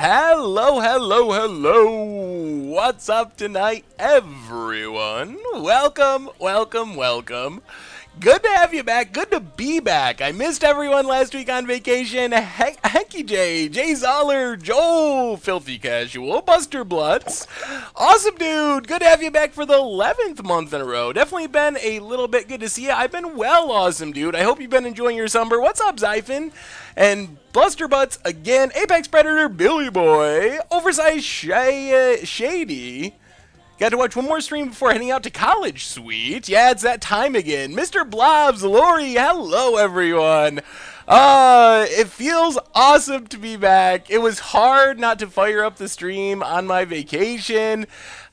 Hello, hello, hello. What's up tonight, everyone? Welcome, welcome, welcome. Good to have you back. Good to be back. I missed everyone last week on vacation. Hanky J, Jay Zoller, Joel, Filthy Casual, Buster Blutz. Awesome dude. Good to have you back for the 11th month in a row. Definitely been a little bit good to see you. I've been well, awesome dude. I hope you've been enjoying your summer. What's up, Zyphon? And Bluster Butts again, Apex Predator, Billy Boy, Oversized Shady. Got to watch one more stream before heading out to college, sweet. Yeah, it's that time again. Mr. Blobs, Lori, hello everyone. It feels awesome to be back. It was hard not to fire up the stream on my vacation.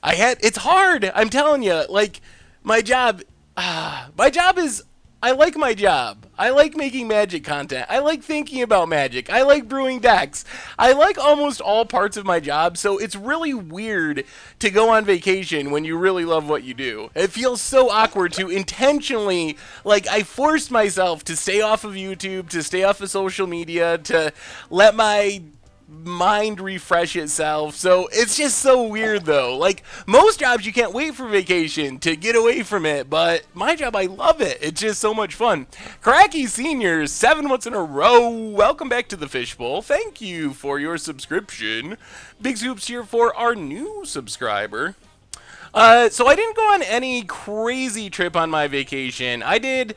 It's hard, I'm telling you. Like, my job is, I like my job. I like making Magic content. I like thinking about Magic. I like brewing decks. I like almost all parts of my job, so it's really weird to go on vacation when you really love what you do. It feels so awkward to intentionally, like, I forced myself to stay off of YouTube, to stay off of social media, to let my mind refresh itself. So it's just so weird though. Like, most jobs you can't wait for vacation to get away from it, but my job, I love it. It's just so much fun. Cracky Seniors, 7 months in a row. Welcome back to the Fishbowl. Thank you for your subscription. Big Scoops here for our new subscriber. So I didn't go on any crazy trip on my vacation. I did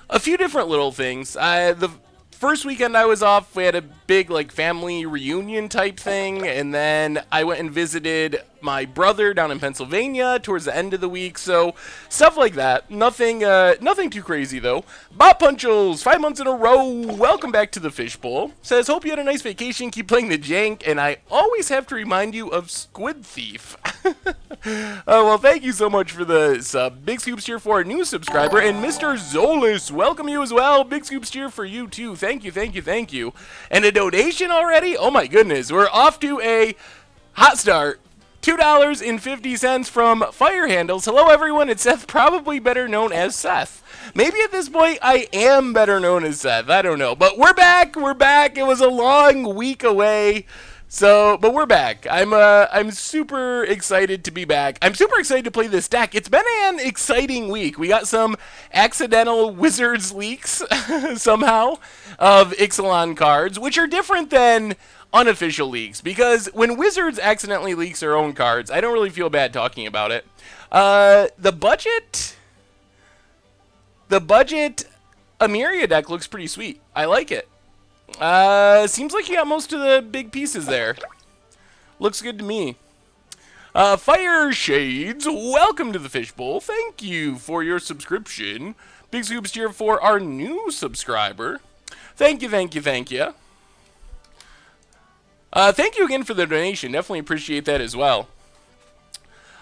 a few different little things. The first weekend I was off, we had a big, like, family reunion type thing, and then I went and visited my brother down in Pennsylvania towards the end of the week, so stuff like that. Nothing too crazy, though. Bot Punchels, 5 months in a row, welcome back to the Fishbowl. Says, hope you had a nice vacation, keep playing the jank, and I always have to remind you of Squid Thief. Well, thank you so much for the sub. Big Scoops cheer for a new subscriber, and Mr. Zolis, welcome you as well. Big Scoops cheer for you, too. Thank you, thank you, thank you. And a donation already? Oh my goodness, we're off to a hot start. $2.50 from Fire Handles. Hello everyone, it's Seth, probably better known as Seth. Maybe at this point I am better known as Seth, I don't know. But we're back, it was a long week away. So, but we're back. I'm super excited to be back. I'm super excited to play this deck. It's been an exciting week. We got some accidental Wizards leaks, somehow, of Ixalan cards, which are different than unofficial leaks, because when Wizards accidentally leaks their own cards, I don't really feel bad talking about it. The budget Amiria deck looks pretty sweet. I like it. Seems like you got most of the big pieces there. Looks good to me. Fire Shades, welcome to the Fishbowl. Thank you for your subscription. Big Scoops here for our new subscriber. Thank you, thank you, thank you. Thank you again for the donation. Definitely appreciate that as well.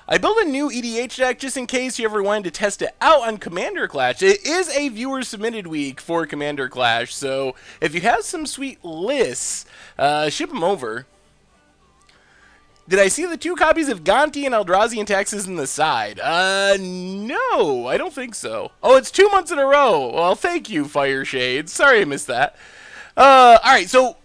I built a new EDH deck just in case you ever wanted to test it out on Commander Clash. It is a viewer submitted week for Commander Clash, so if you have some sweet lists, ship them over. Did I see the 2 copies of Gonti and Eldrazi taxes in the side? No, I don't think so. Oh, it's 2 months in a row. Well, thank you, Fire Shades. Sorry I missed that. Alright, so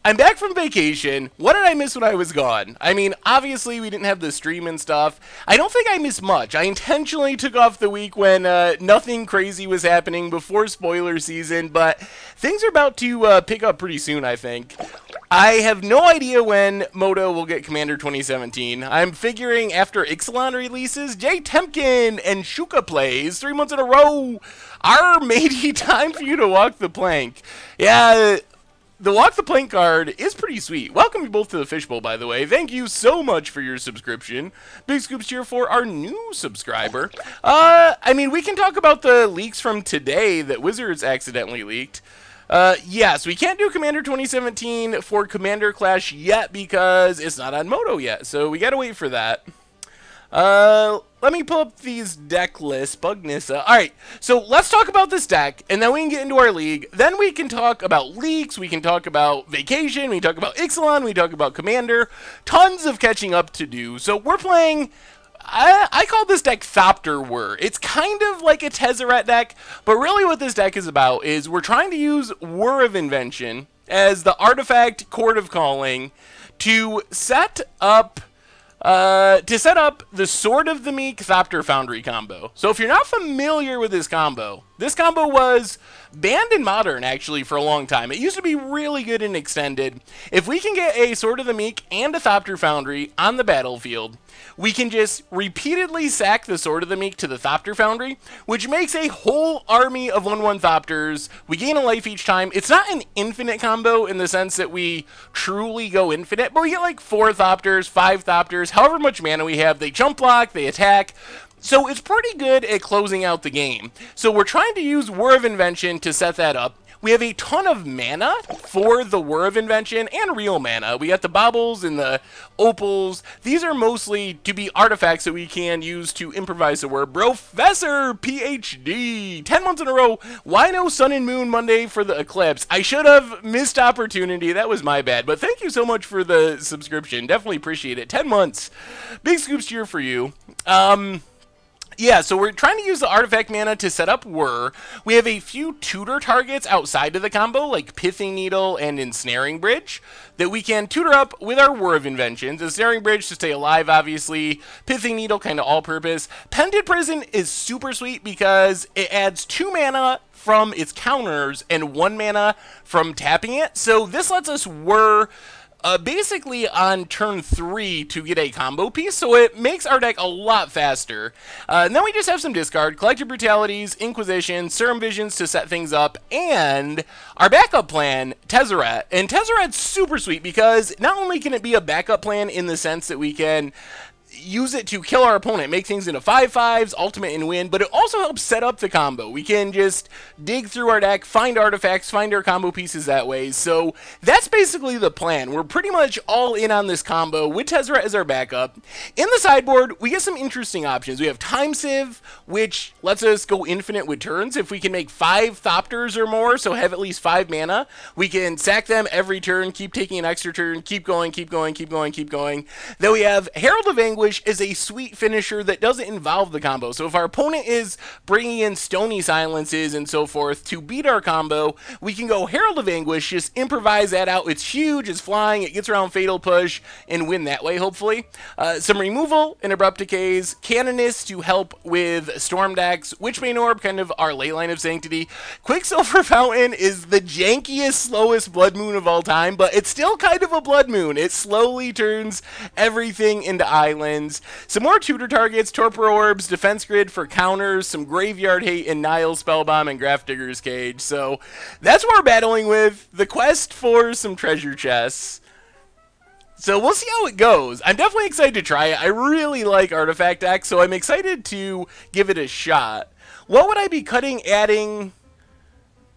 I'm back from vacation. What did I miss when I was gone? I mean, obviously we didn't have the stream and stuff. I don't think I missed much. I intentionally took off the week when nothing crazy was happening before spoiler season, but things are about to pick up pretty soon, I think. I have no idea when Moto will get Commander 2017. I'm figuring after Ixalan releases, Jay Temkin and Shuka plays 3 months in a row. Matey, time for you to walk the plank. Yeah, the Walk the Plank card is pretty sweet. Welcome you both to the Fishbowl, by the way. Thank you so much for your subscription. Big Scoops here for our new subscriber. I mean, we can talk about the leaks from today that Wizards accidentally leaked. Yes, we can't do Commander 2017 for Commander Clash yet because it's not on Moto yet, so we gotta wait for that. Let me pull up these deck lists. Bugnissa. Alright, so let's talk about this deck, and then we can get into our league. Then we can talk about leaks, we can talk about vacation, we can talk about Ixalan, we can talk about Commander. Tons of catching up to do. So we're playing, I call this deck Thopter Whir. It's kind of like a Tezzeret deck, but really what this deck is about is we're trying to use Whir of Invention as the artifact Court of Calling to set up the Sword of the Meek Thopter Foundry combo. So if you're not familiar with this combo was banned in Modern, actually, for a long time. It used to be really good in Extended. If we can get a Sword of the Meek and a Thopter Foundry on the battlefield, we can just repeatedly sack the Sword of the Meek to the Thopter Foundry, which makes a whole army of 1/1 Thopters. We gain a life each time. It's not an infinite combo in the sense that we truly go infinite, but we get like 4 Thopters, 5 Thopters, however much mana we have. They jump block, they attack. So it's pretty good at closing out the game. So we're trying to use Whir of Invention to set that up. We have a ton of mana for the Whir of Invention and real mana. We got the baubles and the opals. These are mostly to be artifacts that we can use to improvise the Whir. Professor PhD, 10 months in a row. Why no Sun and Moon Monday for the eclipse? I should have missed opportunity. That was my bad. But thank you so much for the subscription. Definitely appreciate it. 10 months. Big scoops cheer for you. Yeah, so we're trying to use the artifact mana to set up Whir. We have a few tutor targets outside of the combo, like Pithing Needle and Ensnaring Bridge, that we can tutor up with our Whir of Inventions. Ensnaring Bridge to stay alive, obviously. Pithing Needle, kind of all-purpose. Pendant Prison is super sweet because it adds 2 mana from its counters and 1 mana from tapping it. So this lets us Whir basically on turn 3 to get a combo piece, so it makes our deck a lot faster. And then we just have some discard, Collective Brutalities, Inquisition, Serum Visions to set things up, and our backup plan, Tezzeret. And Tezzeret's super sweet because not only can it be a backup plan in the sense that we can use it to kill our opponent, make things into 5/5s, ultimate and win, but it also helps set up the combo. We can just dig through our deck, find artifacts, find our combo pieces that way. So that's basically the plan. We're pretty much all in on this combo with Tezzeret as our backup. In the sideboard, we get some interesting options. We have Time Sieve, which lets us go infinite with turns. If we can make 5 Thopters or more, so have at least 5 mana, we can sack them every turn, keep taking an extra turn, keep going, keep going, keep going, keep going. Then we have Herald of Anguish is a sweet finisher that doesn't involve the combo. So if our opponent is bringing in Stony Silences and so forth to beat our combo, we can go Herald of Anguish, just improvise that out. It's huge, it's flying, it gets around Fatal Push, and win that way, hopefully. Some removal and Abrupt Decays, Canonist to help with Storm decks, Witchbane Orb, kind of our ley line of Sanctity. Quicksilver Fountain is the jankiest, slowest Blood Moon of all time, but it's still kind of a Blood Moon. It slowly turns everything into islands. Some more tutor targets, Torpor Orbs, Defense Grid for counters, some Graveyard Hate, and Nile Spellbomb and Grafdigger's Cage. So that's what we're battling with. The quest for some treasure chests. So we'll see how it goes. I'm definitely excited to try it. I really like artifact decks, so I'm excited to give it a shot. What would I be cutting, adding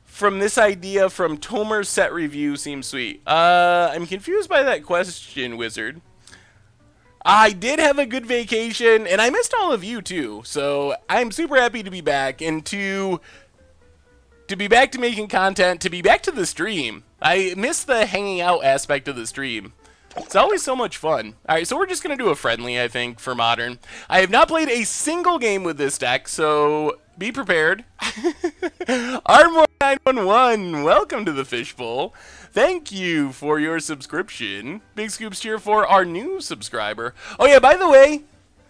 from this idea from Tomer's set review? Seems sweet. I'm confused by that question, Wizard. I did have a good vacation, and I missed all of you too, so I'm super happy to be back, and to be back to making content, to be back to the stream. I miss the hanging out aspect of the stream. It's always so much fun. Alright, so we're just going to do a friendly, I think, for Modern. I have not played a single game with this deck, so be prepared. Armor911, welcome to the Fishbowl. Thank you for your subscription. Big scoops here for our new subscriber. Oh yeah, by the way,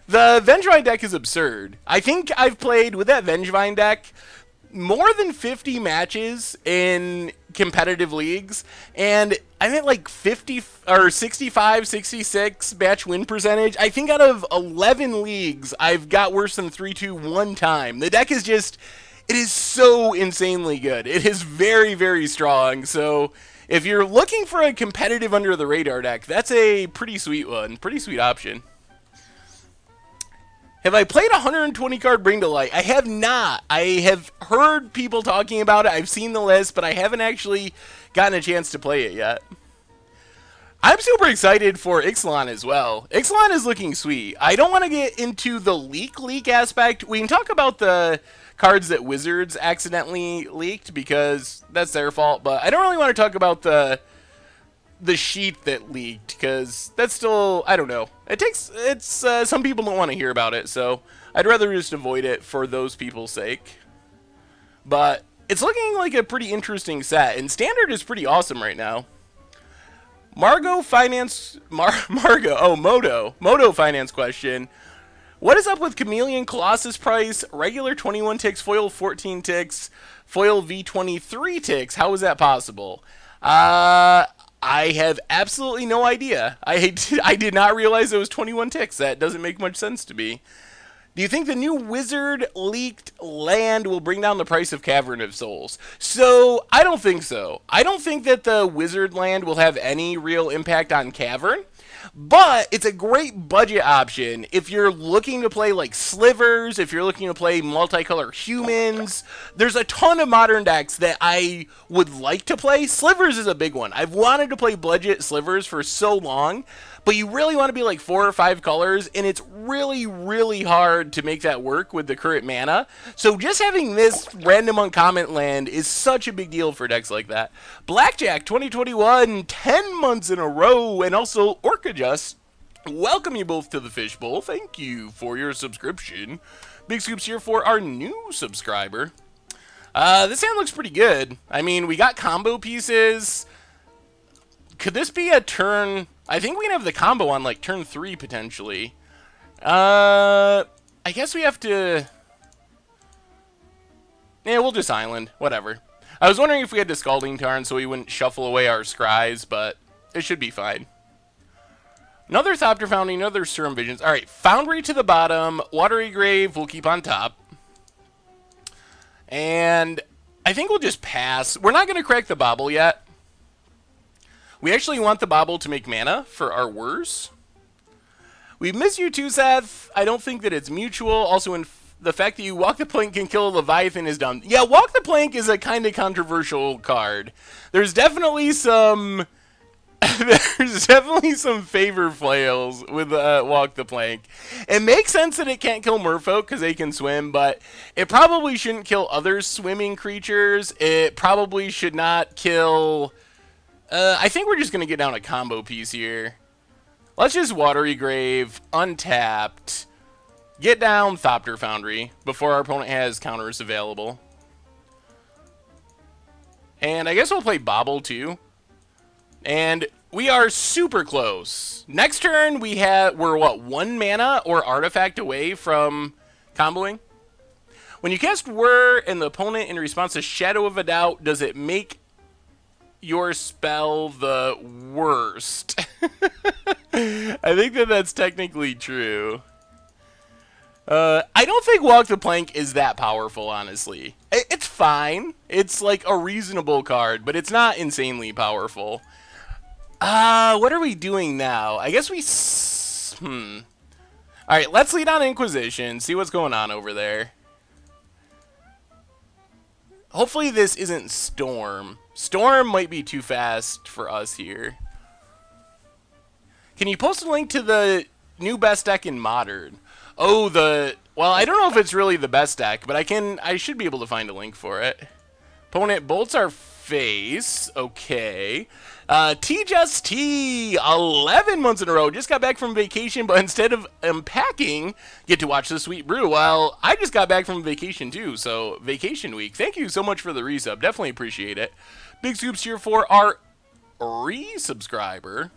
the Vengevine deck is absurd. I think I've played with that Vengevine deck more than 50 matches in competitive leagues, and I'm at like 50 or 65, 66 match win percentage. I think out of 11 leagues, I've got worse than 3-2 one time. The deck is just, it is so insanely good. It is very, very strong. So if you're looking for a competitive under the radar deck, that's a pretty sweet one. Pretty sweet option. Have I played 120 card Bring to Light? I have not. I have heard people talking about it. I've seen the list, but I haven't actually gotten a chance to play it yet. I'm super excited for Ixalan as well. Ixalan is looking sweet. I don't want to get into the leak aspect. We can talk about the cards that Wizards accidentally leaked because that's their fault, but I don't really want to talk about the sheet that leaked because that's still, I don't know. Some people don't want to hear about it, so I'd rather just avoid it for those people's sake. But it's looking like a pretty interesting set, and Standard is pretty awesome right now. Moto Finance question. What is up with Chameleon Colossus price? Regular 21 ticks, foil 14 ticks, foil V23 ticks. How is that possible? I have absolutely no idea. I did not realize it was 21 ticks. That doesn't make much sense to me. Do you think the new Wizard leaked land will bring down the price of Cavern of Souls? So, I don't think so. I don't think that the Wizard land will have any real impact on Cavern. But it's a great budget option if you're looking to play like Slivers, if you're looking to play multicolor humans. There's a ton of modern decks that I would like to play. Slivers is a big one. I've wanted to play budget Slivers for so long, but you really want to be like 4 or 5 colors, and it's really, really hard to make that work with the current mana. So just having this random uncommon land is such a big deal for decks like that. Blackjack 2021, 10 months in a row, and also Orcajust. Welcome you both to the Fishbowl. Thank you for your subscription. Big scoops here for our new subscriber. This hand looks pretty good. I mean, we got combo pieces. Could this be a turn? I think we can have the combo on like turn 3 potentially. I guess we have to. Yeah, we'll just island. Whatever. I was wondering if we had the Scalding Tarn so we wouldn't shuffle away our scries, but it should be fine. Another Thopter Foundry, another Serum Visions. Alright, Foundry to the bottom. Watery Grave will keep on top. And I think we'll just pass. We're not going to crack the Bobble yet. We actually want the Bobble to make mana for our Whirs. We miss you too, Seth. I don't think that it's mutual. Also, in the fact that you Walk the Plank can kill a Leviathan is dumb. Yeah, Walk the Plank is a kind of controversial card. There's definitely some... There's definitely some favor flails with Walk the Plank. It makes sense that it can't kill merfolk because they can swim, but it probably shouldn't kill other swimming creatures. It probably should not kill... I think we're just going to get down a combo piece here. Let's just Watery Grave, untapped, get down Thopter Foundry before our opponent has counters available. And I guess we'll play Bobble too. And we are super close. Next turn, we're what, 1 mana or artifact away from comboing? When you cast Whir and the opponent in response to Shadow of a Doubt, does it make your spell the worst? I think that that's technically true. I don't think Walk the Plank is that powerful, honestly. It's fine. It's like a reasonable card, but it's not insanely powerful. What are we doing now? I guess we... Alright, let's lead on Inquisition, see what's going on over there. Hopefully this isn't Storm. Storm might be too fast for us here. Can you post a link to the new best deck in Modern? Oh, well, I don't know if it's really the best deck, but I should be able to find a link for it. Opponent bolts our face. Okay. Just T, 11 months in a row. Just got back from vacation, but instead of unpacking, get to watch the Sweet Brew. Well, I just got back from vacation too, so vacation week. Thank you so much for the resub. Definitely appreciate it. Big scoops here for our resubscriber.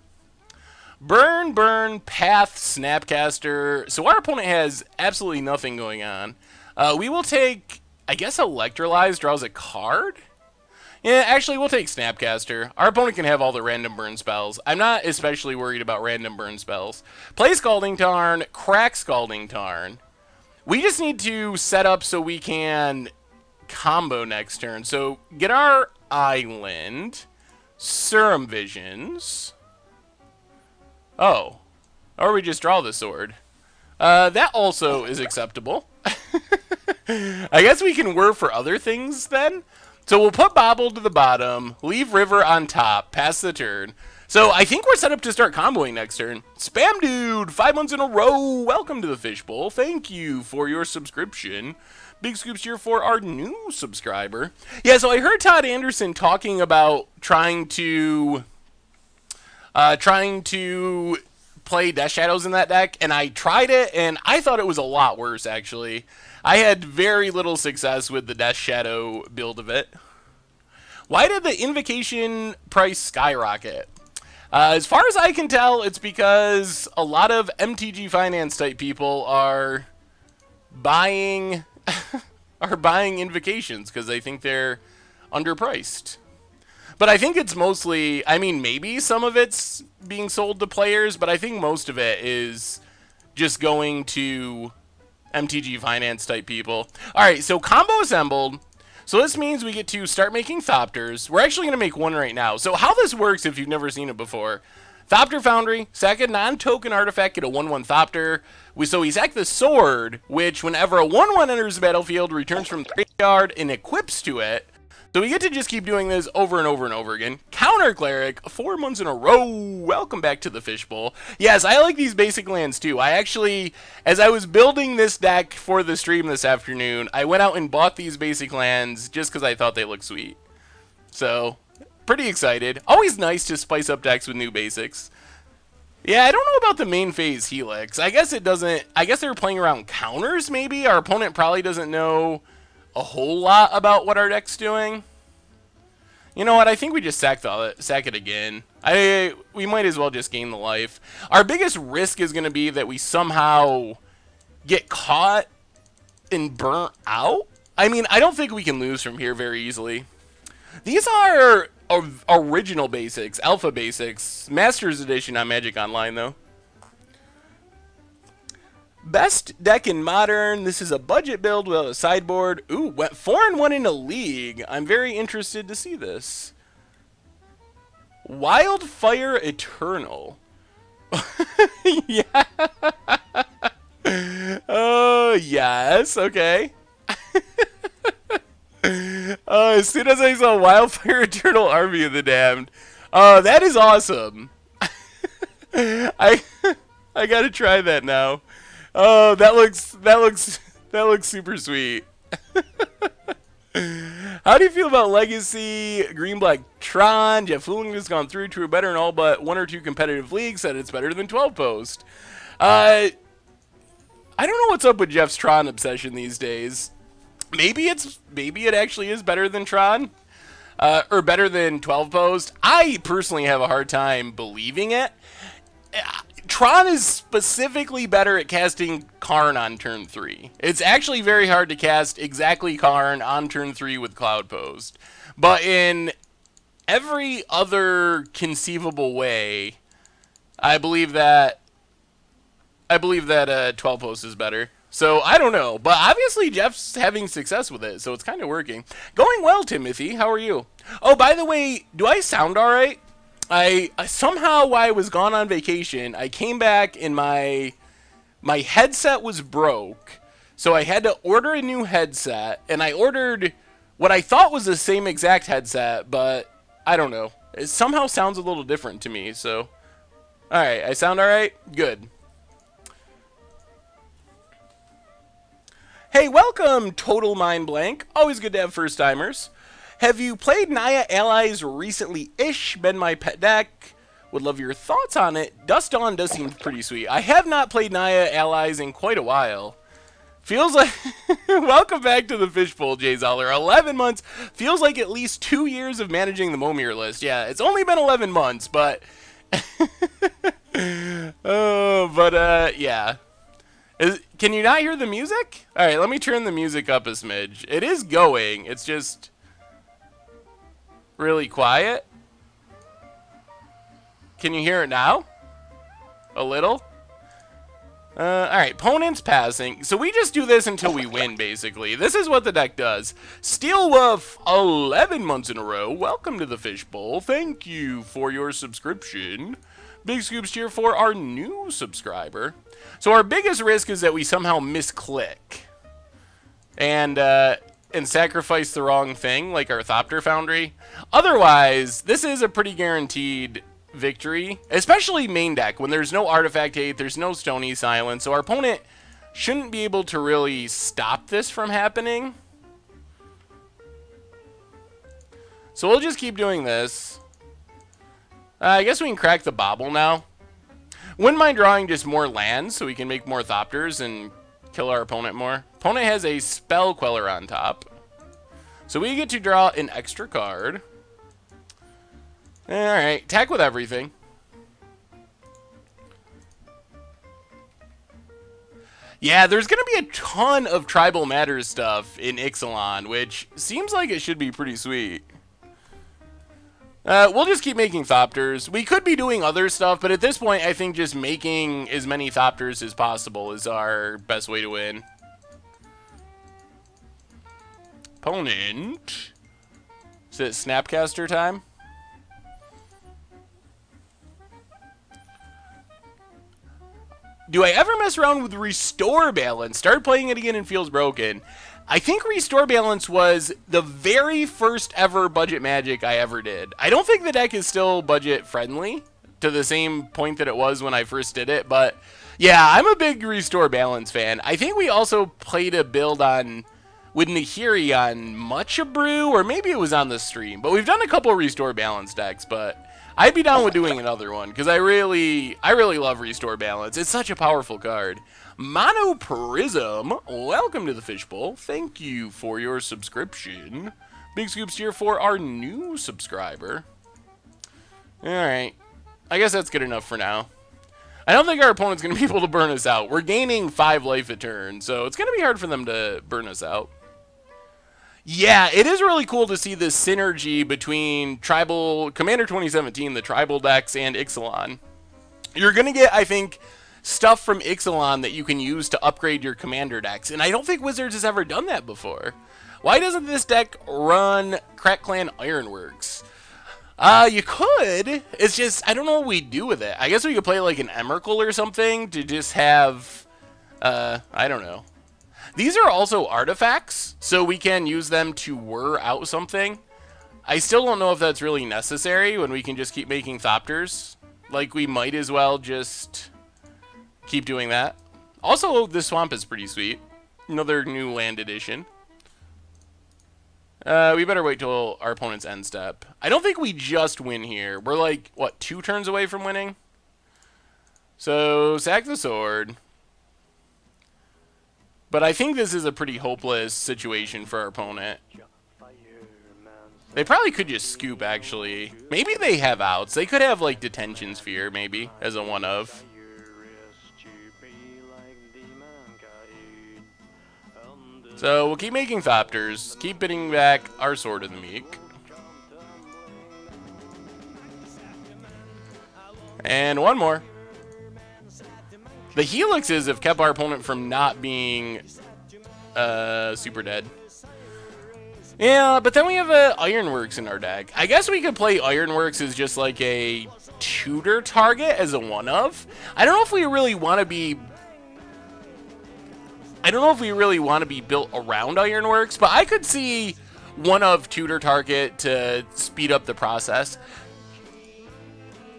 Burn, Path, Snapcaster. So our opponent has absolutely nothing going on. We will take, I guess, Electrolyze draws a card? Yeah, actually, we'll take Snapcaster. Our opponent can have all the random burn spells. I'm not especially worried about random burn spells. Play Scalding Tarn, crack Scalding Tarn. We just need to set up so we can combo next turn. So get our island, Serum Visions. Oh. Or we just draw the sword. That also is acceptable. I guess we can Whir for other things then. So we'll put Bobble to the bottom, leave River on top, pass the turn. So I think we're set up to start comboing next turn. Spam Dude, 5 months in a row. Welcome to the Fishbowl. Thank you for your subscription. Big scoops here for our new subscriber. Yeah, so I heard Todd Anderson talking about trying to play Death Shadows in that deck, and I tried it, and I thought it was a lot worse, actually. I had very little success with the Death Shadow build of it. Why did the Invocation price skyrocket? As far as I can tell, it's because a lot of MTG Finance type people are buying invocations because they think they're underpriced. But I think it's mostly, I mean, maybe some of it's being sold to players, but I think most of it is just going to MTG Finance type people. All right, so combo assembled. So this means we get to start making Thopters. We're actually going to make one right now. So how this works, if you've never seen it before, Thopter Foundry, sack a non-token artifact, get a 1/1 Thopter. So we sack the sword, which whenever a 1/1 enters the battlefield, returns from the graveyard and equips to it. So we get to just keep doing this over and over and over again. Counter Cleric, 4 months in a row. Welcome back to the Fishbowl. Yes, I like these basic lands too. I actually, as I was building this deck for the stream this afternoon, I went out and bought these basic lands just because I thought they looked sweet. So, pretty excited. Always nice to spice up decks with new basics. Yeah, I don't know about the main phase Helix. I guess it doesn't, I guess they were playing around counters maybe. Our opponent probably doesn't know a whole lot about what our deck's doing. You know what? I think we just sack it again. We might as well just gain the life. Our biggest risk is going to be that we somehow get caught and burnt out. I mean, I don't think we can lose from here very easily. These are original basics, alpha basics, Masters Edition on Magic Online though. Best deck in Modern. This is a budget build without a sideboard. Ooh, went 4-1 in a league. I'm very interested to see this. Wildfire Eternal. Yeah. Oh, yes. Okay. As soon as I saw Wildfire Eternal, Army of the Damned. That is awesome. I gotta try that now. Oh, that looks super sweet. How do you feel about Legacy, Green Black Tron? Jeff Fooling has gone through to a better in all but 1 or 2 competitive leagues, said it's better than 12 post. I don't know what's up with Jeff's Tron obsession these days. Maybe it actually is better than Tron, or better than 12 post. I personally have a hard time believing it. Tron is specifically better at casting Karn on turn 3. It's actually very hard to cast exactly Karn on turn 3 with Cloud Post. But in every other conceivable way, I believe that 12 Post is better. So I don't know, but obviously Jeff's having success with it, so it's kind of working. Going well, Timothy. How are you? Oh, by the way, do I sound all right? I somehow, while I was gone on vacation, I came back and my headset was broke, so I had to order a new headset, and I ordered what I thought was the same exact headset, but I don't know. It somehow sounds a little different to me, so alright, I sound alright? Good. Hey, welcome, Total Mind Blank. Always good to have first-timers. Have you played Naya Allies recently-ish? Been my pet deck. Would love your thoughts on it. Dust Dawn does seem pretty sweet. I have not played Naya Allies in quite a while. Feels like... Welcome back to the Fishbowl, Jay Zoller. 11 months. Feels like at least 2 years of managing the Momir list. Yeah, it's only been 11 months, but... yeah. Can you not hear the music? Alright, let me turn the music up a smidge. It is going. It's just... really quiet. Can you hear it now? A little? Alright, opponent's passing. So we just do this until we win, basically. This is what the deck does. Steel Wolf, 11 months in a row. Welcome to the Fishbowl. Thank you for your subscription. Big scoops cheer for our new subscriber. So our biggest risk is that we somehow misclick. And sacrifice the wrong thing, like our Thopter Foundry. Otherwise, this is a pretty guaranteed victory, especially main deck, when there's no Artifact Hate, there's no Stony Silence, so our opponent shouldn't be able to really stop this from happening. So we'll just keep doing this. I guess we can crack the Bobble now. Wouldn't mind drawing just more lands so we can make more Thopters and kill our opponent more. Opponent has a Spell Queller on top. So we get to draw an extra card. Alright, attack with everything. Yeah, there's going to be a ton of Tribal Matters stuff in Ixalan, which seems like it should be pretty sweet. We'll just keep making Thopters. We could be doing other stuff, but at this point, I think just making as many Thopters as possible is our best way to win. Opponent. Is it Snapcaster time? Do I ever mess around with Restore Balance? Start playing it again and feels broken. I think Restore Balance was the very first ever budget magic I ever did. I don't think the deck is still budget friendly to the same point that it was when I first did it, but yeah, I'm a big Restore Balance fan. I think we also played a build on with Nahiri on Much a Brew, or maybe it was on the stream, but we've done a couple of Restore Balance decks, but I'd be down with doing another one because I really love Restore Balance. It's such a powerful card. Mono Prism, welcome to the Fishbowl. Thank you for your subscription. Big scoops here for our new subscriber. Alright. I guess that's good enough for now. I don't think our opponent's going to be able to burn us out. We're gaining 5 life a turn, so it's going to be hard for them to burn us out. Yeah, it is really cool to see this synergy between Commander 2017, the Tribal decks, and Ixalan. You're going to get, I think, stuff from Ixalan that you can use to upgrade your Commander decks, and I don't think Wizards has ever done that before. Why doesn't this deck run Crack Clan Ironworks? You could. It's just, I don't know what we do with it. I guess we could play like an Emrakul or something to just have, I don't know. These are also artifacts, so we can use them to whir out something. I still don't know if that's really necessary when we can just keep making Thopters. Like, we might as well just keep doing that. Also, this swamp is pretty sweet. Another new land edition. We better wait till our opponent's end step. I don't think we just win here. We're like, what, 2 turns away from winning? So, sack the sword. But I think this is a pretty hopeless situation for our opponent. They probably could just scoop, actually. Maybe they have outs. They could have, like, Detention Sphere, maybe, as a one-of. So, we'll keep making Thopters. Keep bidding back our Sword of the Meek. And one more. The Helixes have kept our opponent from not being super dead. Yeah, but then we have Ironworks in our deck. I guess we could play Ironworks as just like a tutor target as a one-of. I don't know if we really want to be... I don't know if we really want to be built around Ironworks, but I could see one-of tutor target to speed up the process.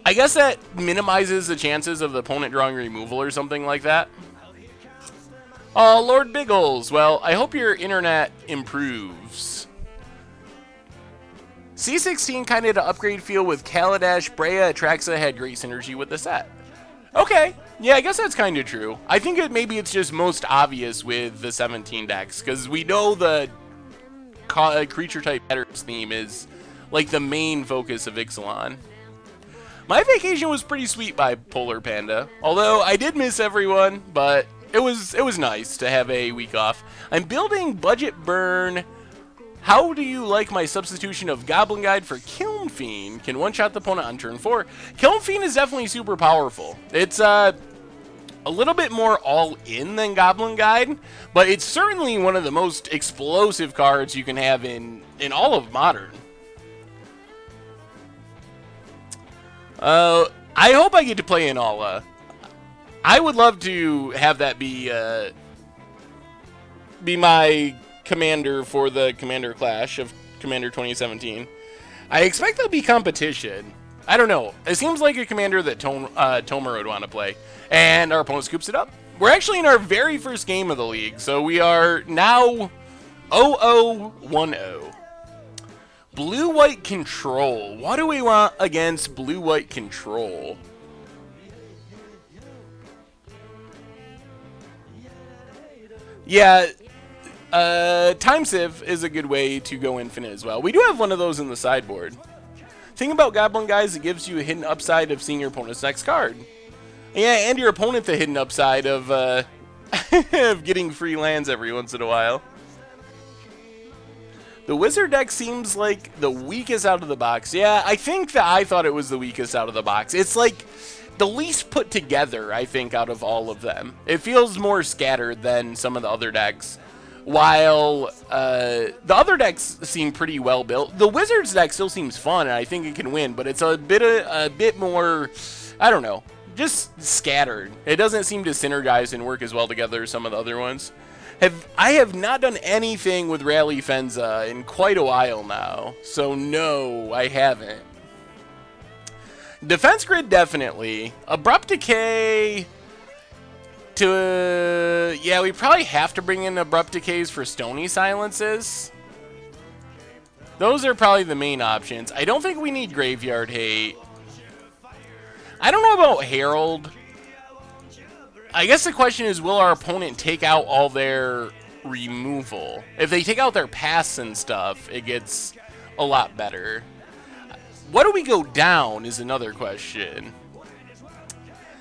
I guess that minimizes the chances of the opponent drawing removal or something like that. Oh, Lord Biggles. Well, I hope your internet improves. C16 kind of to upgrade feel with Kaladesh. Brea Atraxa had great synergy with the set. Okay. Yeah, I guess that's kind of true. I think maybe it's just most obvious with the 17 decks, because we know the creature type matters theme is like the main focus of Ixalan. My vacation was pretty sweet by Polar Panda, although I did miss everyone, but it was nice to have a week off. I'm building Budget Burn. How do you like my substitution of Goblin Guide for Kiln Fiend? Can one-shot the opponent on turn 4. Kiln Fiend is definitely super powerful. It's a little bit more all-in than Goblin Guide, but it's certainly one of the most explosive cards you can have in all of Modern. I hope I get to play Inala. I would love to have that be my commander for the Commander Clash of Commander 2017. I expect there'll be competition. I don't know. It seems like a commander that Tomer would want to play. And our opponent scoops it up. We're actually in our very first game of the league, so we are now 0-0-1-0. Blue-white control. What do we want against blue-white control? Yeah, Time Sieve is a good way to go infinite as well. We do have one of those in the sideboard. Thing about Goblin Guys, it gives you a hidden upside of seeing your opponent's next card. Yeah, and your opponent the hidden upside of of getting free lands every once in a while. The Wizard deck seems like the weakest out of the box. Yeah, I think that I thought it was the weakest out of the box. It's like the least put together, I think, out of all of them. It feels more scattered than some of the other decks. While the other decks seem pretty well built. The Wizards deck still seems fun, and I think it can win, but it's a bit more, I don't know, just scattered. It doesn't seem to synergize and work as well together as some of the other ones. I have not done anything with Rally Fenza in quite a while now, so no, I haven't. Defense Grid, definitely. Abrupt Decay... yeah, we probably have to bring in Abrupt Decays for Stony Silences. Those are probably the main options. I don't think we need Graveyard Hate. I don't know about Herald. I guess the question is, will our opponent take out all their removal? If they take out their pass and stuff, it gets a lot better. What do we go down is another question.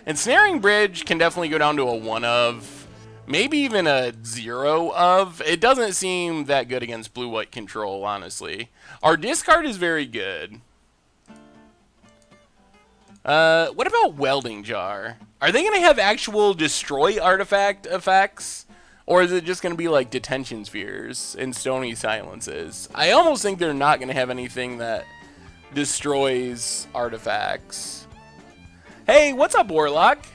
Ensnaring Bridge can definitely go down to a 1 of, maybe even a 0 of. It doesn't seem that good against blue-white control, honestly. Our discard is very good. What about Welding Jar? Are they going to have actual destroy artifact effects? Or is it just going to be like Detention Spheres and Stony Silences? I almost think they're not going to have anything that destroys artifacts. Hey, what's up, Warlock?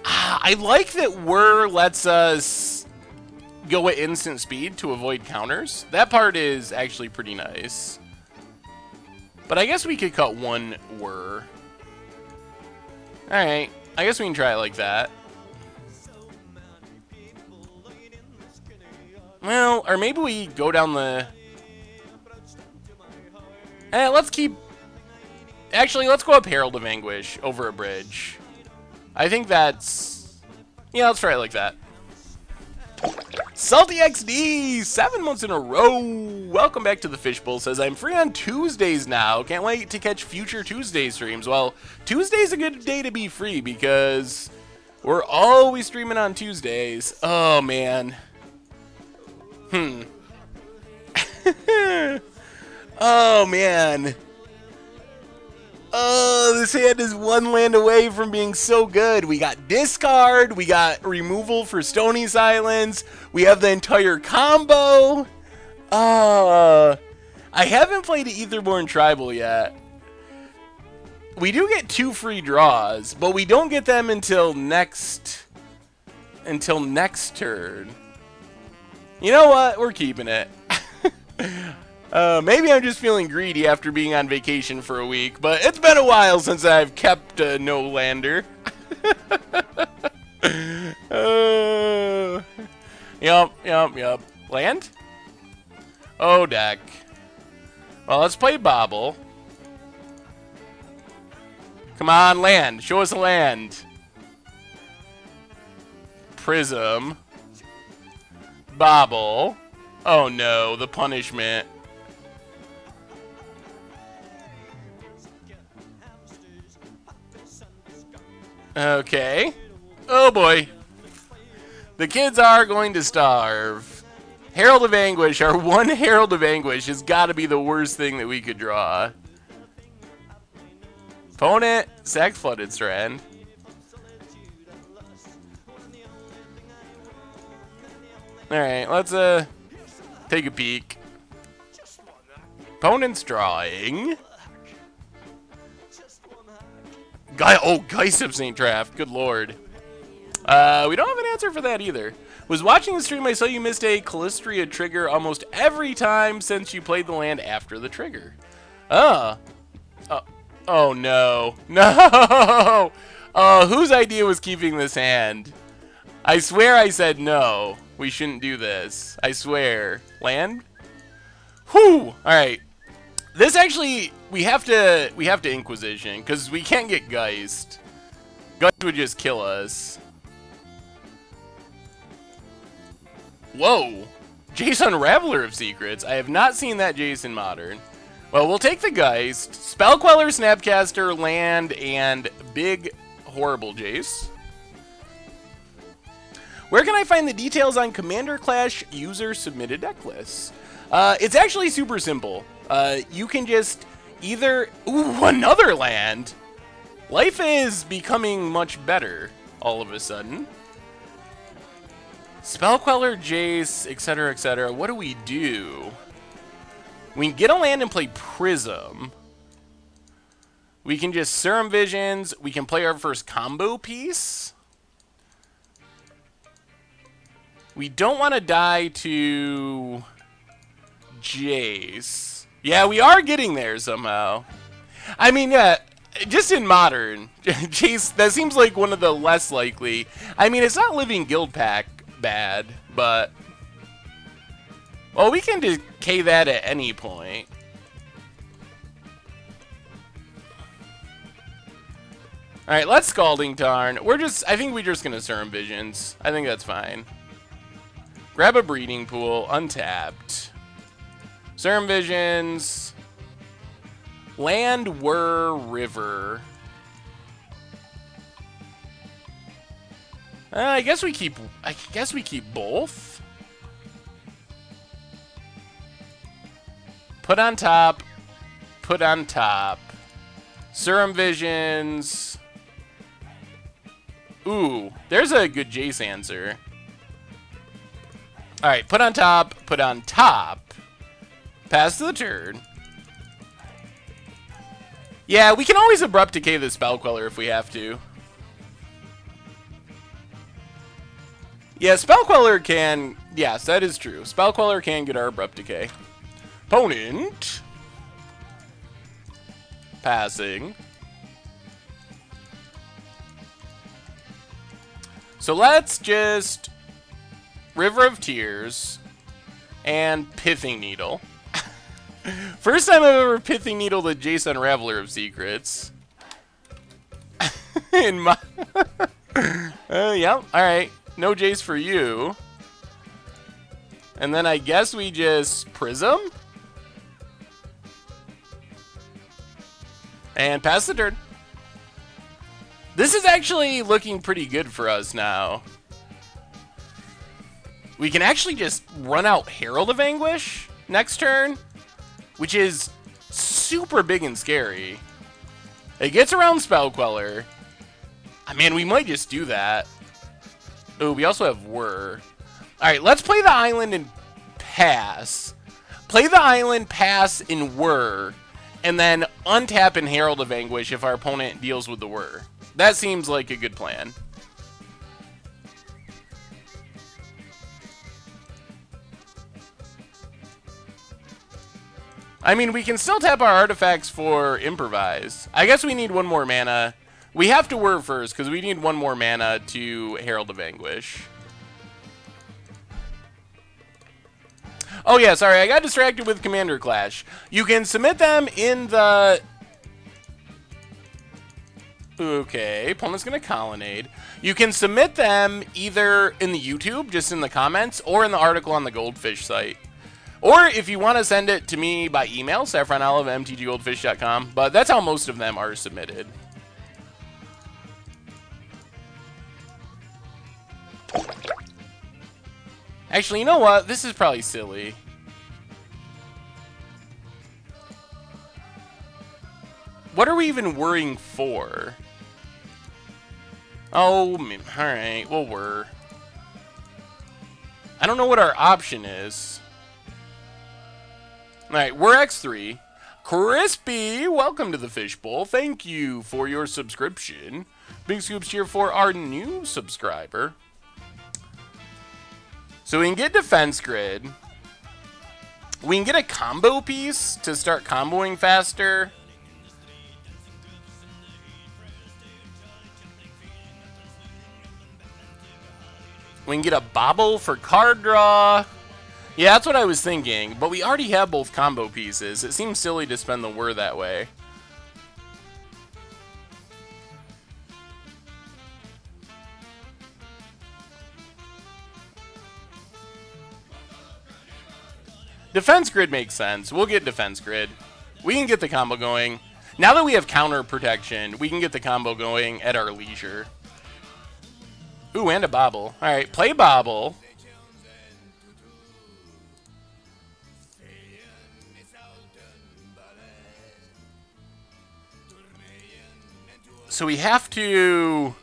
I like that Whir lets us go at instant speed to avoid counters. That part is actually pretty nice. But I guess we could cut one Whir. Alright, I guess we can try it like that. Well, or maybe we go down the... let's keep... Actually, let's go up Herald of Anguish over a bridge. I think that's... Yeah, let's try it like that. Salty XD, 7 months in a row. Welcome back to the Fishbowl. Says, I'm free on Tuesdays now. Can't wait to catch future Tuesday streams. Well, Tuesday's a good day to be free because we're always streaming on Tuesdays. Oh, man. Oh, man. Oh, this hand is one land away from being so good. We got discard, we got removal for Stony Silence, we have the entire combo. I haven't played Aetherborn Tribal yet. We do get 2 free draws, but we don't get them until next turn. You know what? We're keeping it. Maybe I'm just feeling greedy after being on vacation for a week, but it's been a while since I've kept a no-lander. Yup. Land? Oh, deck. Well, let's play Bobble. Come on, land. Show us a land. Prism. Bobble. Oh, no. The punishment. Okay. Oh boy. The kids are going to starve. Herald of Anguish, our one Herald of Anguish has got to be the worst thing that we could draw. Opponent, Sack Flooded Strand. Alright, let's take a peek. Opponent's drawing. Geist of St. Draft. Good lord. We don't have an answer for that either. Was watching the stream, I saw you missed a Callistria trigger almost every time since you played the land after the trigger. Oh no. No! Whose idea was keeping this hand? I swear I said no. We shouldn't do this. I swear. Land? Whew! Alright. This actually, we have to Inquisition, because we can't get Geist. Geist would just kill us. Whoa! Jace Unraveler of Secrets. I have not seen that Jace in Modern. Well, we'll take the Geist, Spell Queller, Snapcaster, Land, and big, horrible Jace. Where can I find the details on Commander Clash user submitted deck lists? It's actually super simple. You can just either... Ooh, another land! Life is becoming much better all of a sudden. Spellqueller, Jace, etc., etc. What do? We can get a land and play Prism. We can just Serum Visions. We can play our first combo piece. We don't want to die to Jace. Yeah, we are getting there somehow. I mean, yeah, just in Modern, Jace, that seems like one of the less likely. I mean, it's not Living Guild Pack bad, but... Well, we can decay that at any point. Alright, let's Scalding Tarn. I think we're just gonna Serum Visions. I think that's fine. Grab a Breeding Pool, untapped. Serum Visions. Land, Whir, River. I guess we keep both. Put on top. Put on top. Serum Visions. Ooh, there's a good Jace answer. Alright, put on top, put on top. Pass the turn. Yeah, we can always Abrupt Decay the Spellqueller if we have to. Yeah, Spellqueller can... Yes, that is true. Spellqueller can get our Abrupt Decay. Opponent. Passing. So let's just River of Tears and Pithing Needle. First time I've ever Pithing Needle the Jace Unraveler of Secrets. In my... Yep, alright. No Jace for you. And then I guess we just Prism? And pass the turn. This is actually looking pretty good for us now. We can actually just run out Herald of Anguish next turn, which is super big and scary. It gets around Spellqueller. I mean, we might just do that. Oh, we also have Whir. Alright, let's play the island and pass. Play the island, pass, and Whir. And then untap and Herald of Anguish if our opponent deals with the Whir. That seems like a good plan. I mean, we can still tap our artifacts for Improvise. I guess we need one more mana. We have to Whir first, because we need one more mana to Herald of Anguish. Oh yeah, sorry, I got distracted with Commander Clash. You can submit them in the... Okay, opponent's gonna Colonnade. You can submit them either in the YouTube, just in the comments, or in the article on the Goldfish site. Or if you want to send it to me by email, saffronolive@mtggoldfish.com, but that's how most of them are submitted. Actually, you know what? This is probably silly. What are we even worrying for? Oh, alright, we'll whir. I don't know what our option is. Alright, we're X3. Crispy, welcome to the Fishbowl. Thank you for your subscription. Big scoops here for our new subscriber. So we can get Defense Grid. We can get a combo piece to start comboing faster. We can get a Bobble for card draw. Yeah, that's what I was thinking. But we already have both combo pieces. It seems silly to spend the Whir that way. Defense Grid makes sense. We'll get Defense Grid. We can get the combo going. Now that we have counter protection, we can get the combo going at our leisure. Ooh, and a bobble. Alright, play bobble. So we have to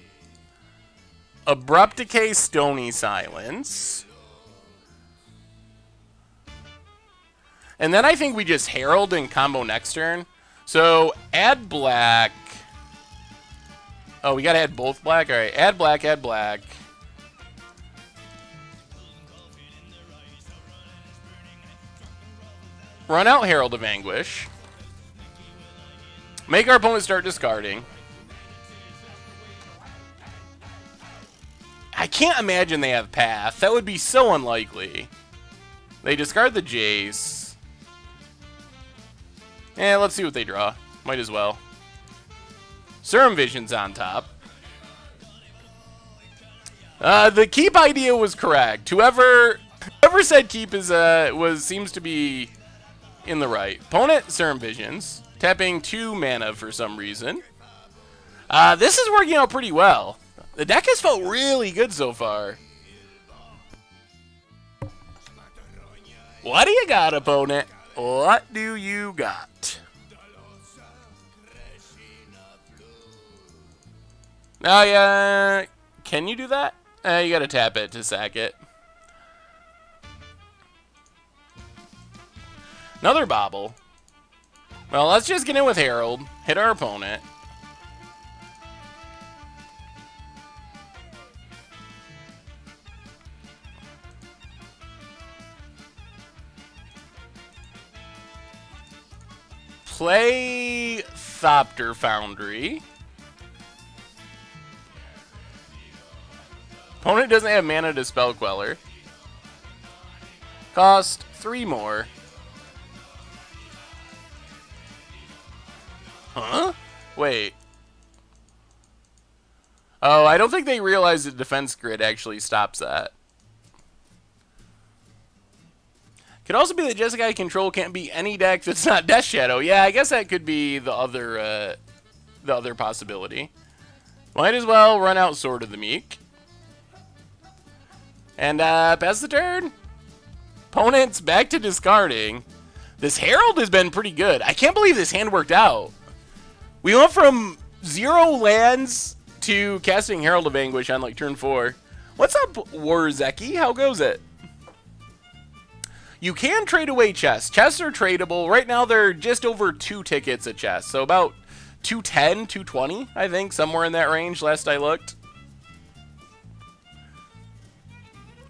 Abrupt Decay, Stony Silence. And then I think we just Herald and combo next turn. So add black. Oh, we gotta add both black? Alright, add black, add black. Run out Herald of Anguish. Make our opponent start discarding. I can't imagine they have Path. That would be so unlikely. They discard the Jace. Let's see what they draw. Might as well. Serum Vision's on top. The keep idea was correct. Whoever said keep seems to be in the right. Opponent Serum Visions, tapping 2 mana for some reason. This is working out pretty well. The deck has felt really good so far. What do you got, opponent? What do you got? Oh, yeah. Can you do that? You gotta tap it to sack it. Another bobble. Well, let's just get in with Herald. Hit our opponent. Play Thopter Foundry. Opponent doesn't have mana to Spell Queller. Cost 3 more. Huh? Wait. Oh, I don't think they realized the defense grid actually stops that. Could also be that Jeskai Control can't be any deck that's not Death Shadow. Yeah, I guess that could be the other possibility. Might as well run out Sword of the Meek. And pass the turn. Opponent's back to discarding. This Herald has been pretty good. I can't believe this hand worked out. We went from 0 lands to casting Herald of Anguish on like turn 4. What's up, Warzeki? How goes it? You can trade away chests. Chests are tradable. Right now, they're just over 2 tickets a chest. So about 210, 220, I think. Somewhere in that range, last I looked.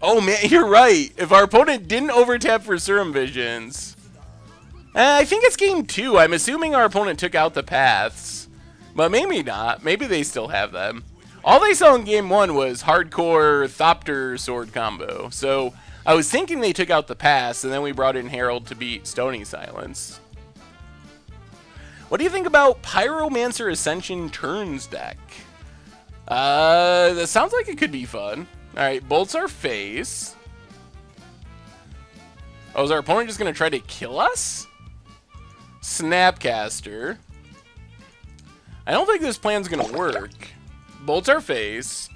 Oh, man, you're right. If our opponent didn't overtap for Serum Visions... I think it's game 2. I'm assuming our opponent took out the paths. But maybe not. Maybe they still have them. All they saw in game 1 was hardcore Thopter sword combo. So... I was thinking they took out the pass, and then we brought in Herald to beat Stony Silence. What do you think about Pyromancer Ascension turns deck? That sounds like it could be fun. Alright, bolts our face. Oh, is our opponent just going to try to kill us? Snapcaster. I don't think this plan's going to work. Bolts our face.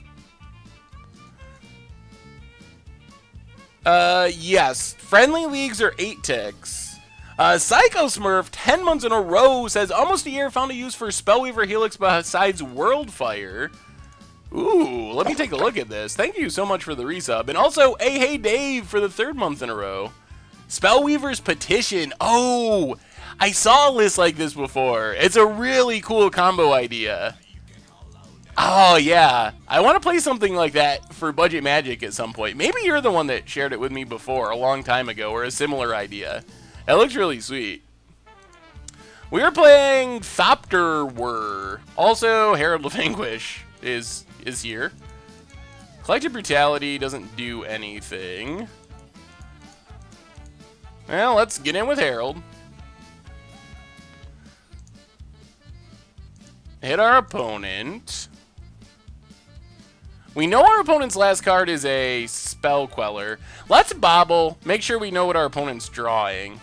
Yes. Friendly leagues are 8 ticks. Psycho Smurf, 10 months in a row, says almost a year found a use for Spellweaver Helix besides Worldfire. Ooh, let me take a look at this. Thank you so much for the resub. And also, hey Dave for the 3rd month in a row. Spellweaver's Petition. Oh, I saw a list like this before. It's a really cool combo idea. Oh, yeah. I want to play something like that for Budget Magic at some point. Maybe you're the one that shared it with me before, a long time ago, or a similar idea. It looks really sweet. We are playing Thopter Whir. Also, Herald of Anguish is here. Collective Brutality doesn't do anything. Well, let's get in with Herald. Hit our opponent. We know our opponent's last card is a Spell Queller. Let's bobble. Make sure we know what our opponent's drawing.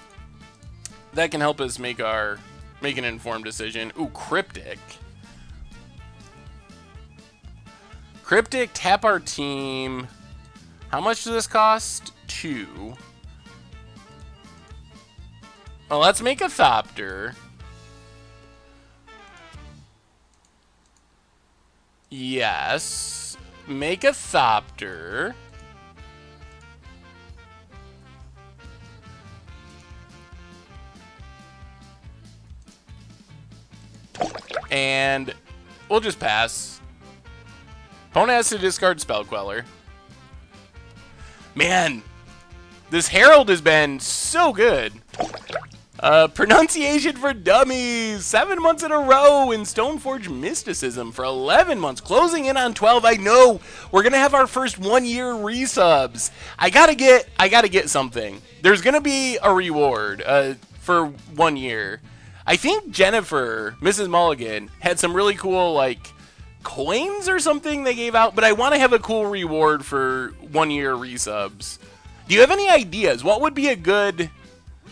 That can help us make an informed decision. Ooh, Cryptic. Cryptic, tap our team. How much does this cost? 2. Well, let's make a Thopter. Yes. Make a Thopter. And we'll just pass. Opponent has to discard Spell Queller. Man, this Herald has been so good. Pronunciation for Dummies. 7 months in a row in Stoneforge Mysticism for 11 months. Closing in on 12. I know we're going to have our first 1 year resubs. I gotta get something. There's going to be a reward for 1 year. I think Jennifer, Mrs. Mulligan, had some really cool, like, coins or something they gave out, but I want to have a cool reward for 1 year resubs. Do you have any ideas? What would be a good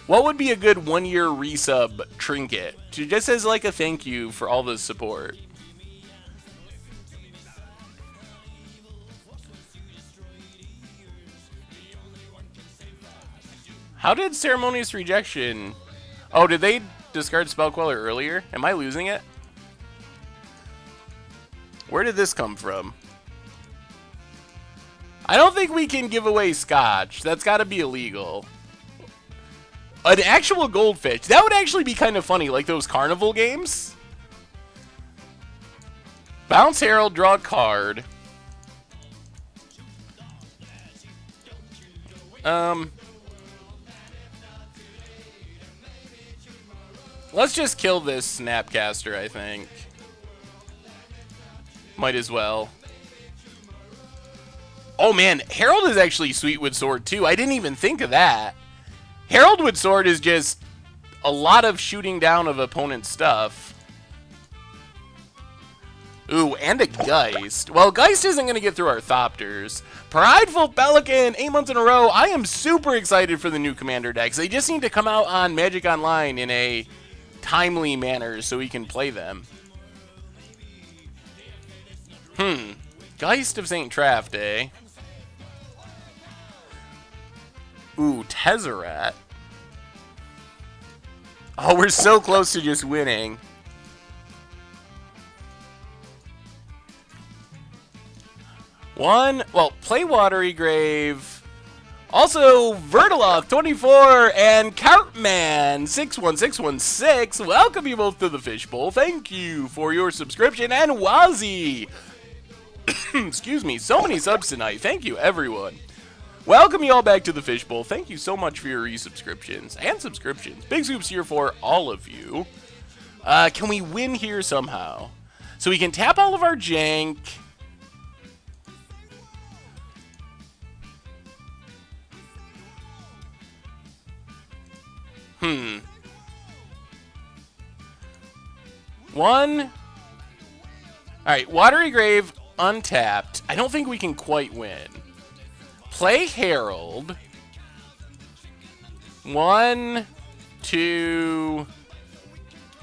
1 year resub trinket? Just as like a thank you for all the support. How did Ceremonious Rejection... Oh, did they discard Spell Queller earlier? Am I losing it? Where did this come from? I don't think we can give away Scotch. That's got to be illegal. An actual goldfish. That would actually be kind of funny, like those carnival games. Bounce Herald, draw a card. Let's just kill this Snapcaster, I think. Might as well. Oh man, Herald is actually sweet with Sword too. I didn't even think of that. Herald with Sword is just a lot of shooting down of opponent's stuff. Ooh, and a Geist. Well, Geist isn't going to get through our Thopters. Prideful Pelican, 8 months in a row. I am super excited for the new Commander decks. They just need to come out on Magic Online in a timely manner so we can play them. Geist of St. Traft, eh? Ooh, Tezzeret. Oh, we're so close to just winning. Well, play Watery Grave. Also, Vertiloth 24 and Cartman 61616. Welcome you both to the Fishbowl. Thank you for your subscription. And Wazzy. Excuse me, so many subs tonight. Thank you, everyone. Welcome you all back to the Fishbowl. Thank you so much for your resubscriptions and subscriptions. Big soups here for all of you. Can we win here somehow? So we can tap all of our jank. Alright, Watery Grave untapped. I don't think we can quite win. Play Herald. 1, 2,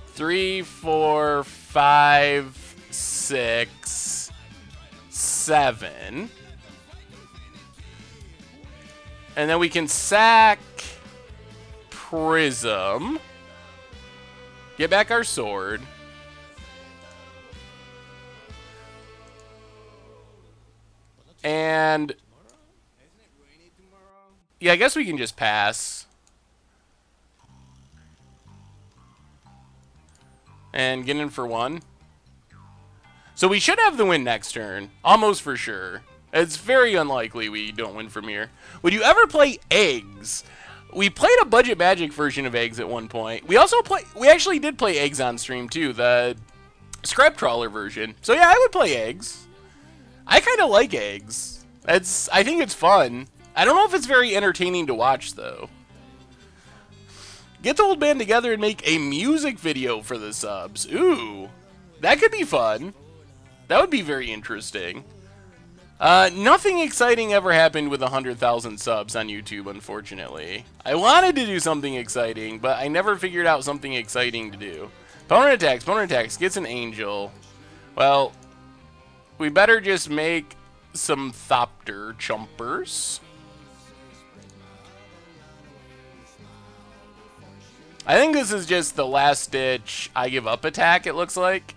3, 4, 5, 6, 7. And then we can sack Prism. Get back our sword. And yeah, I guess we can just pass. And get in for 1. So we should have the win next turn. Almost for sure. It's very unlikely we don't win from here. Would you ever play Eggs? We played a Budget Magic version of Eggs at one point. We actually did play Eggs on stream too, the Scrap Trawler version. So yeah, I would play Eggs. I kind of like Eggs. I think it's fun. I don't know if it's very entertaining to watch though. Get the old band together and make a music video for the subs. Ooh, that could be fun. That would be very interesting. Nothing exciting ever happened with 100,000 subs on YouTube, unfortunately. I wanted to do something exciting, but I never figured out something exciting to do. Opponent attacks, gets an angel. Well, we better just make some Thopter Chumpers. I think this is just the last ditch I give up attack, it looks like.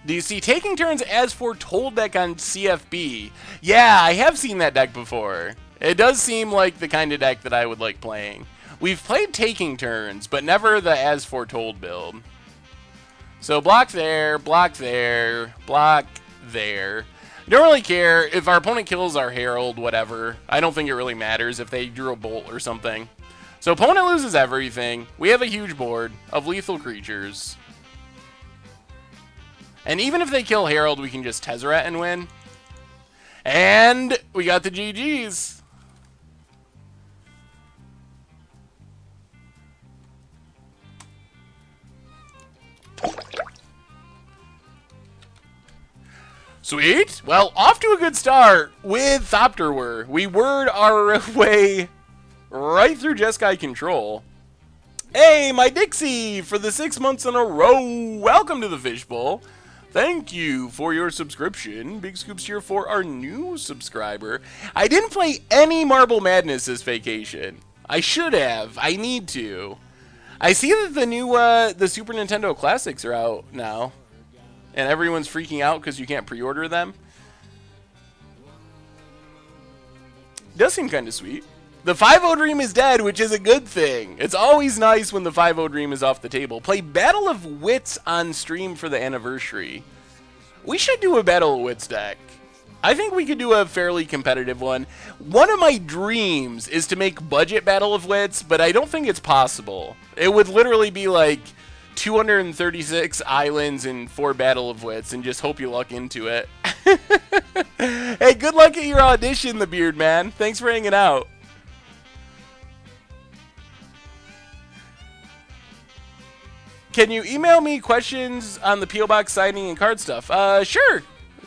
Do you see Taking Turns as Foretold deck on CFB? Yeah, I have seen that deck before. It does seem like the kind of deck that I would like playing. We've played Taking Turns, but never the As Foretold build. So block there, block there, block there. Don't really care if our opponent kills our Herald, whatever. I don't think it really matters if they drew a Bolt or something. So opponent loses everything. We have a huge board of lethal creatures. And even if they kill Herald, we can just Tezzeret and win. And we got the GGs. Sweet. Well, off to a good start with Thopter Whir. We whirred our way right through Jeskai Control. Hey, my Dixie, for the 6 months in a row. Welcome to the Fishbowl. Thank you for your subscription. Big scoops here for our new subscriber. I didn't play any Marble Madness this vacation. I should have. I need to. I see that the new the Super Nintendo Classics are out now. And everyone's freaking out because you can't pre-order them. Does seem kind of sweet. The 5-0 Dream is dead, which is a good thing. It's always nice when the 5-0 Dream is off the table. Play Battle of Wits on stream for the anniversary. We should do a Battle of Wits deck. I think we could do a fairly competitive one. One of my dreams is to make budget Battle of Wits, but I don't think it's possible. It would literally be like 236 islands and 4 Battle of Wits, and just hope you luck into it. Hey, good luck at your audition, the Beard Man. Thanks for hanging out. Can you email me questions on the P.O. Box signing and card stuff? Sure.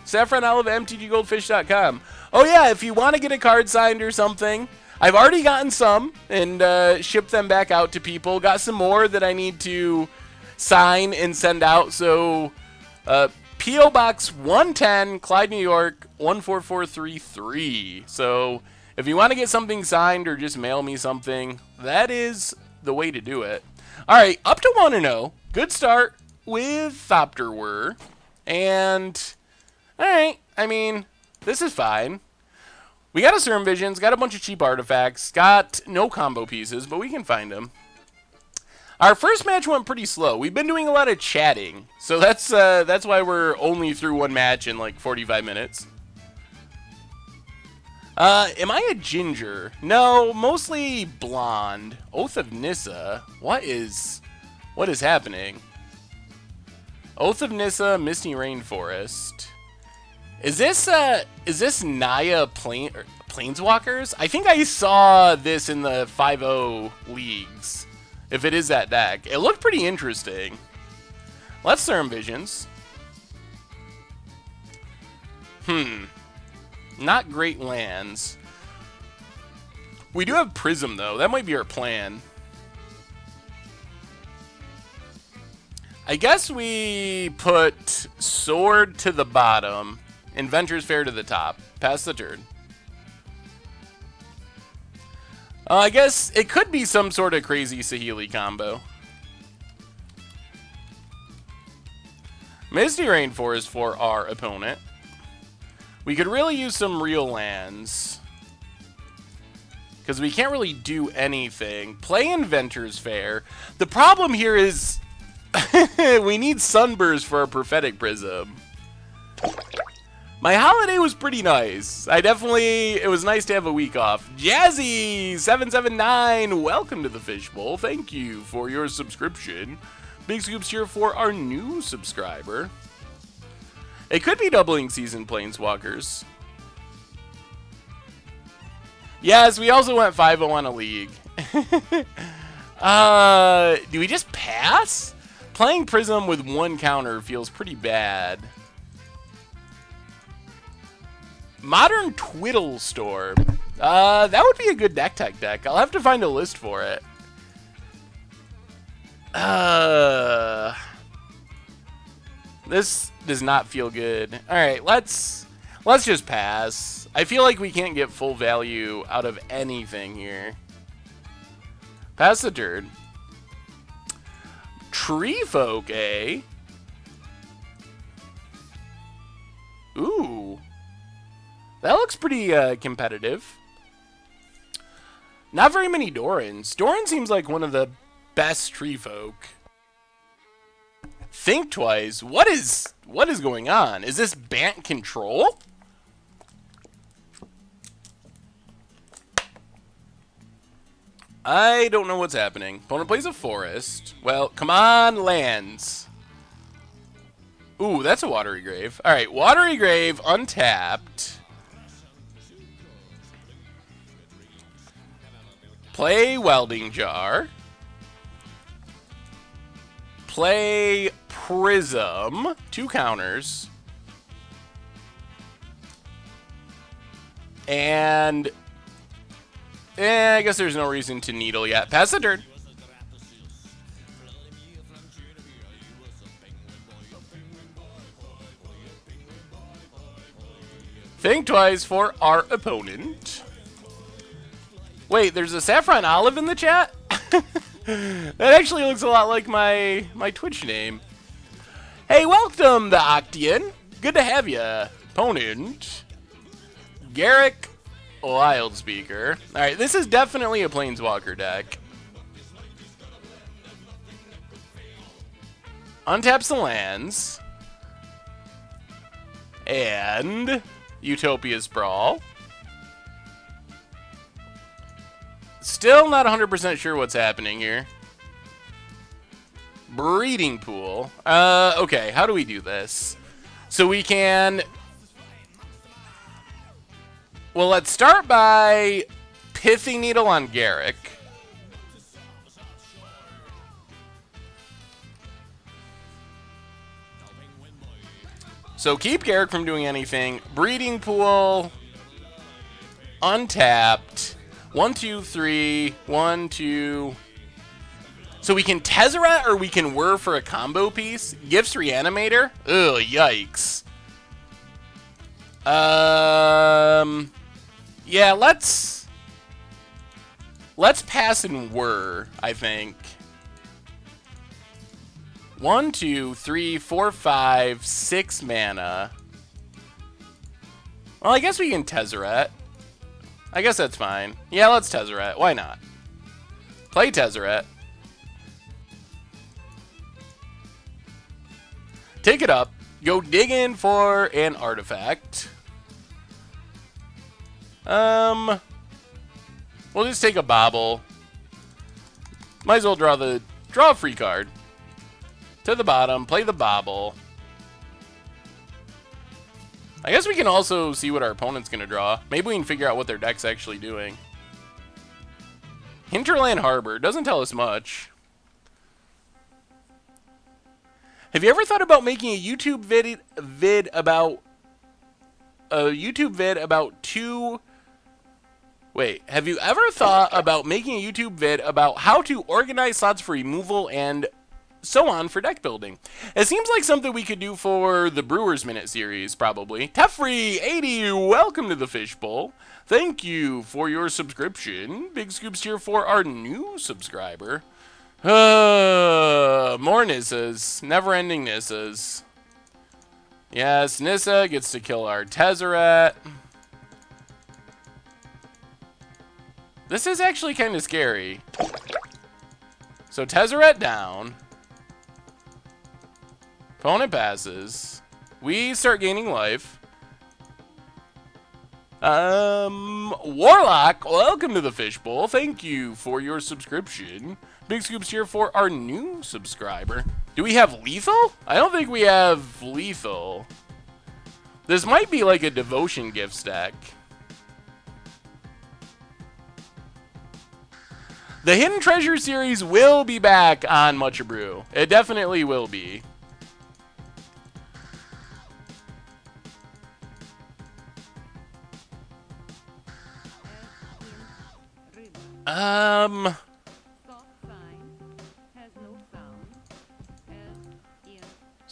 saffronolive@mtggoldfish.com. Oh, yeah, if you want to get a card signed or something, I've already gotten some and shipped them back out to people. Got some more that I need to sign and send out. So, P.O. Box 110, Clyde, New York, 14433. So, if you want to get something signed or just mail me something, that is the way to do it. All right, up to 1-0. Good start with Thopter Whir. And, all right, I mean, this is fine. We got a Serum Visions, got a bunch of cheap artifacts, got no combo pieces, but we can find them. Our first match went pretty slow. We've been doing a lot of chatting, so that's why we're only through one match in like 45 minutes. Am I a ginger? No, mostly blonde. Oath of Nissa. What is happening? Oath of Nissa, Misty Rainforest. Is this Naya Planeswalkers? I think I saw this in the 5-0 leagues. If it is that deck. It looked pretty interesting. Let's Serum Visions. Not great lands. We do have Prism, though. That might be our plan. I guess we put Sword to the bottom, Inventor's Fair to the top. Pass the turn. I guess it could be some sort of crazy Saheeli combo. Misty Rainforest for our opponent. We could really use some real lands. Because we can't really do anything. Play Inventor's Fair. The problem here is we need Sunburst for our Prophetic Prism. My holiday was pretty nice. It was nice to have a week off. Jazzy779, welcome to the Fishbowl. Thank you for your subscription. Big scoops here for our new subscriber. It could be doubling season Planeswalkers. Yes, we also went 5-0 on a league. Do we just pass? Playing Prism with one counter feels pretty bad. Modern Twiddle Storm. That would be a good deck tech deck. I'll have to find a list for it. This does not feel good. All right, let's just pass. I feel like we can't get full value out of anything here. Pass the turn. Tree folk, eh? Ooh. That looks pretty competitive. Not very many Dorans. Doran seems like one of the best tree folk. Think twice. What is going on? Is this Bant control? I don't know what's happening. Opponent plays a forest. Well, come on, lands. Ooh, that's a Watery Grave. Alright, Watery Grave, untapped. Play Welding Jar. Play Prism. 2 counters. And... I guess there's no reason to needle yet. Pass the turn. Think twice for our opponent. Wait, there's a Saffron Olive in the chat? That actually looks a lot like my Twitch name. Hey, welcome, the Octian. Good to have you. Opponent. Garrick Wildspeaker. Alright, this is definitely a Planeswalker deck. Untaps the lands. And Utopia Sprawl. Still not 100% sure what's happening here. Breeding Pool. Okay, how do we do this? So we can... Well, let's start by Pithing Needle on Garrick. So keep Garrick from doing anything. Breeding Pool. Untapped. 1, 2, 3. 1, 2. So we can Tezzeret or we can Whir for a combo piece. Gifts Reanimator. Ugh, yikes. Yeah, let's pass and Whir, I think. 1, 2, 3, 4, 5, 6 mana. Well, I guess we can Tezzeret. I guess that's fine. Yeah, let's Tezzeret. Why not? Play Tezzeret. Take it up. Go dig in for an artifact. We'll just take a bobble. Might as well draw a free card. To the bottom, play the bobble. I guess we can also see what our opponent's gonna draw. Maybe we can figure out what their deck's actually doing. Hinterland Harbor doesn't tell us much. Have you ever thought about making a YouTube vid about have you ever thought about making a YouTube vid about how to organize slots for removal and so on for deck building? It seems like something we could do for the Brewers Minute series, probably. Tefree80, welcome to the Fishbowl. Thank you for your subscription. Big scoops here for our new subscriber. More Nissas. Never-ending Nissas. Yes, Nissa gets to kill our Tezzeret. This is actually kind of scary. So Tezzeret down. Opponent passes. We start gaining life. Warlock, welcome to the Fishbowl. Thank you for your subscription. Big scoops here for our new subscriber. Do we have lethal? I don't think we have lethal. This might be like a devotion gift stack. The Hidden Treasure series will be back on Mucha Brew. It definitely will be.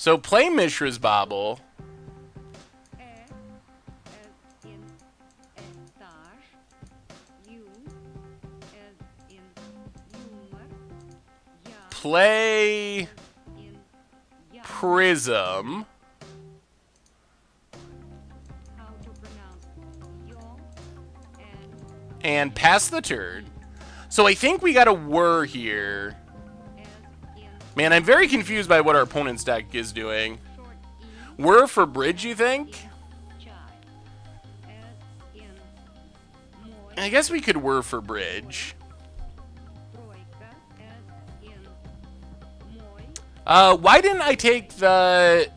So play Mishra's Bobble. Play Prism. And pass the turn. So I think we got a Whir here. Man, I'm very confused by what our opponent's deck is doing. Whir for bridge, you think? I guess we could Whir for bridge. Why didn't I take the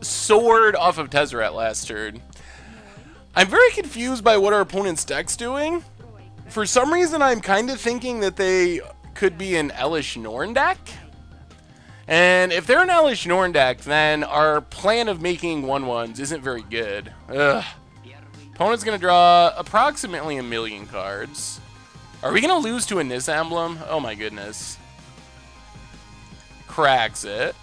sword off of Tezzeret last turn? I'm very confused by what our opponent's deck's doing. For some reason, I'm kind of thinking that they could be an Elish Norn deck. And if they're an Elish Norn deck, then our plan of making 1/1s isn't very good. Ugh. Opponent's going to draw approximately 1,000,000 cards. Are we going to lose to a Nis Emblem? Oh my goodness. Cracks it.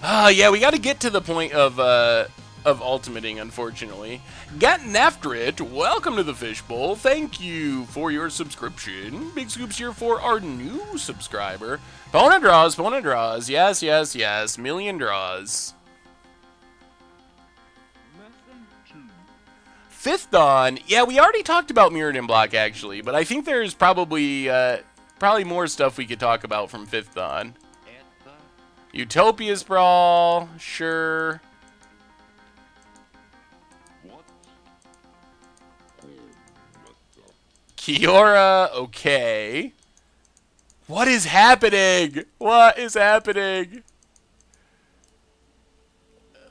Yeah, we got to get to the point of ultimating, unfortunately. Getting after it. Welcome to the Fishbowl. Thank you for your subscription. Big scoops here for our new subscriber. Opponent draws, opponent draws. Yes, yes, yes. Million draws. Fifth Dawn. Yeah, we already talked about Mirrodin Block, actually, but I think there's probably more stuff we could talk about from Fifth Dawn. Utopia Sprawl, sure. Kiora, okay. What is happening? What is happening?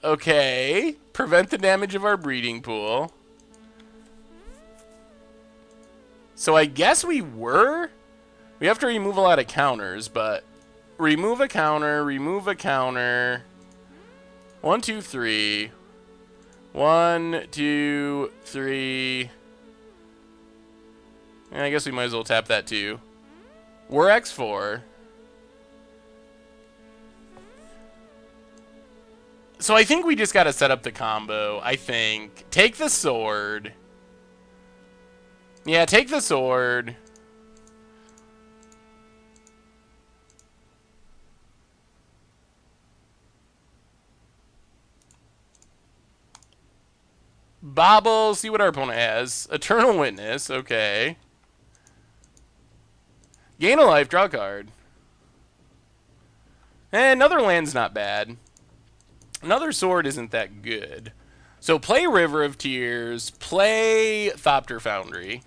Okay. Prevent the damage of our breeding pool. So I guess we have to remove a lot of counters, but remove a counter, remove a counter. 1, 2, 3. 1, 2, 3. And I guess we might as well tap that too. We're X4. So I think we just got to set up the combo, I think. Take the sword. Yeah, take the sword. Bobble, see what our opponent has. Eternal Witness, okay. Gain a life, draw a card. And another land's not bad. Another sword isn't that good. So play River of Tears, play Thopter Foundry.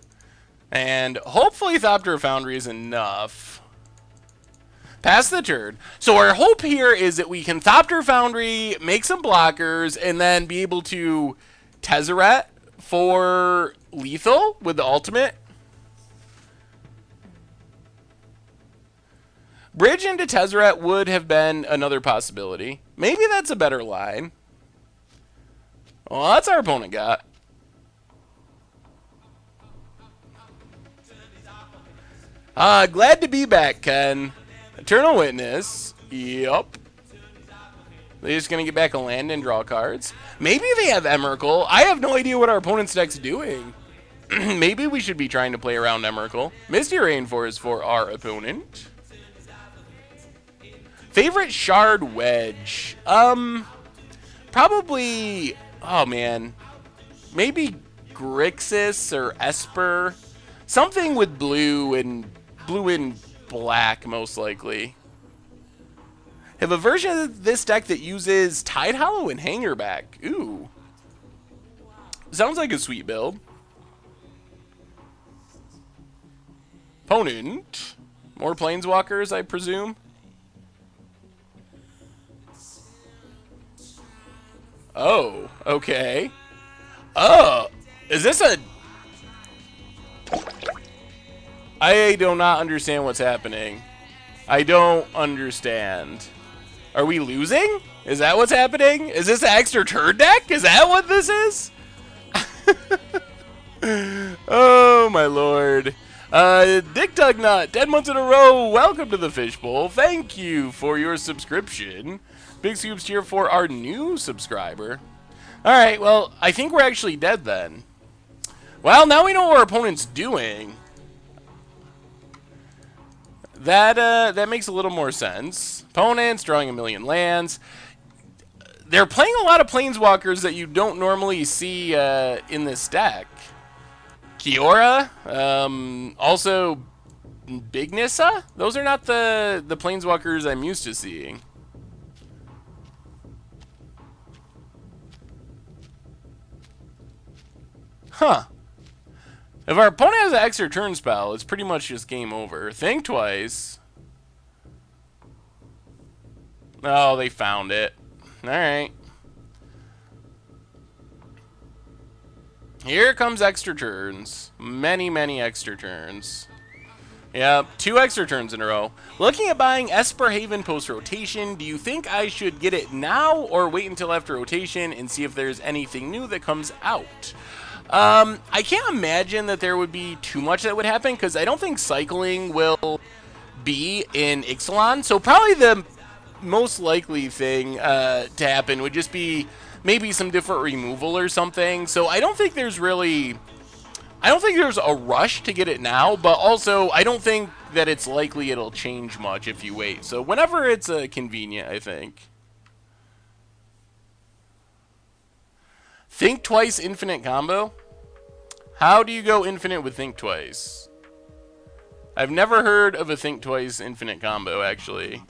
And hopefully Thopter Foundry is enough. Pass the turn. So our hope here is that we can Thopter Foundry, make some blockers, and then be able to Tezzeret for lethal with the ultimate. Bridge into Tezzeret would have been another possibility. Maybe that's a better line. Well, that's our opponent got. Glad to be back, Ken. Eternal Witness. Yup. They're just going to get back a land and draw cards. Maybe they have Emrakul. I have no idea what our opponent's deck's doing. Maybe we should be trying to play around Emrakul. Misty Rainforest for our opponent. Favorite Shard Wedge? Probably, oh man, maybe Grixis or Esper. Something with blue and black, most likely. Have a version of this deck that uses Tide Hollow and Hangerback. Ooh. Sounds like a sweet build. Opponent. More Planeswalkers, I presume. Oh, okay. Oh, is this a... I do not understand what's happening. I don't understand. Are we losing? Is that what's happening? Is this an extra turn deck? Is that what this is? Oh, my lord. Dick Tugnut, 10 months in a row. Welcome to the Fishbowl. Thank you for your subscription. Big scoops here for our new subscriber. Alright, well, I think we're actually dead then. Well, now we know what our opponent's doing. That makes a little more sense. Opponents drawing a million lands. They're playing a lot of planeswalkers that you don't normally see in this deck. Kiora, also Big Nissa. Those are not the planeswalkers I'm used to seeing. Huh. If our opponent has an extra turn spell, it's pretty much just game over. Think twice. Oh, they found it. Alright. Here comes extra turns. Many, many extra turns. Yep, 2 extra turns in a row. Looking at buying Esper Haven post-rotation, do you think I should get it now or wait until after rotation and see if there's anything new that comes out? I can't imagine that there would be too much that would happen because I don't think cycling will be in Ixalan. So probably the most likely thing to happen would just be maybe some different removal or something. So I don't think there's really... I don't think there's a rush to get it now, but also I don't think that it's likely it'll change much if you wait. So whenever it's convenient, I think. Think Twice infinite combo? How do you go infinite with Think Twice? I've never heard of a Think Twice infinite combo, actually.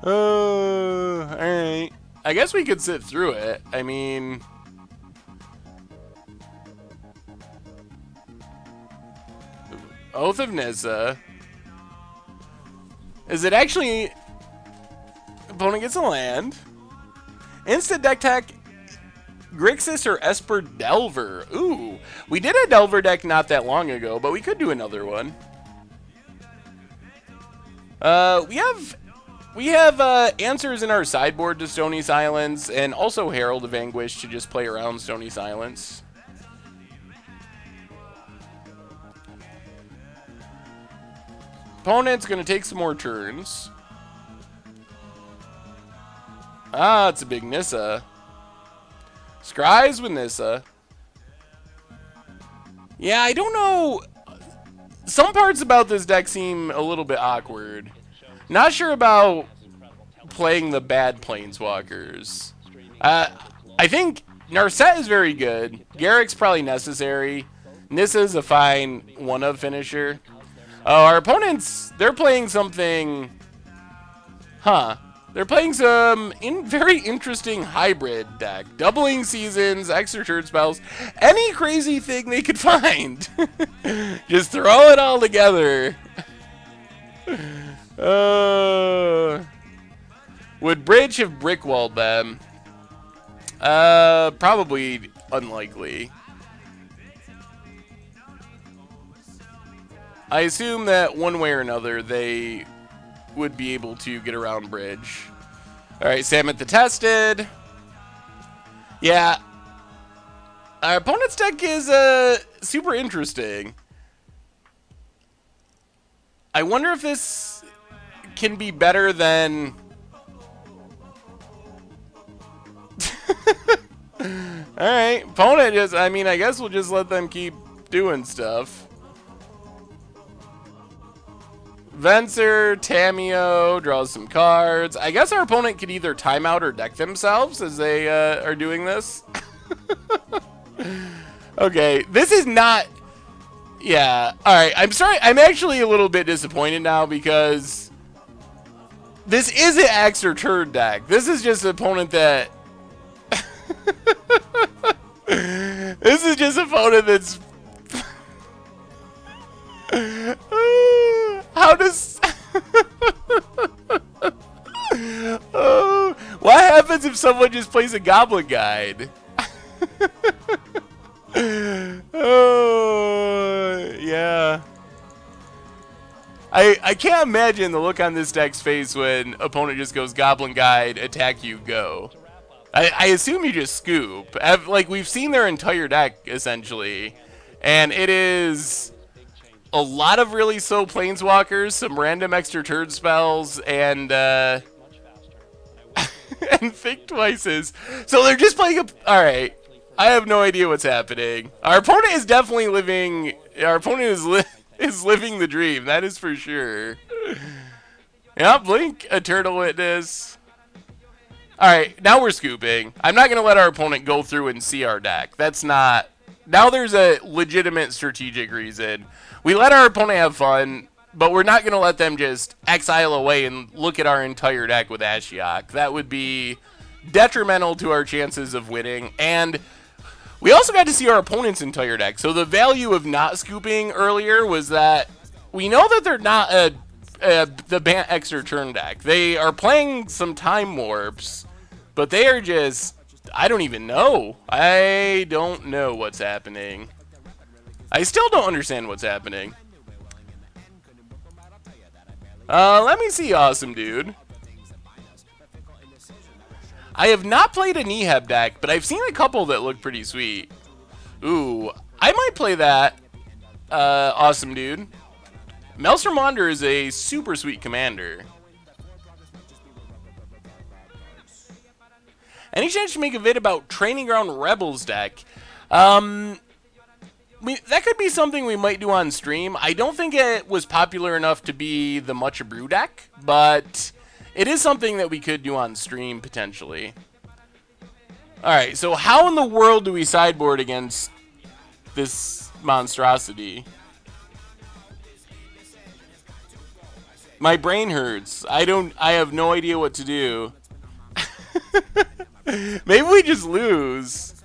Alright. I guess we could sit through it. I mean... Oath of Nissa. Is it actually... Opponent gets a land. Instant deck tech, Grixis or Esper Delver. Ooh, we did a Delver deck not that long ago, but we could do another one. We have answers in our sideboard to Stony Silence, and also Herald of Anguish to just play around Stony Silence. Opponent's gonna take some more turns. Ah, it's a big Nissa. Scries with Nissa. Yeah, I don't know. Some parts about this deck seem a little bit awkward. Not sure about playing the bad Planeswalkers. I think Narset is very good. Garrick's probably necessary. Nissa's a fine one-of finisher. Oh, our opponents, they're playing something... Huh. They're playing some very interesting hybrid deck. Doubling seasons, extra turn spells, any crazy thing they could find. Just throw it all together. Would Bridge have brickwalled them? Probably unlikely. I assume that one way or another they would be able to get around Bridge. Alright, Samet the Tested. Yeah. Our opponent's deck is super interesting. I wonder if this can be better than... Alright, opponent just... I mean, I guess we'll just let them keep doing stuff. Venser, Tameo, draws some cards. I guess our opponent could either timeout or deck themselves as they are doing this. Okay, this is not... Yeah, alright, I'm sorry. I'm actually a little bit disappointed now because this isn't extra turn deck. This is just an opponent that... This is just an opponent that's... How does... Oh, what happens if someone just plays a Goblin Guide? Oh, yeah. I can't imagine the look on this deck's face when opponent just goes Goblin Guide, attack you, go. I assume you just scoop. Like, we've seen their entire deck, essentially. And it is a lot of really slow planeswalkers, some random extra turn spells, and and Think Twices. So they're just playing a... Alright. I have no idea what's happening. Our opponent is definitely living... Our opponent is living the dream. That is for sure. Yeah, Blink, Eternal Witness. Alright, now we're scooping. I'm not going to let our opponent go through and see our deck. That's not... Now there's a legitimate strategic reason. We let our opponent have fun, but we're not going to let them just exile away and look at our entire deck with Ashiok. That would be detrimental to our chances of winning. And we also got to see our opponent's entire deck. So the value of not scooping earlier was that we know that they're not the Bant extra turn deck. They are playing some Time Warps, but they are just... I don't even know. I don't know what's happening. I still don't understand what's happening. Let me see, awesome dude. I have not played a Neheb deck, but I've seen a couple that look pretty sweet. Ooh, I might play that. Awesome dude. Maelstrom Wanderer is a super sweet commander. Any chance to make a vid about Training Ground Rebels deck? That could be something we might do on stream. I don't think it was popular enough to be the Much Brew deck, but it is something that we could do on stream, potentially. Alright, so how in the world do we sideboard against this monstrosity? My brain hurts. I have no idea what to do. Maybe we just lose.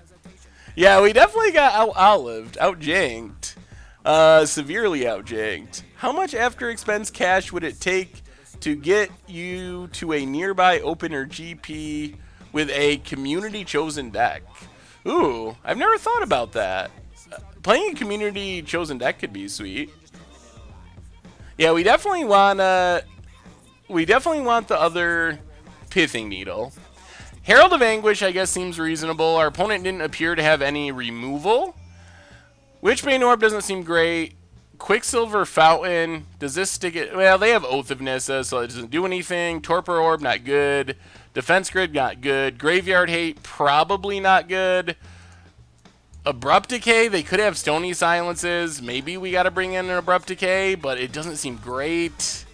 Yeah, we definitely got outlived, outjanked. Severely outjanked. How much after expense cash would it take to get you to a nearby opener GP with a community chosen deck? Ooh, I've never thought about that. Playing a community chosen deck could be sweet. Yeah, we definitely want the other Pithing Needle. Herald of Anguish, I guess, seems reasonable. Our opponent didn't appear to have any removal. Witchbane Orb doesn't seem great. Quicksilver Fountain, does this stick it? Well, they have Oath of Nissa, so it doesn't do anything. Torpor Orb, not good. Defense Grid, not good. Graveyard Hate, probably not good. Abrupt Decay, they could have Stony Silences. Maybe we got to bring in an Abrupt Decay, but it doesn't seem great.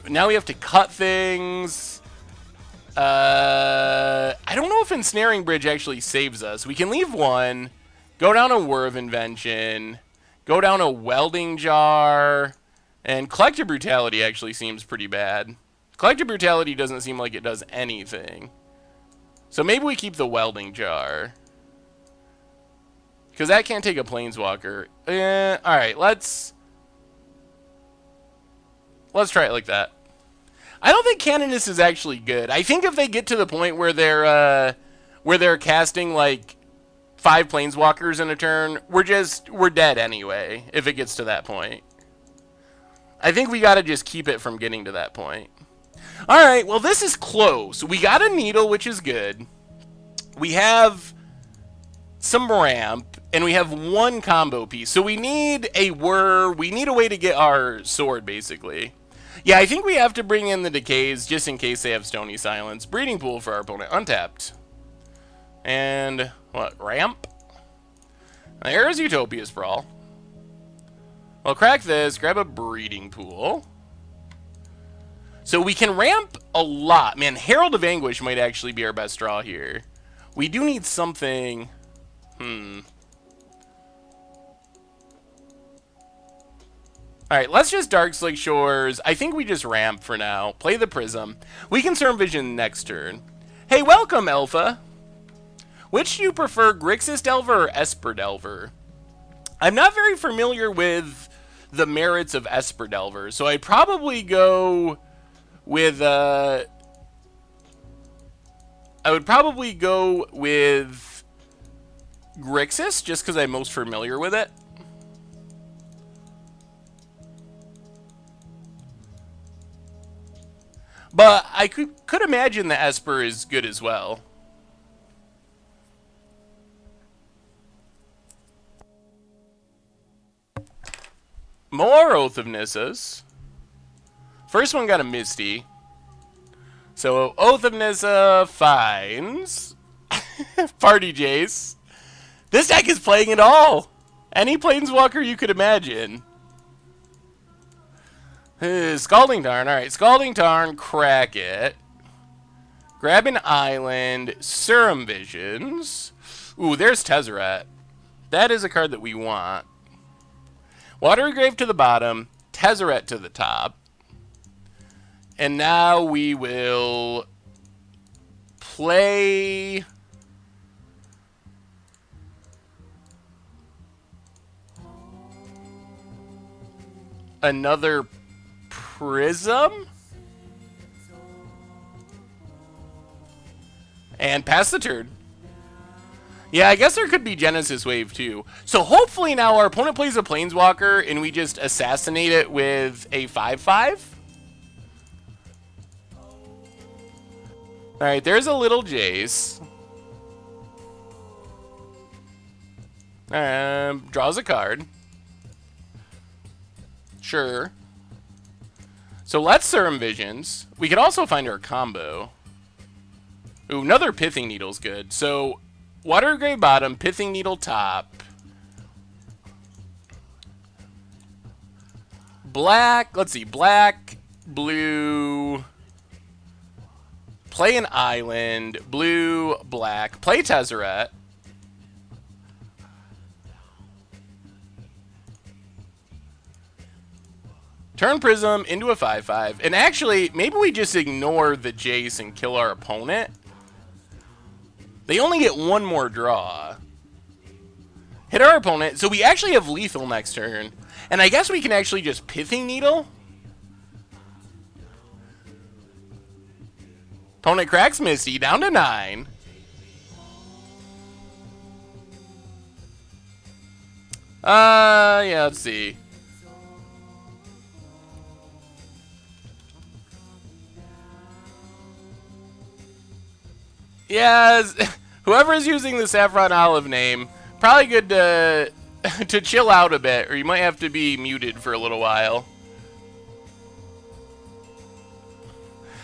Now we have to cut things. I don't know if Ensnaring Bridge actually saves us. We can leave one, go down a Whir of Invention, go down a Welding Jar, and Collective Brutality actually seems pretty bad. Collective Brutality doesn't seem like it does anything. So maybe we keep the Welding Jar. Because that can't take a Planeswalker. Alright, let's try it like that. I don't think Canonist is actually good. I think if they get to the point where they're casting like 5 Planeswalkers in a turn, we're dead anyway, if it gets to that point. I think we gotta just keep it from getting to that point. Alright, well this is close. We got a Needle, which is good. We have some ramp, and we have 1 combo piece. So we need a Whir, we need a way to get our sword, basically. Yeah, I think we have to bring in the Decays just in case they have Stony Silence. Breeding Pool for our opponent, untapped. And, what, ramp? There's Utopia Sprawl. Well, crack this, grab a Breeding Pool. So we can ramp a lot. Man, Herald of Anguish might actually be our best draw here. We do need something... Alright, let's just Darkslick Shores. I think we just ramp for now. Play the Prism. We can Storm Vision next turn. Hey, welcome, Alpha. Which do you prefer, Grixis Delver or Esper Delver? I'm not very familiar with the merits of Esper Delver, so I'd probably go with... I would probably go with Grixis, just because I'm most familiar with it. But I could imagine the Esper is good as well. More Oath of Nissas. First one got a Misty. So Oath of Nissa finds Party Jace. This deck is playing it all. Any Planeswalker you could imagine. Scalding Tarn. Alright, Scalding Tarn, crack it. Grab an island. Serum Visions. Ooh, there's Tezzeret. That is a card that we want. Watery Grave to the bottom. Tezzeret to the top. And now we will play another Prism and pass the turn. Yeah, I guess there could be Genesis Wave too. So hopefully now our opponent plays a Planeswalker and we just assassinate it with a 5/5. Alright, there's a little Jace. Draws a card. Sure. So let's Serum Visions. We could also find our combo. Ooh, another Pithing Needle's good. So, Water Grave bottom, Pithing Needle top. Black, let's see, black, blue... Play an island, blue, black, play Tezzeret. Turn Prism into a 5/5. And actually, maybe we just ignore the Jace and kill our opponent. They only get one more draw. Hit our opponent. So we actually have lethal next turn. And I guess we can actually just Pithing Needle. Opponent cracks Misty, down to 9. Yeah, let's see. Yeah, whoever's using the Saffron Olive name, probably good to, to chill out a bit, or you might have to be muted for a little while.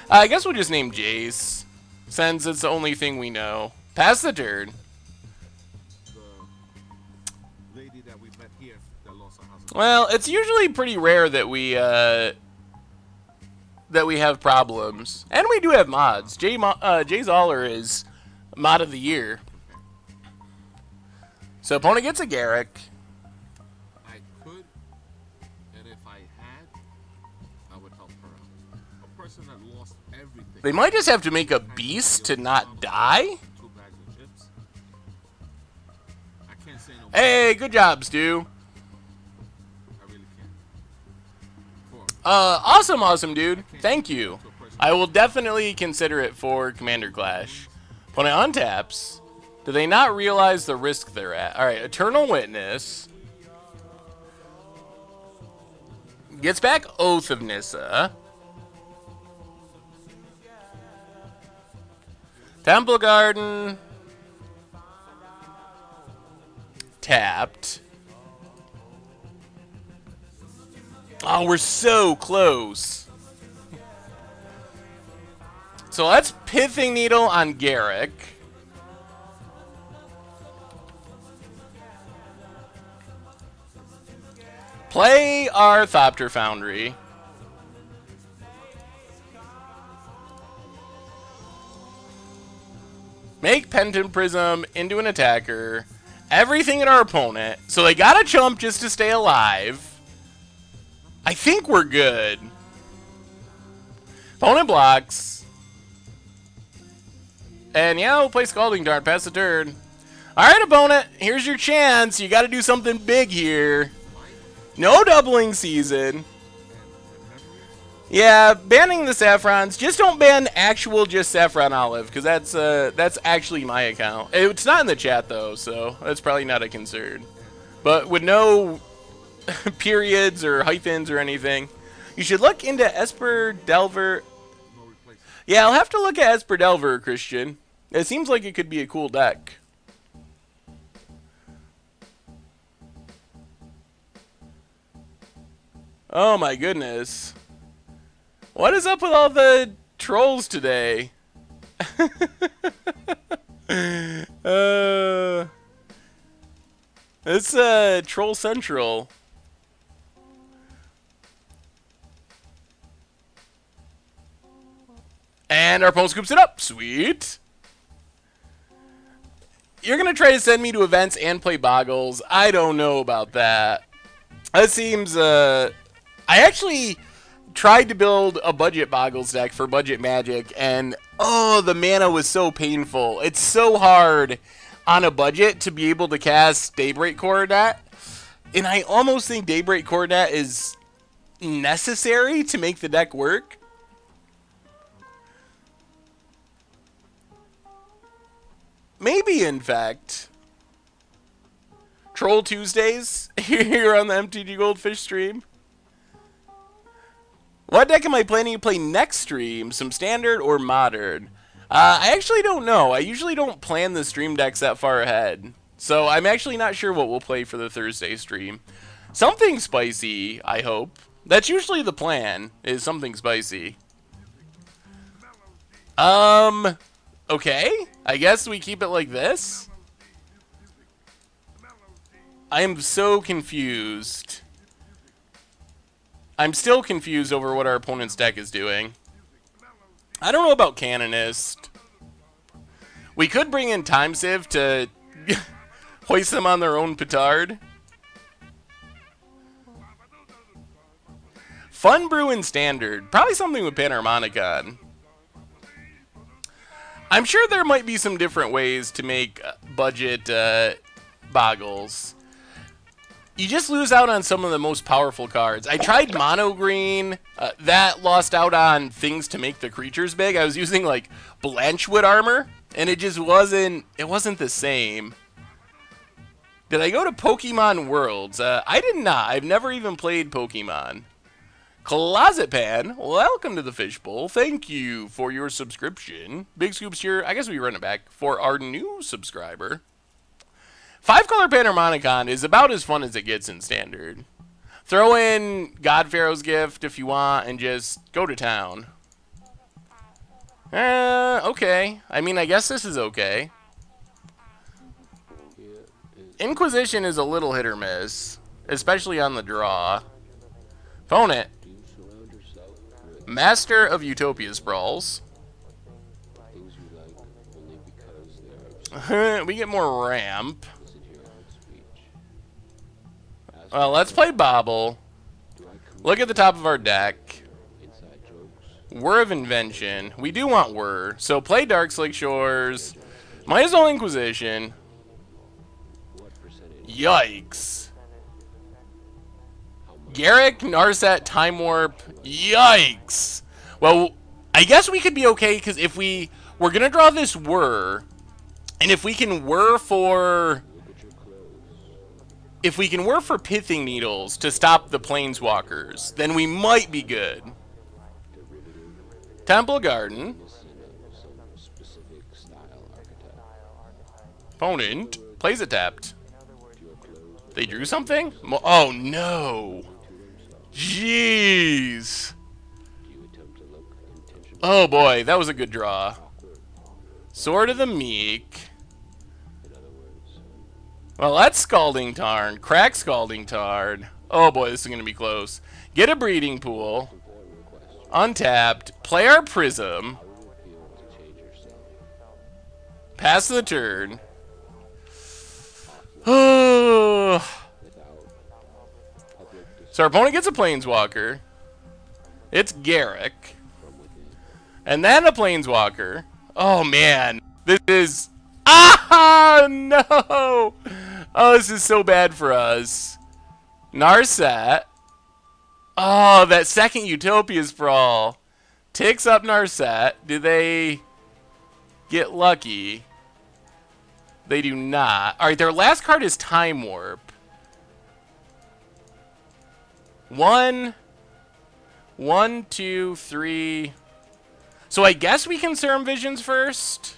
I guess we'll just name Jace, since it's the only thing we know. Pass the turn. Well, it's usually pretty rare that we have problems, and we do have mods. Jay Zoller is mod of the year. So opponent gets a Garrick. I could, and if I had, I would help her out. A person that lost everything. They might just have to make a beast to not die. 2 bags of chips. I can't say no. Hey, good job, Stu. I really can't. Awesome, dude. Thank you. I will definitely consider it for Commander Clash. Opponent untaps. Do they not realize the risk they're at? Alright, Eternal Witness. Gets back Oath of Nissa. Temple Garden. Tapped. Oh, we're so close. So let's Pithing Needle on Garrick. Play our Thopter Foundry. Make Pendant Prism into an attacker. Everything in our opponent. So they gotta chump just to stay alive. I think we're good. Opponent blocks. And yeah, we'll play Scalding Dart, pass the turn. Alright, opponent, here's your chance. You gotta do something big here. No doubling season. Yeah, banning the Saffrons. Just don't ban actual just Saffron Olive, because that's actually my account. It's not in the chat, though, so that's probably not a concern. But with no periods or hyphens or anything, you should look into Esper Delver. Yeah, I'll have to look at Esper Delver, Christian. It seems like it could be a cool deck. Oh my goodness. What is up with all the trolls today? It's Troll Central. And our opponent scoops it up. Sweet. You're going to try to send me to events and play Boggles. I don't know about that. That seems, I actually tried to build a budget Boggles deck for budget Magic, and, oh, the mana was so painful. It's so hard on a budget to be able to cast Daybreak Coronet, and I almost think Daybreak Coronet is necessary to make the deck work. Maybe, in fact. Troll Tuesdays here on the MTG Goldfish stream. What deck am I planning to play next stream? Some standard or modern? I actually don't know. I usually don't plan the stream decks that far ahead. So I'm actually not sure what we'll play for the Thursday stream. Something spicy, I hope. That's usually the plan, is something spicy. Okay. I guess we keep it like this. I am so confused. I'm still confused over what our opponent's deck is doing. I don't know about Canonist. We could bring in Time Sieve to hoist them on their own petard. Fun Brew in Standard. Probably something with Panharmonicon. I'm sure there might be some different ways to make budget Boggles. You just lose out on some of the most powerful cards. I tried Mono Green. That lost out on things to make the creatures big. I was using like Blanchwood armor, and it just wasn't the same. Did I go to Pokemon Worlds? I did not. I've never even played Pokemon. Closet Pan, welcome to the Fishbowl. Thank you for your subscription. Big Scoops here. I guess we run it back for our new subscriber. 5-color Panharmonicon is about as fun as it gets in Standard. Throw in God Pharaoh's Gift if you want and just go to town. Okay. I mean, I guess this is okay. Inquisition is a little hit or miss, especially on the draw. Opponent. Master of Utopia Sprawls. We get more ramp. Well, let's play Bobble. Look at the top of our deck. Whir of Invention. We do want Whir. So play Darkslick Shores. Might as well Inquisition. Yikes. Garrick, Narset, Time Warp. Yikes. Well, I guess we could be okay, because if we're going to draw this Whir, and if we can Whir for Pithing Needles to stop the Planeswalkers, then we might be good. Temple Garden. Opponent plays it tapped. They drew something? Oh, no. Jeez. Oh, boy. That was a good draw. Sword of the Meek. Well, that's Scalding Tarn. Crack Scalding Tarn. Oh, boy. This is going to be close. Get a Breeding Pool. Untapped. Play our Prism. Pass the turn. So our opponent gets a Planeswalker. It's Garrick. And then a Planeswalker. Oh, man. This is... Ah, no! Oh, this is so bad for us. Narset. Oh, that second Utopia Sprawl. Ticks up Narset. Do they get lucky? They do not. Alright, their last card is Time Warp. 1, 2, 3. So I guess we can Serum Visions first.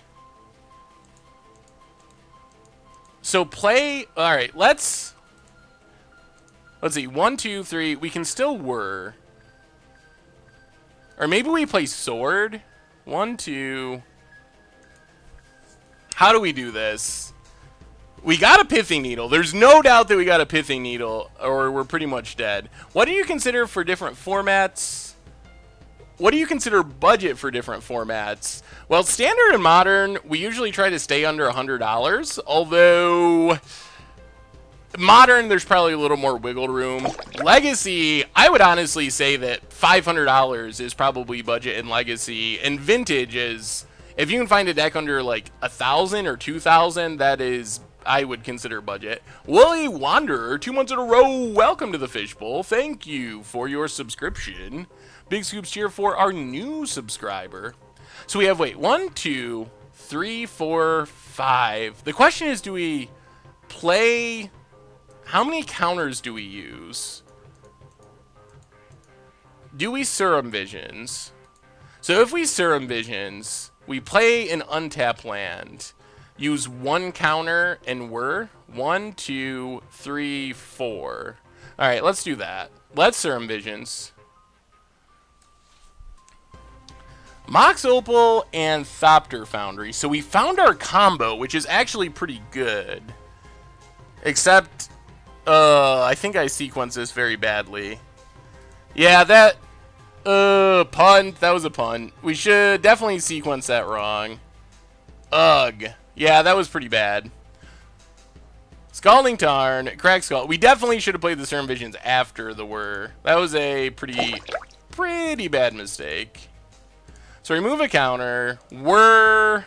So play... Alright, let's... Let's see. 1, 2, 3. We can still whir. Or maybe we play sword. 1, 2. How do we do this? We got a pithing needle. There's no doubt that we got a pithing needle, or we're pretty much dead. What do you consider for different formats? What do you consider budget for different formats? Well, standard and modern, we usually try to stay under $100. Although, modern, there's probably a little more wiggle room. Legacy, I would honestly say that $500 is probably budget in Legacy. And vintage is, if you can find a deck under like 1,000 or 2,000, that is, I would consider budget. Woolly Wanderer, 2 months in a row. Welcome to the Fishbowl. Thank you for your subscription. Big scoops cheer for our new subscriber. So we have, wait, 1, 2, 3, 4, 5. The question is, do we play... How many counters do we use? Do we Serum Visions? So if we Serum Visions, we play an untap land. Use 1 counter and whir. 1, 2, 3, 4. Alright, let's do that. Let's Serum Visions. Mox Opal and Thopter Foundry. So we found our combo, which is actually pretty good. Except, I think I sequenced this very badly. Yeah, that, punt. That was a punt. We should definitely sequence that wrong. Ugh. Yeah, that was pretty bad. Scalding Tarn, Crack Skull. We definitely should have played the Serum Visions after the whir. That was a pretty bad mistake. So remove a counter, whir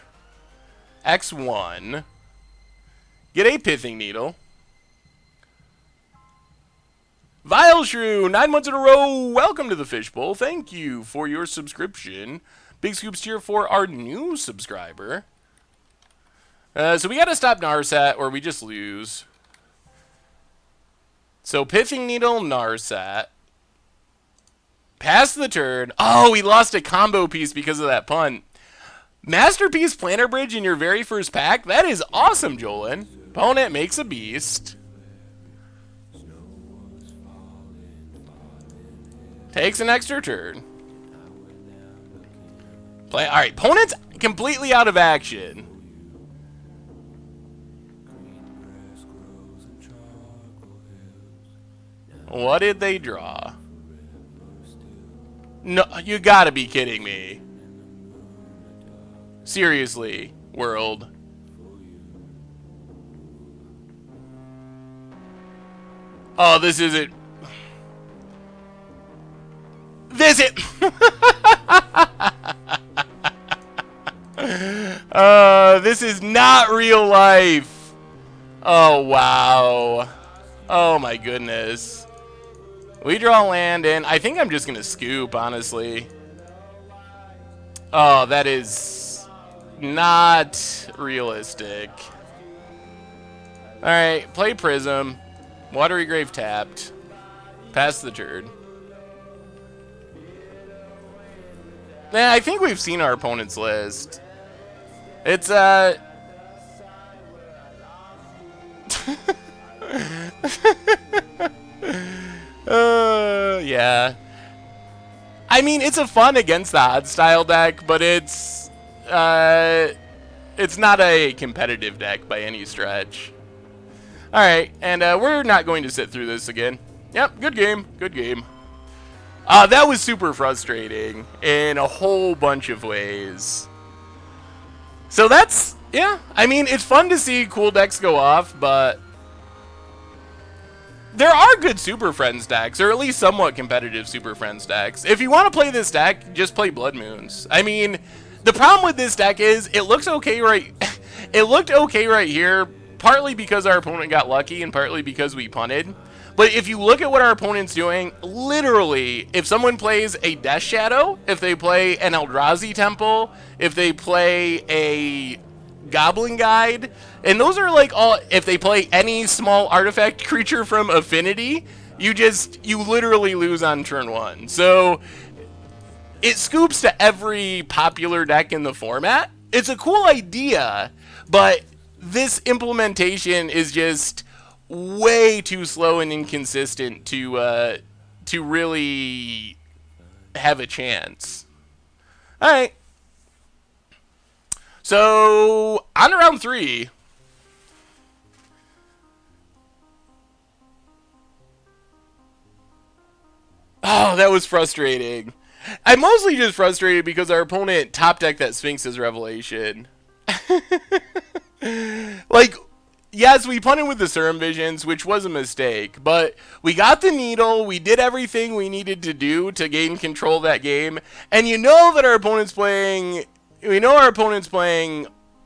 X1, get a Pithing Needle. Vile Shrew, 9 months in a row, welcome to the Fishbowl. Thank you for your subscription. Big scoops cheer for our new subscriber. So we gotta stop Narsat or we just lose. So Pithing Needle, Narsat. Pass the turn. Oh, we lost a combo piece because of that punt. Masterpiece Planter Bridge in your very first pack? That is awesome, Jolin. Opponent makes a beast. Takes an extra turn. Play. Alright, opponent's completely out of action. What did they draw? No, you gotta be kidding me. Seriously, world. Oh, this isn't... Visit! This is not real life. Oh, wow. Oh, my goodness. We draw land, and I think I'm just going to scoop, honestly. Oh, that is not realistic. Alright, play Prism. Watery Grave tapped. Pass the turn. Nah, I think we've seen our opponent's list. It's, yeah. I mean, it's a fun against the odd style deck, but it's not a competitive deck by any stretch. Alright, and we're not going to sit through this again. Yep, good game, good game. That was super frustrating in a whole bunch of ways. So that's, yeah, I mean, it's fun to see cool decks go off, but there are good Super Friends decks, or at least somewhat competitive Super Friends decks. If you want to play this deck, just play Blood Moons. I mean, the problem with this deck is it looks okay right it looked okay right here, partly because our opponent got lucky and partly because we punted. But if you look at what our opponent's doing, literally, if someone plays a Death Shadow, if they play an Eldrazi Temple, if they play a Goblin Guide, and those are like all, if they play any small artifact creature from Affinity, you literally lose on turn 1. So it scoops to every popular deck in the format. It's a cool idea, but this implementation is just way too slow and inconsistent to really have a chance. All right. So on to round 3. Oh, that was frustrating. I'm mostly just frustrated because our opponent top decked that Sphinx's Revelation. Like, yes, we punted with the Serum Visions, which was a mistake, but we got the Needle, we did everything we needed to do to gain control of that game, and you know that our opponent's playing,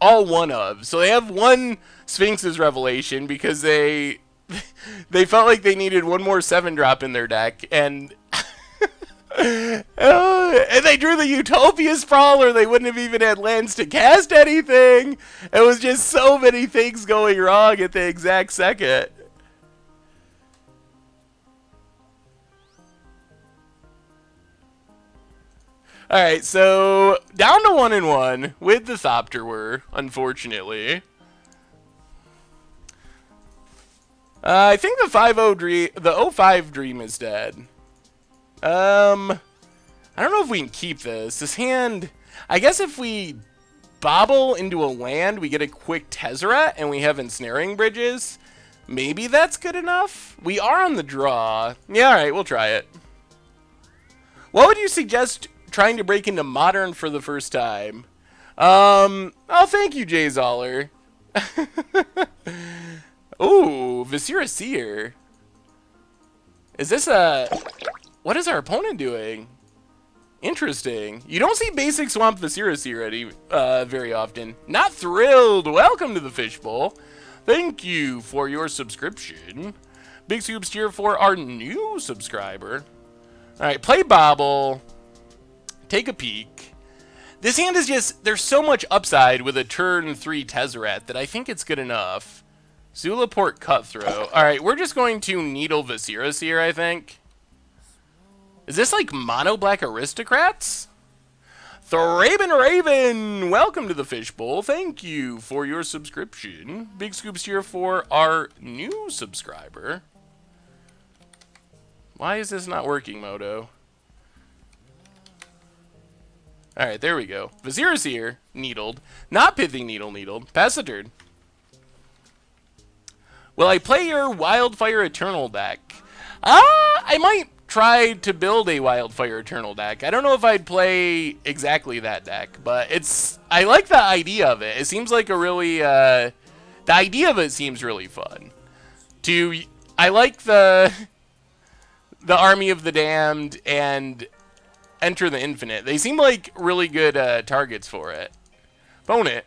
all one of, so they have one Sphinx's Revelation because they felt like they needed one more 7-drop in their deck, and and they drew the Utopia Sprawl, or they wouldn't have even had lands to cast anything. It was just so many things going wrong at the exact second. Alright, so down to 1-1 with the Thopter, unfortunately. I think the 5-0 dream, the 05 dream is dead. I don't know if we can keep this. This hand, I guess if we bobble into a land, we get a quick Tezzeret, and we have Ensnaring Bridges. Maybe that's good enough? We are on the draw. Yeah, alright, we'll try it. What would you suggest trying to break into Modern for the first time? Oh, thank you, Jay Zoller. Ooh, Viscera Seer. Is this a... What is our opponent doing? Interesting. You don't see basic Swamp Viscera Seer very often. Not thrilled. Welcome to the Fishbowl. Thank you for your subscription. Big Scoops cheer for our new subscriber. Alright, play Bobble. Take a peek. This hand is just... There's so much upside with a turn 3 Tezzeret that I think it's good enough. Zulaport Cutthroat. Alright, we're just going to Needle Viscera Seer, I think. Is this like Mono Black Aristocrats? Thraben Raven! Welcome to the Fishbowl. Thank you for your subscription. Big Scoops here for our new subscriber. Why is this not working, Moto? Alright, there we go. Viscera Seer, Needled. Not Pithing Needle, Needled. Pass the turn. Will I play your Wildfire Eternal deck? I might try to build a Wildfire Eternal deck. I don't know if I'd play exactly that deck, but I like the idea of it. It seems like a really, the idea of it seems really fun. I like the Army of the Damned and Enter the Infinite. They seem like really good targets for it. Opponent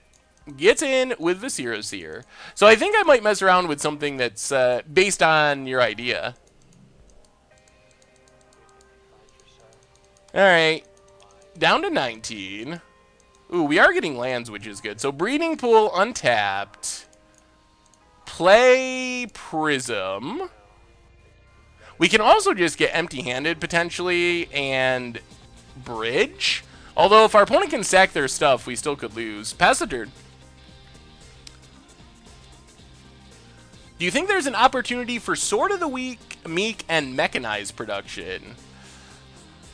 gets in with Viscera Seer. So I think I might mess around with something that's based on your idea. Alright, down to 19. Ooh, we are getting lands, which is good. So Breeding Pool untapped. Play Prism. We can also just get empty-handed, potentially, and Bridge. Although, if our opponent can sack their stuff, we still could lose. Pass the turn. Do you think there's an opportunity for Sword of the Week, Meek, and Mechanized production?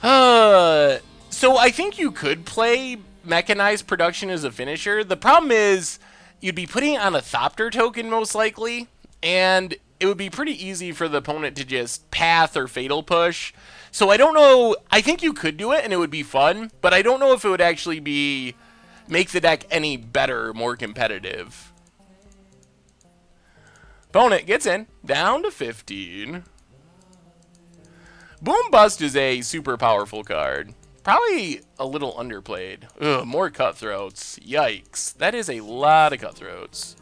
So I think you could play Mechanized production as a finisher. The problem is you'd be putting on a Thopter token most likely, and it would be pretty easy for the opponent to just Path or Fatal Push. So I don't know. I think you could do it and it would be fun, but I don't know if it would actually make the deck any better, more competitive. Opponent gets in, down to 15. Boom Bust is a super powerful card. Probably a little underplayed. Ugh, more Cutthroats. Yikes. That is a lot of Cutthroats.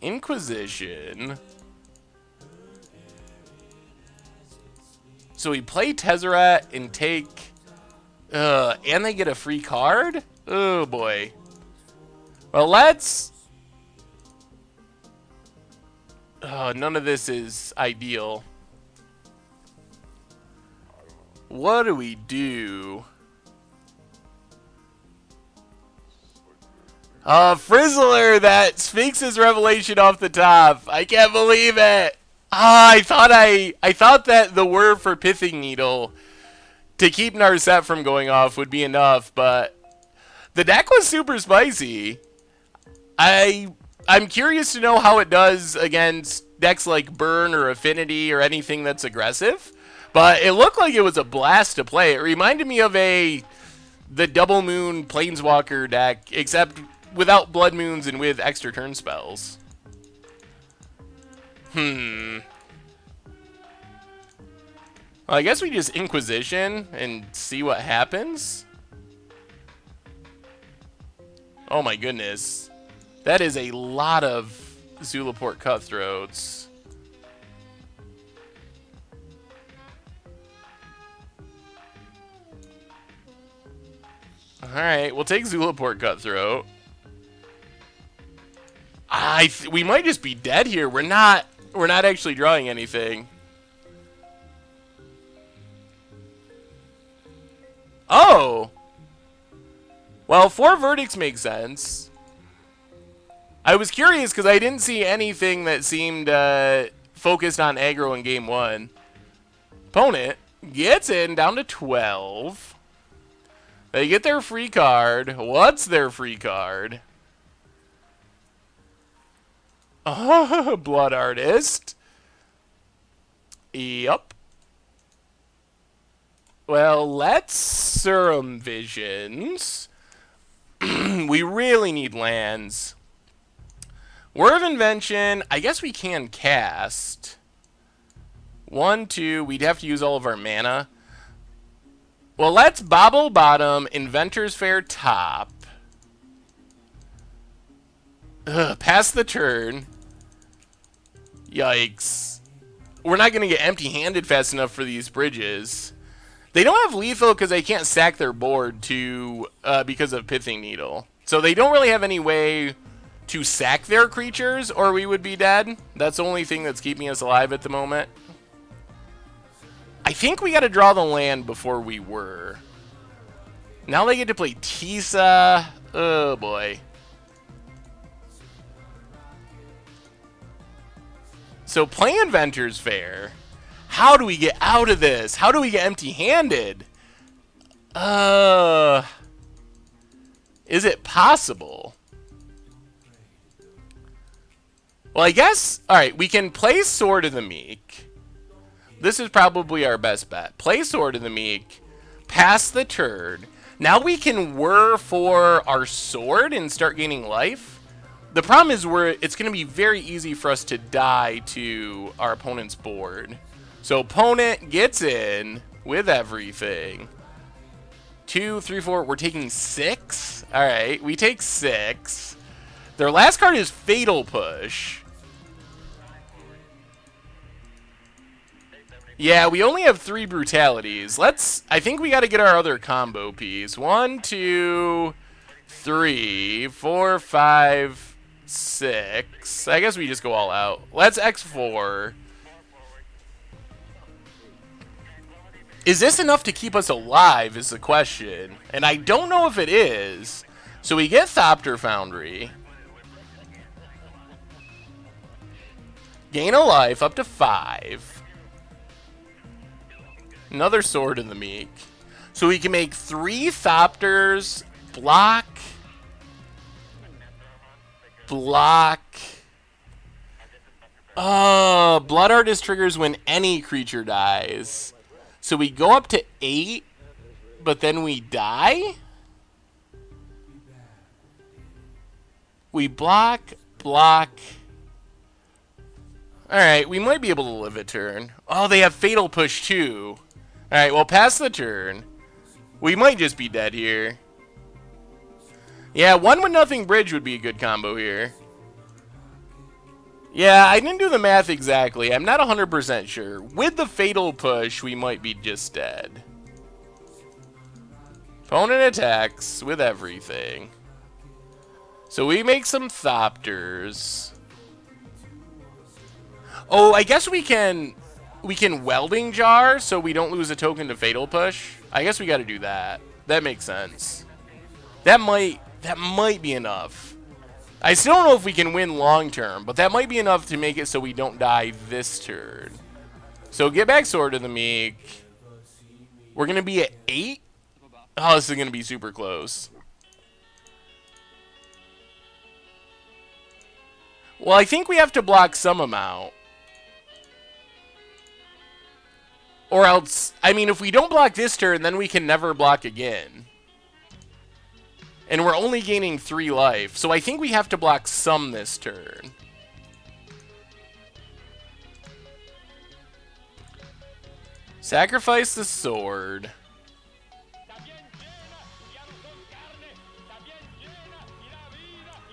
Inquisition. So we play Tezzeret and take... and they get a free card? Oh, boy. Well, let's... none of this is ideal. What do we do? Frizzler, that Sphinx's Revelation off the top. I can't believe it. I thought that the Whir for Pithing Needle to keep Narset from going off would be enough, but the deck was super spicy. I'm curious to know how it does against decks like Burn or Affinity or anything that's aggressive, but it looked like it was a blast to play. It reminded me of the Double Moon Planeswalker deck, except without Blood Moons and with extra turn spells. Well, I guess we just Inquisition and see what happens. Oh my goodness. That is a lot of Zulaport Cutthroats. Alright, we'll take Zulaport Cutthroat. We might just be dead here. We're not actually drawing anything. Oh! Well, 4 verdicts make sense. I was curious because I didn't see anything that seemed focused on aggro in game 1. Opponent gets in down to 12. They get their free card. What's their free card? Oh, Blood Artist. Yup. Well, let's Serum Visions. We really need lands. Whir of Invention, I guess we can cast. 1, 2, we'd have to use all of our mana. Well, let's Bobble Bottom, Inventor's Fair top. Pass the turn. Yikes. We're not going to get empty-handed fast enough for these bridges. They don't have lethal because they can't sack their board because of Pithing Needle. So they don't really have any way to sack their creatures or we would be dead. That's the only thing that's keeping us alive at the moment. I think we got to draw the land before we were. Now they get to play Tisa. Oh boy. So play Inventor's Fair. How do we get out of this? How do we get empty-handed? Is it possible? Well, I guess... Alright, we can play Sword of the Meek. This is probably our best bet. Play Sword of the Meek. Pass the turn. Now we can Whir for our sword and start gaining life. The problem is it's going to be very easy for us to die to our opponent's board. So opponent gets in with everything. 2, 3, 4. We're taking 6. Alright, we take 6. Their last card is Fatal Push. Yeah, we only have 3 brutalities. I think we got to get our other combo piece. 1, 2, 3, 4, 5, 6. I guess we just go all out. Let's X4. Is this enough to keep us alive is the question. And I don't know if it is. So we get Thopter Foundry. Gain a life up to 5. Another Sword in the Meek. So we can make 3 Thopters, block. Blood Artist triggers when any creature dies. So we go up to 8, but then we die? We block. Alright, we might be able to live a turn. Oh, they have Fatal Push too. Alright, well, pass the turn. We might just be dead here. Yeah, 1 with nothing bridge would be a good combo here. Yeah, I didn't do the math exactly. I'm not 100% sure. With the Fatal Push, we might be just dead. Opponent attacks with everything. So we make some Thopters. Oh, I guess we can Welding Jar so we don't lose a token to Fatal Push. I guess we got to do that. That makes sense. That might be enough. I still don't know if we can win long term, but that might be enough to make it so we don't die this turn. So get back Sword to the Meek. We're going to be at 8? Oh, this is going to be super close. Well, I think we have to block some amount. Or else, I mean, if we don't block this turn, then we can never block again. And we're only gaining 3 life. So I think we have to block some this turn. Sacrifice the sword.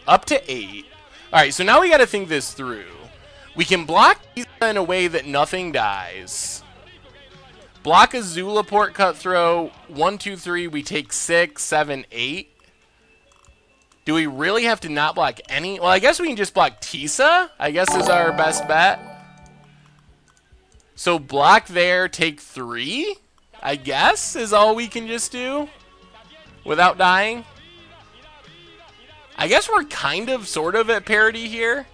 Up to 8. Alright, so now we gotta think this through. We can block in a way that nothing dies. Block a Zulaport Cutthroat. 1, 2, 3. We take 6, 7, 8. Do we really have to not block any? Well, I guess we can just block Tisa, I guess is our best bet. So block there, take 3, I guess, is all we can just do without dying. I guess we're kind of, sort of at parity here.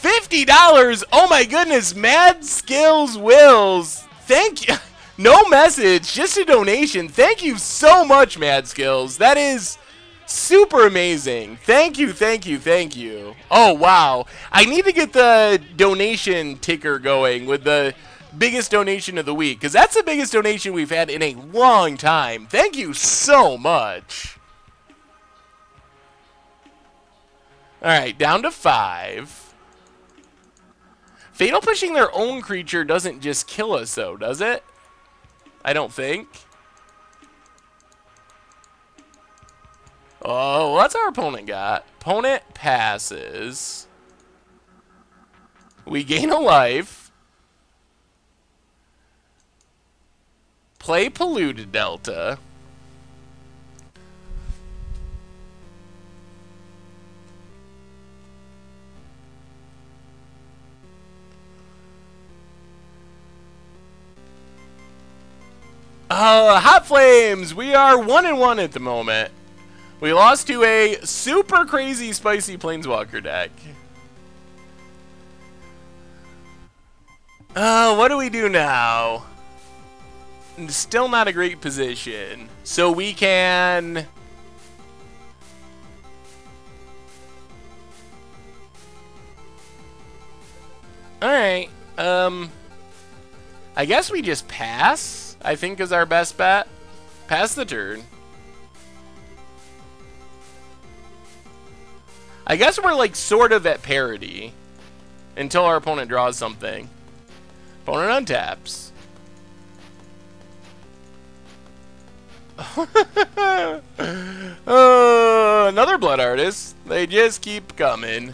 $50! Oh my goodness, Mad Skills Wills. Thank you. No message, just a donation. Thank you so much, Mad Skills. That is super amazing. Thank you, thank you, thank you. Oh, wow. I need to get the donation ticker going with the biggest donation of the week, because that's the biggest donation we've had in a long time. Thank you so much. Alright, down to 5. Fatal pushing their own creature doesn't just kill us, though, does it? I don't think. Oh, what's our opponent got? Opponent passes. We gain a life. Play Polluted Delta. Hot Flames! We are 1-1 at the moment. We lost to a super crazy spicy Planeswalker deck. What do we do now? Still not a great position. So we can... Alright, I guess we just pass, I think is our best bet. Pass the turn. I guess we're like sort of at parity until our opponent draws something. Opponent untaps. Another Blood Artist. They just keep coming.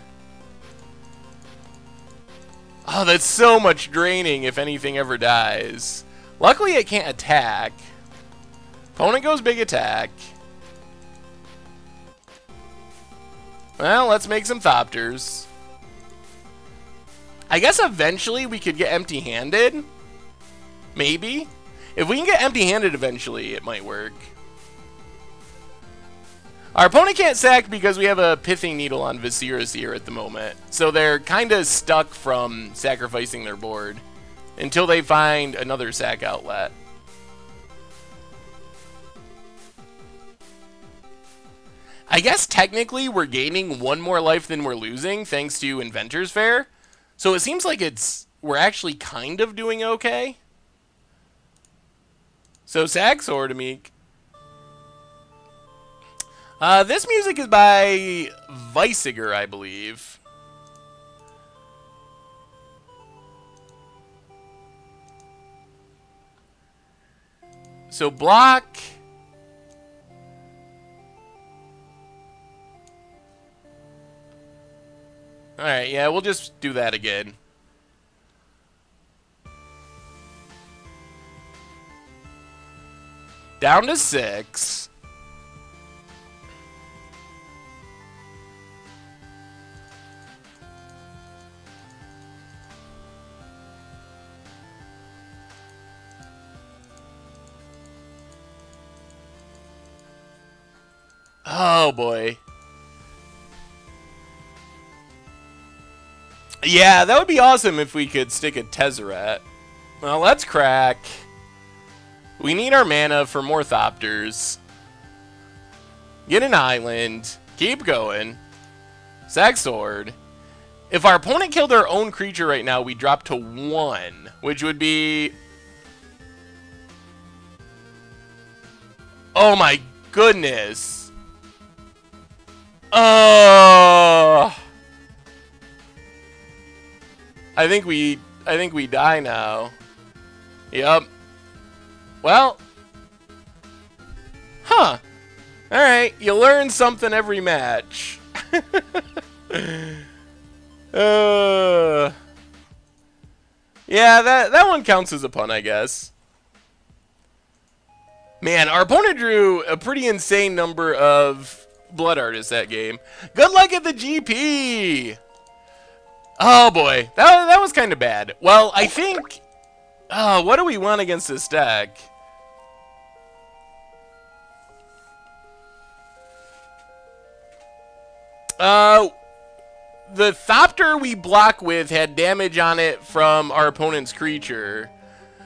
Oh, that's so much draining if anything ever dies. Luckily, it can't attack. Opponent goes big attack. Well, let's make some Thopters. I guess eventually we could get empty-handed. Maybe. If we can get empty-handed eventually, it might work. Our opponent can't sack because we have a Pithing Needle on Viserys here at the moment. So they're kind of stuck from sacrificing their board until they find another sack outlet. I guess technically we're gaining 1 more life than we're losing thanks to Inventor's Fair. So it seems like we're actually kind of doing okay. So sack Sword to Meek. This music is by Weisiger, I believe. So block. Alright, yeah, we'll just do that again. Down to 6. Oh boy. Yeah, that would be awesome if we could stick a Tezzeret. Well, let's crack. We need our mana for more Thopters. Get an island. Keep going. Sack Sword. If our opponent killed their own creature right now, we drop to 1, which would be... Oh my goodness. Oh. I think we die now. Yep. Well. Huh. Alright, you learn something every match. Yeah, that one counts as a pun, I guess. Man, our opponent drew a pretty insane number of Blood Artists that game. Good luck at the GP! Oh boy, that was kind of bad. Well, I think... Oh, what do we want against this deck? The Thopter we block with had damage on it from our opponent's creature.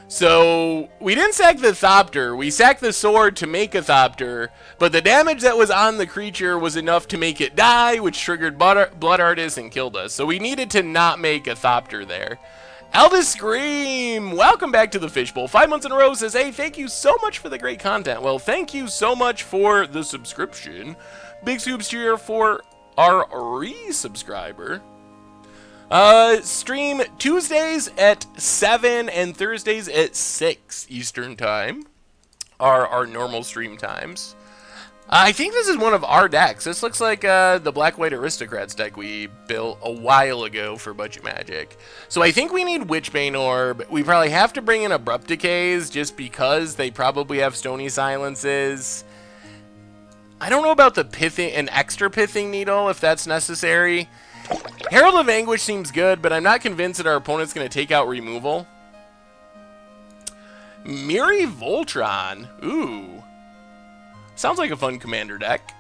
So, we didn't sack the Thopter, we sacked the sword to make a Thopter, but the damage that was on the creature was enough to make it die, which triggered Blood Artist and killed us. So we needed to not make a Thopter there. Eldest Scream, welcome back to the Fishbowl. 5 months in a row says, hey, thank you so much for the great content. Well, thank you so much for the subscription. Big scoops here for our resubscriber. Stream Tuesdays at 7 and Thursdays at 6 Eastern Time are our normal stream times. I think this is one of our decks. This looks like the Black-White Aristocrats deck we built a while ago for Budget Magic. So I think we need Witchbane Orb. We probably have to bring in Abrupt Decays just because they probably have Stony Silences. I don't know about the pithing, an extra Pithing Needle, if that's necessary. Herald of Anguish seems good, but I'm not convinced that our opponent's going to take out removal. Miri Voltron. Ooh. Sounds like a fun commander deck.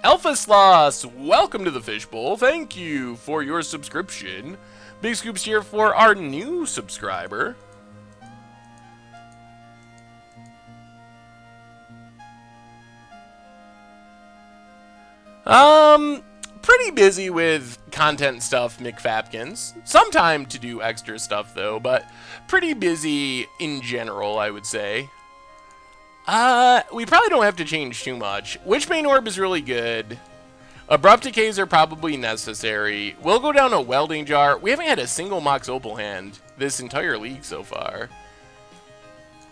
Alpha Sloss, welcome to the Fishbowl. Thank you for your subscription. Big scoops here for our new subscriber. Pretty busy with content stuff, McFapkins. Some time to do extra stuff, though, but pretty busy in general, I would say. We probably don't have to change too much. Witchbane Orb is really good. Abrupt Decays are probably necessary. We'll go down a Welding Jar. We haven't had a single Mox Opal hand this entire league so far.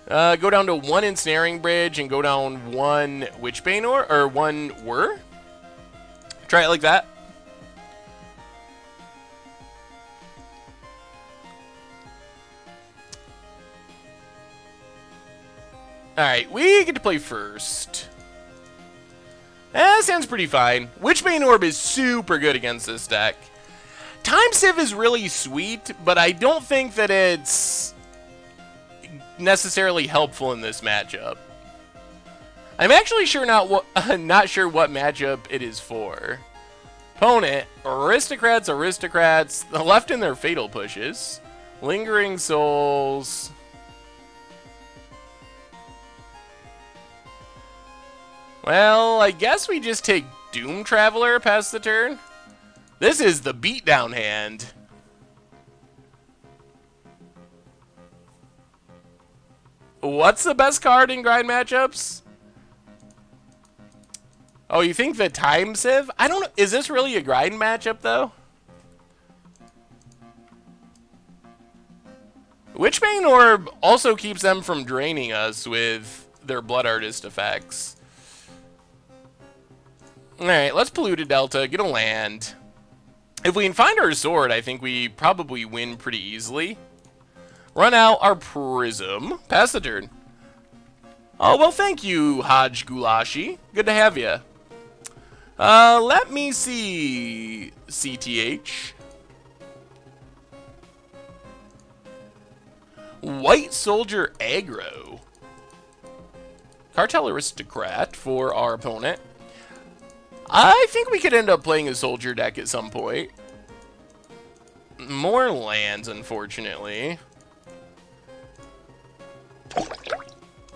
Go down to 1 Ensnaring Bridge and go down 1 Witchbane Orb, or 1 Whir. Try it like that. Alright, we get to play first. That sounds pretty fine. Witchbane Orb is super good against this deck. Time Sieve is really sweet, but I don't think that it's necessarily helpful in this matchup. I'm actually not sure what matchup it is for. Opponent, Aristocrats, the left in their Fatal Pushes. Lingering Souls. Well, I guess we just take Doom Traveler past the turn. This is the beatdown hand. What's the best card in grind matchups? Oh, you think the Time Sieve? I don't know. Is this really a grind matchup, though? Witchbane Orb also keeps them from draining us with their Blood Artist effects. Alright, let's Polluted Delta, get a land. If we can find our sword, I think we probably win pretty easily. Run out our Prism. Pass the turn. Oh, well, thank you, Hodge Gulashi. Good to have you. Let me see. CTH. White Soldier Aggro. Cartel Aristocrat for our opponent. I think we could end up playing a soldier deck at some point. More lands, unfortunately.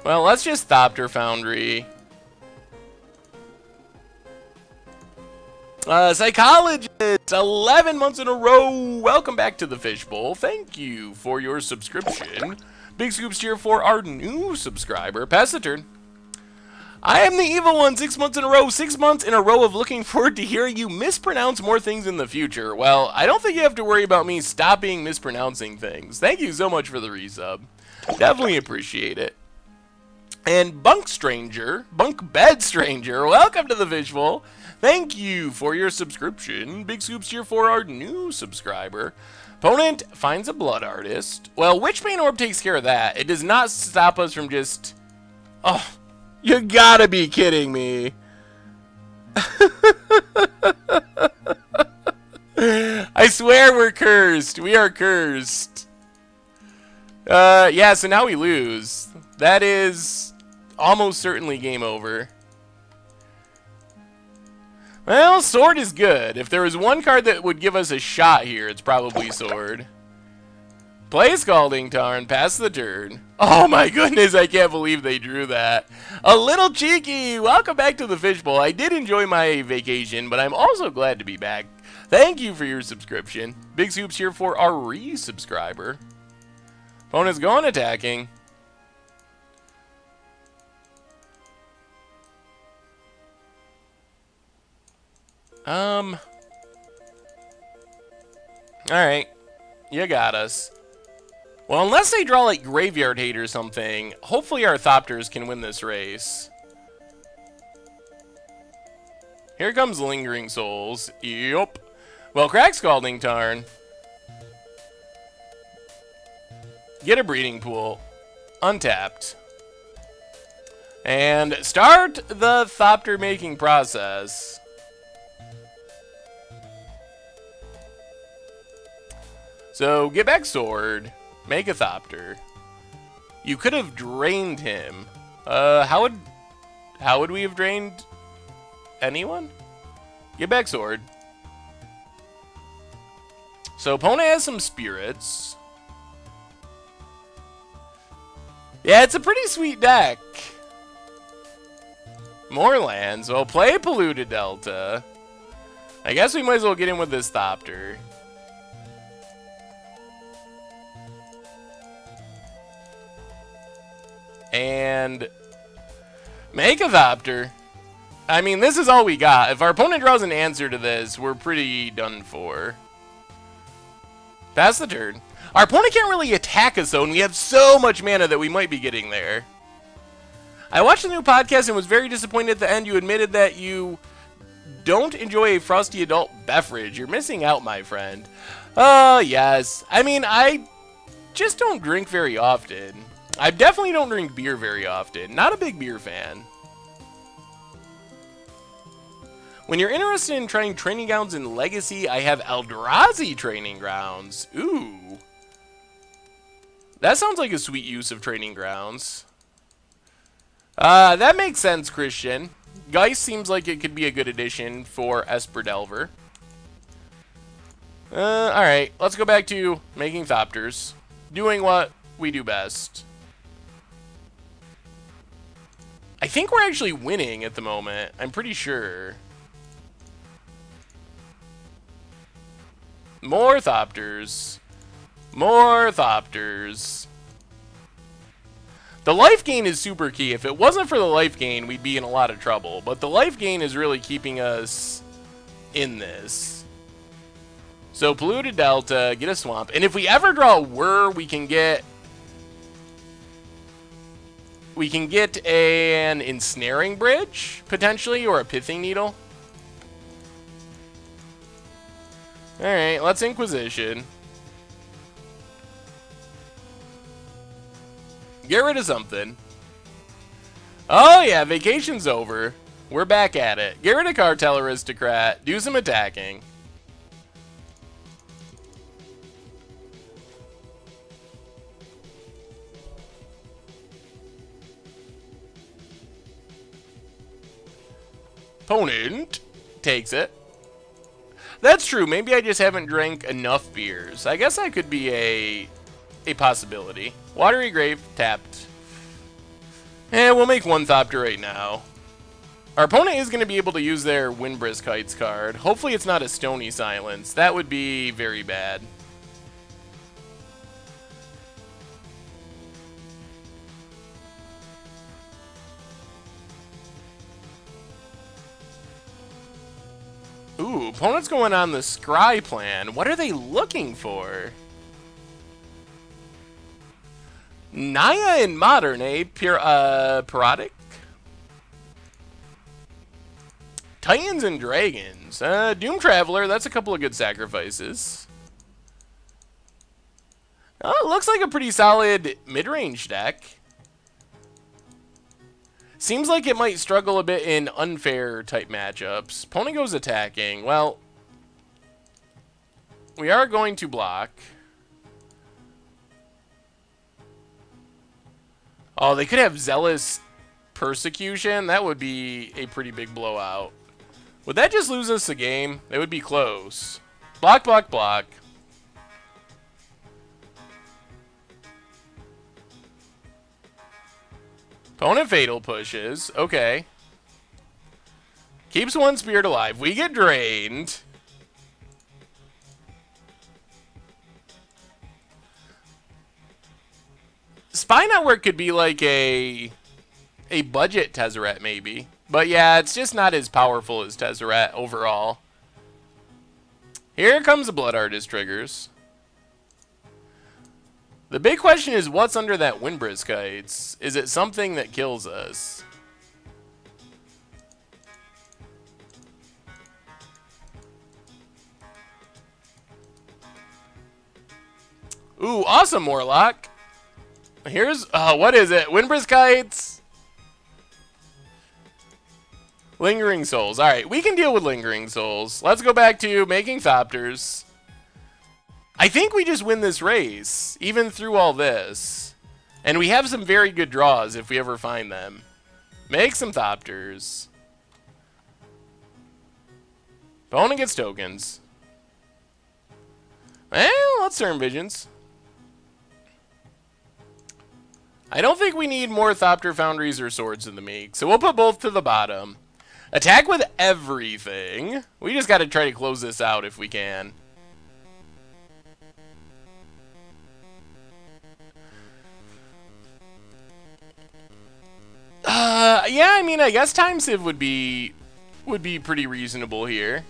Well, let's just Thopter Foundry. Psychologist, 11 months in a row. Welcome back to the Fishbowl. Thank you for your subscription. Big scoops here for our new subscriber. Pass the turn. I am the evil one, 6 months in a row. 6 months in a row of looking forward to hearing you mispronounce more things in the future. Well, I don't think you have to worry about me stopping mispronouncing things. Thank you so much for the resub. Definitely appreciate it. And Bunk Bed Stranger, welcome to the Fishbowl. Thank you for your subscription. Big scoops here for our new subscriber. Opponent finds a Blood Artist. Well, Witchbane Orb takes care of that. It does not stop us from just... Oh, you gotta be kidding me. I swear we're cursed. We are cursed. Yeah, so now we lose. That is almost certainly game over. Well, Sword is good. If there was one card that would give us a shot here, it's probably Sword. Play Scalding Tarn, pass the turn. Oh my goodness, I can't believe they drew that. A little cheeky. Welcome back to the Fishbowl. I did enjoy my vacation, but I'm also glad to be back. Thank you for your subscription. Big scoops here for our re-subscriber. Opponent's going attacking. Alright. You got us. Well, unless they draw, like, Graveyard Hate or something, hopefully our Thopters can win this race. Here comes Lingering Souls. Yup. Well, crack Scalding Tarn. Get a Breeding Pool. Untapped. And start the Thopter making process. So, get back Sword, make a Thopter. You could have drained him. How would we have drained anyone? Get back Sword. So, opponent has some spirits. Yeah, it's a pretty sweet deck. More lands. Well, play Polluted Delta. I guess we might as well get in with this Thopter. And make a Thopter. I mean, this is all we got. If our opponent draws an answer to this, we're pretty done for. Pass the turn. Our opponent can't really attack us, though, and we have so much mana that we might be getting there. I watched the new podcast and was very disappointed at the end. You admitted that you don't enjoy a frosty adult beverage. You're missing out, my friend. Yes. I mean, I just don't drink very often. I definitely don't drink beer very often. Not a big beer fan. When you're interested in trying training grounds in Legacy, I have Eldrazi training grounds. Ooh. That sounds like a sweet use of training grounds. That makes sense, Christian. Geist seems like it could be a good addition for Esper Delver. Alright. Let's go back to making Thopters. Doing what we do best. I think we're actually winning at the moment. I'm pretty sure. More Thopters. More Thopters. The life gain is super key. If it wasn't for the life gain, we'd be in a lot of trouble. But the life gain is really keeping us in this. So, Polluted Delta, get a Swamp. And if we ever draw a Whir, we can get... We can get an Ensnaring Bridge, potentially, or a Pithing Needle. Alright, let's Inquisition. Get rid of something. Oh yeah, vacation's over. We're back at it. Get rid of Cartel Aristocrat. Do some attacking. Opponent takes it. That's true. Maybe I just haven't drank enough beers. I guess that could be a possibility. Watery Grave, tapped. And we'll make one Thopter right now. Our opponent is going to be able to use their Windbrisk Heights card. Hopefully it's not a Stony Silence. That would be very bad. Ooh, opponent's going on the Scry plan. What are they looking for? Naya in Modern, eh? Parodic? Titans and Dragons. Doom Traveler, that's a couple of good sacrifices. Oh, it looks like a pretty solid mid-range deck. Seems like it might struggle a bit in unfair type matchups. Opponent goes attacking. Well, we are going to block. Oh, they could have Zealous Persecution. That would be a pretty big blowout. Would that just lose us the game? It would be close. Block, block, block. Opponent Fatal pushes. Okay. Keeps one Spirit alive. We get drained. Spy Network could be like a budget Tezzeret, maybe. But yeah, it's just not as powerful as Tezzeret overall. Here comes the Blood Artist triggers. The big question is, what's under that Windbrisk Heights? Is it something that kills us? Ooh, awesome, Warlock. Here's, what is it? Windbrisk Heights? Lingering Souls. Alright, we can deal with Lingering Souls. Let's go back to making Thopters. I think we just win this race, even through all this. And we have some very good draws if we ever find them. Make some Thopters. Opponent gets tokens. Well, let's turn Visions. I don't think we need more Thopter Foundries or Swords in the Meek, so we'll put both to the bottom. Attack with everything. We just got to try to close this out if we can. Yeah, I mean, I guess Time Sieve would be pretty reasonable here.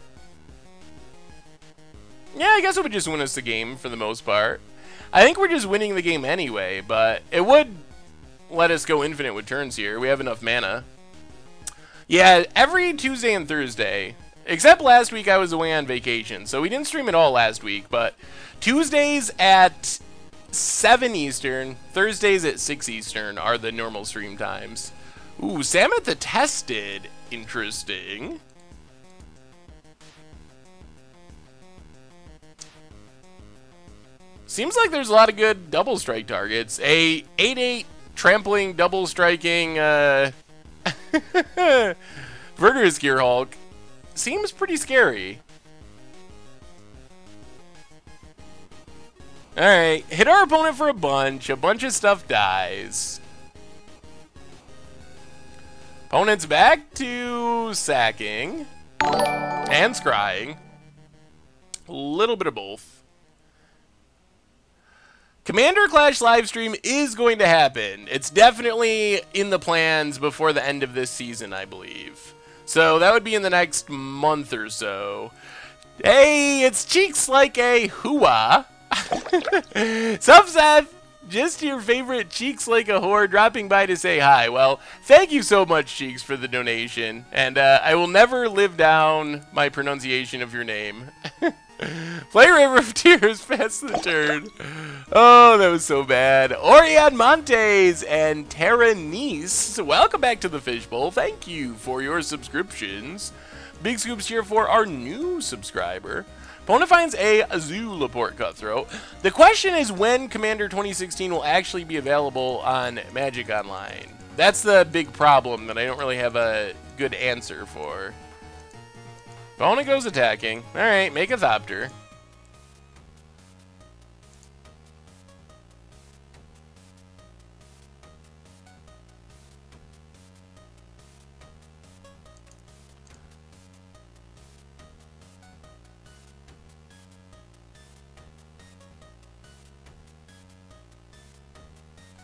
Yeah, I guess it would just win us the game for the most part. I think we're just winning the game anyway, but it would let us go infinite with turns here. We have enough mana. Yeah, every Tuesday and Thursday, except last week I was away on vacation, so we didn't stream at all last week, but Tuesdays at 7 Eastern, Thursdays at 6 Eastern are the normal stream times. Ooh, Samet the Tested. Interesting. Seems like there's a lot of good double strike targets. A 8/8 trampling double striking Verdurous Gear Hulk seems pretty scary. Alright, hit our opponent for a bunch of stuff dies. Opponent's back to sacking and scrying. A little bit of both. Commander Clash livestream is going to happen. It's definitely in the plans before the end of this season, I believe. So that would be in the next month or so. Hey, it's Cheeks Like a Hooah. Sup, Seth? Just your favorite Cheeks Like a Whore dropping by to say hi. Well, thank you so much, Cheeks, for the donation. And I will never live down my pronunciation of your name. Play River of Tears, pass the turn. Oh, that was so bad. Orion Montes and Terra Nice, welcome back to the Fishbowl. Thank you for your subscriptions. Big scoops here for our new subscriber. Opponent finds a Azul Laporte Cutthroat. The question is when Commander 2016 will actually be available on Magic Online. That's the big problem that I don't really have a good answer for. Opponent goes attacking. Alright, make a Thopter.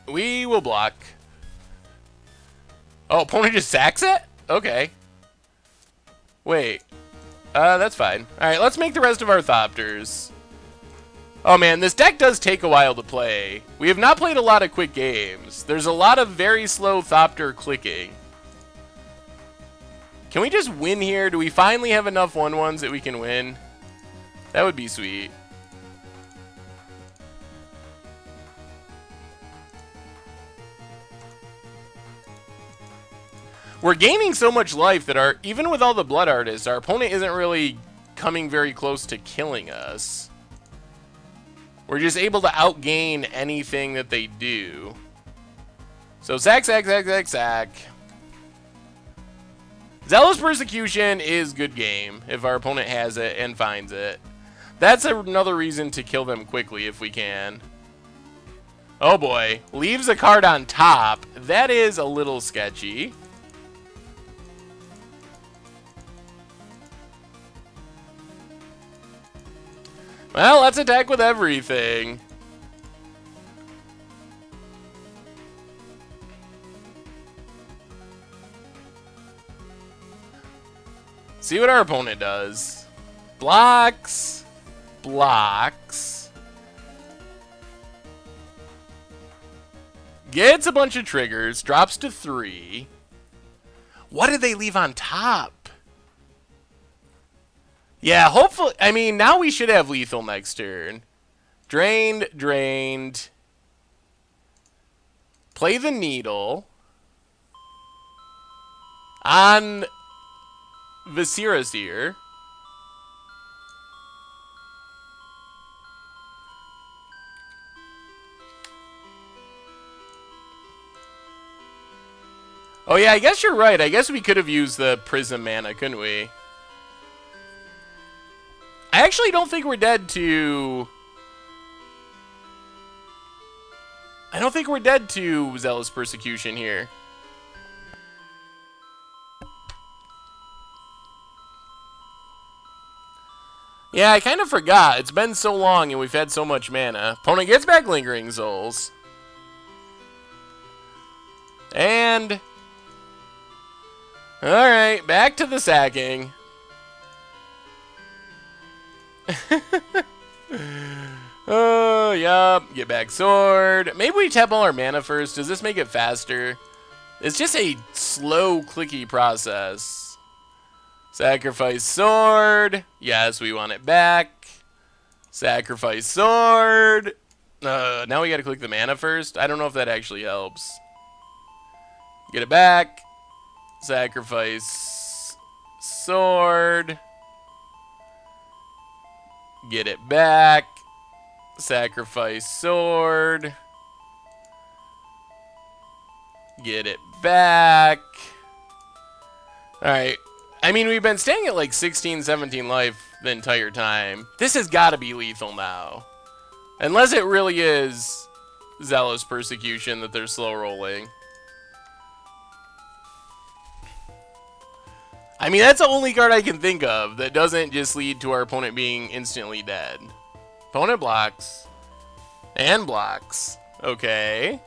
We will block. Oh, opponent just sacks it? Okay. Wait. That's fine. Alright, let's make the rest of our Thopters. Oh man, this deck does take a while to play. We have not played a lot of quick games. There's a lot of very slow Thopter clicking. Can we just win here? Do we finally have enough 1/1s that we can win? That would be sweet. We're gaining so much life that even with all the Blood Artists, our opponent isn't really coming very close to killing us. We're just able to outgain anything that they do. So sack, sack, sack, sack, sack. Zealous Persecution is good game if our opponent has it and finds it. That's another reason to kill them quickly if we can. Oh boy, leaves a card on top. That is a little sketchy. Well, let's attack with everything. See what our opponent does. Blocks. Blocks. Gets a bunch of triggers. Drops to 3. What did they leave on top? Yeah, hopefully, I mean, now we should have lethal next turn. Drained, drained. Play the needle. On Visirasir. Oh yeah, I guess you're right. I guess we could have used the Prism mana, couldn't we? I actually don't think we're dead to... I don't think we're dead to Zealous Persecution here. Yeah, I kind of forgot. It's been so long and we've had so much mana. Opponent gets back Lingering Souls. And... Alright, back to the sacking. Oh, yup. Get back sword. Maybe we tap all our mana first. Does this make it faster? It's just a slow, clicky process. Sacrifice sword. Yes, we want it back. Sacrifice sword. Now we gotta click the mana first. I don't know if that actually helps. Get it back. Sacrifice sword. Get it back. Sacrifice sword. Get it back. Alright. I mean, we've been staying at like 16, 17 life the entire time. This has got to be lethal now. Unless it really is Zealous Persecution that they're slow rolling. I mean, that's the only card I can think of that doesn't just lead to our opponent being instantly dead. Opponent blocks. And blocks. Okay.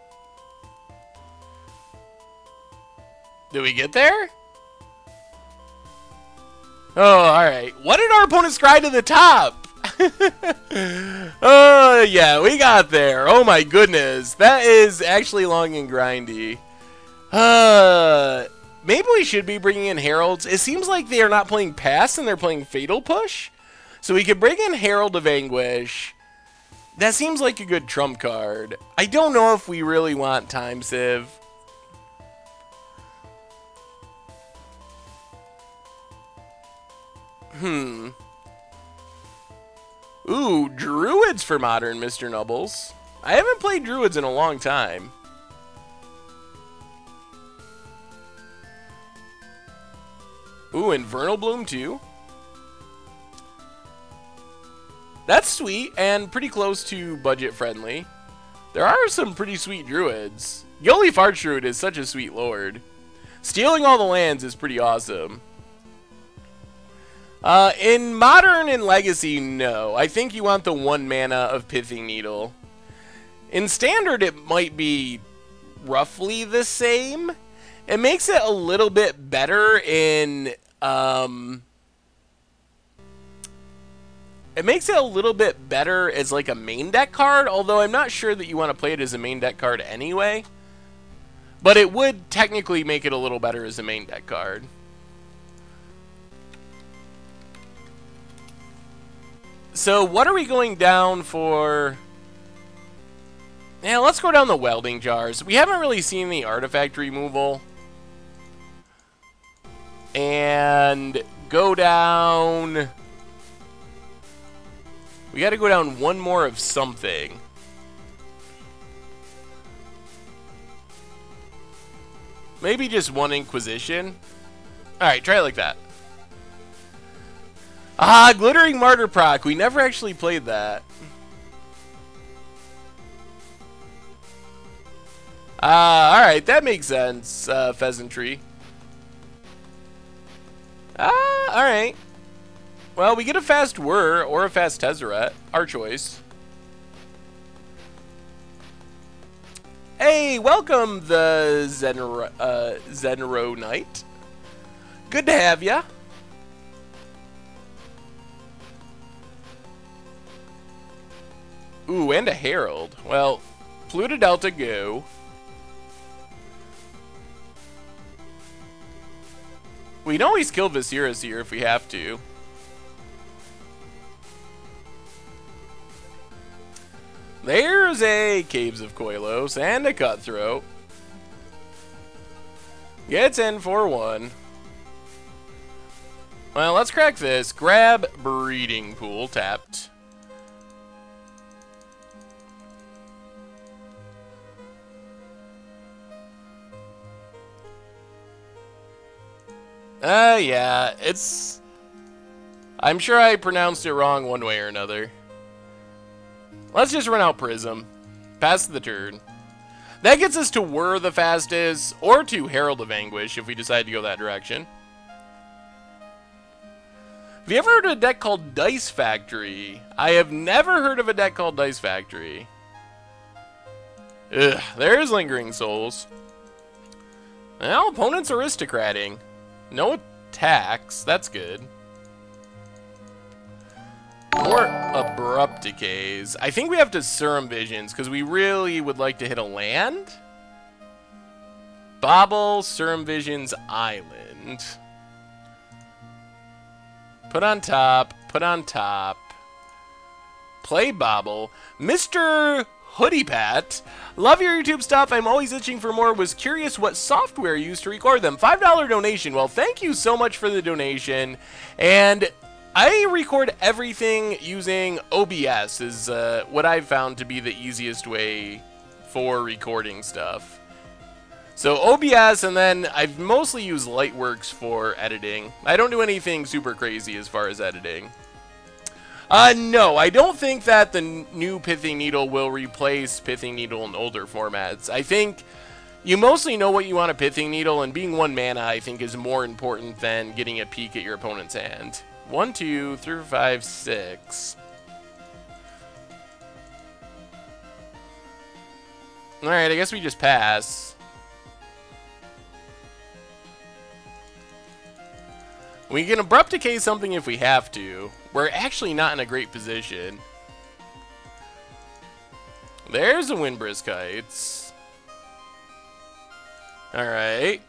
Did we get there? Oh, alright. What did our opponent scry to the top? Oh, yeah, we got there. Oh my goodness. That is actually long and grindy. Maybe we should be bringing in Heralds. It seems like they are not playing Pass and they're playing Fatal Push. So we could bring in Herald of Anguish. That seems like a good trump card. I don't know if we really want Time Sieve. Ooh, Druids for Modern, Mr. Nubbles. I haven't played Druids in a long time. Ooh, Infernal Bloom too. That's sweet and pretty close to budget friendly. There are some pretty sweet druids. Yoli Archdruid is such a sweet lord. Stealing all the lands is pretty awesome. In Modern and Legacy, no. I think you want the 1 mana of Pithing Needle. In Standard, it might be roughly the same. It makes it a little bit better in... It makes it a little bit better as like a main deck card, although I'm not sure that you want to play it as a main deck card anyway. But it would technically make it a little better as a main deck card. So what are we going down for? Yeah, let's go down the welding jars. We haven't really seen the artifact removal. And go down... We got to go down 1 more of something. Maybe just 1 Inquisition. Alright, try it like that. Ah, Glittering Martyr proc. We never actually played that. Alright, that makes sense, Pheasantry. Alright. Well, we get a fast Whir or a fast Tezzeret. Our choice. Hey, welcome the Zenro Knight. Good to have ya. Ooh, and a Herald. Well, Pluto Delta go. We can always kill Viserys here if we have to. There's a Caves of Koilos and a Cutthroat. Gets in for 1. Well, let's crack this. Grab Breeding Pool, tapped. Yeah, it's... I'm sure I pronounced it wrong one way or another. Let's just run out Prism. Pass the turn. That gets us to Whir the fastest, or to Herald of Anguish if we decide to go that direction. Have you ever heard of a deck called Dice Factory? I have never heard of a deck called Dice Factory. Ugh, there's Lingering Souls. Well, opponent's aristocrating. No attacks, that's good. Or Abrupt Decays. I think we have to Serum Visions, because we really would like to hit a land. Bobble, Serum Visions, Island. Put on top, put on top. Play Bobble. Mr. Hoodie Pat. Love your YouTube stuff. I'm always itching for more. Was curious what software you used to record them. $5 donation. Well, thank you so much for the donation. And I record everything using OBS is what I've found to be the easiest way for recording stuff. So OBS, and then I've mostly used Lightworks for editing. I don't do anything super crazy as far as editing. No, I don't think that the new Pithing Needle will replace Pithing Needle in older formats. I think you mostly know what you want a Pithing Needle, and being 1 mana, I think, is more important than getting a peek at your opponent's hand. 1, 2, 3, 4, 5, 6. Alright, I guess we just pass. We can Abrupt Decay something if we have to. We're actually not in a great position. There's a Windbrisk Heights. Alright.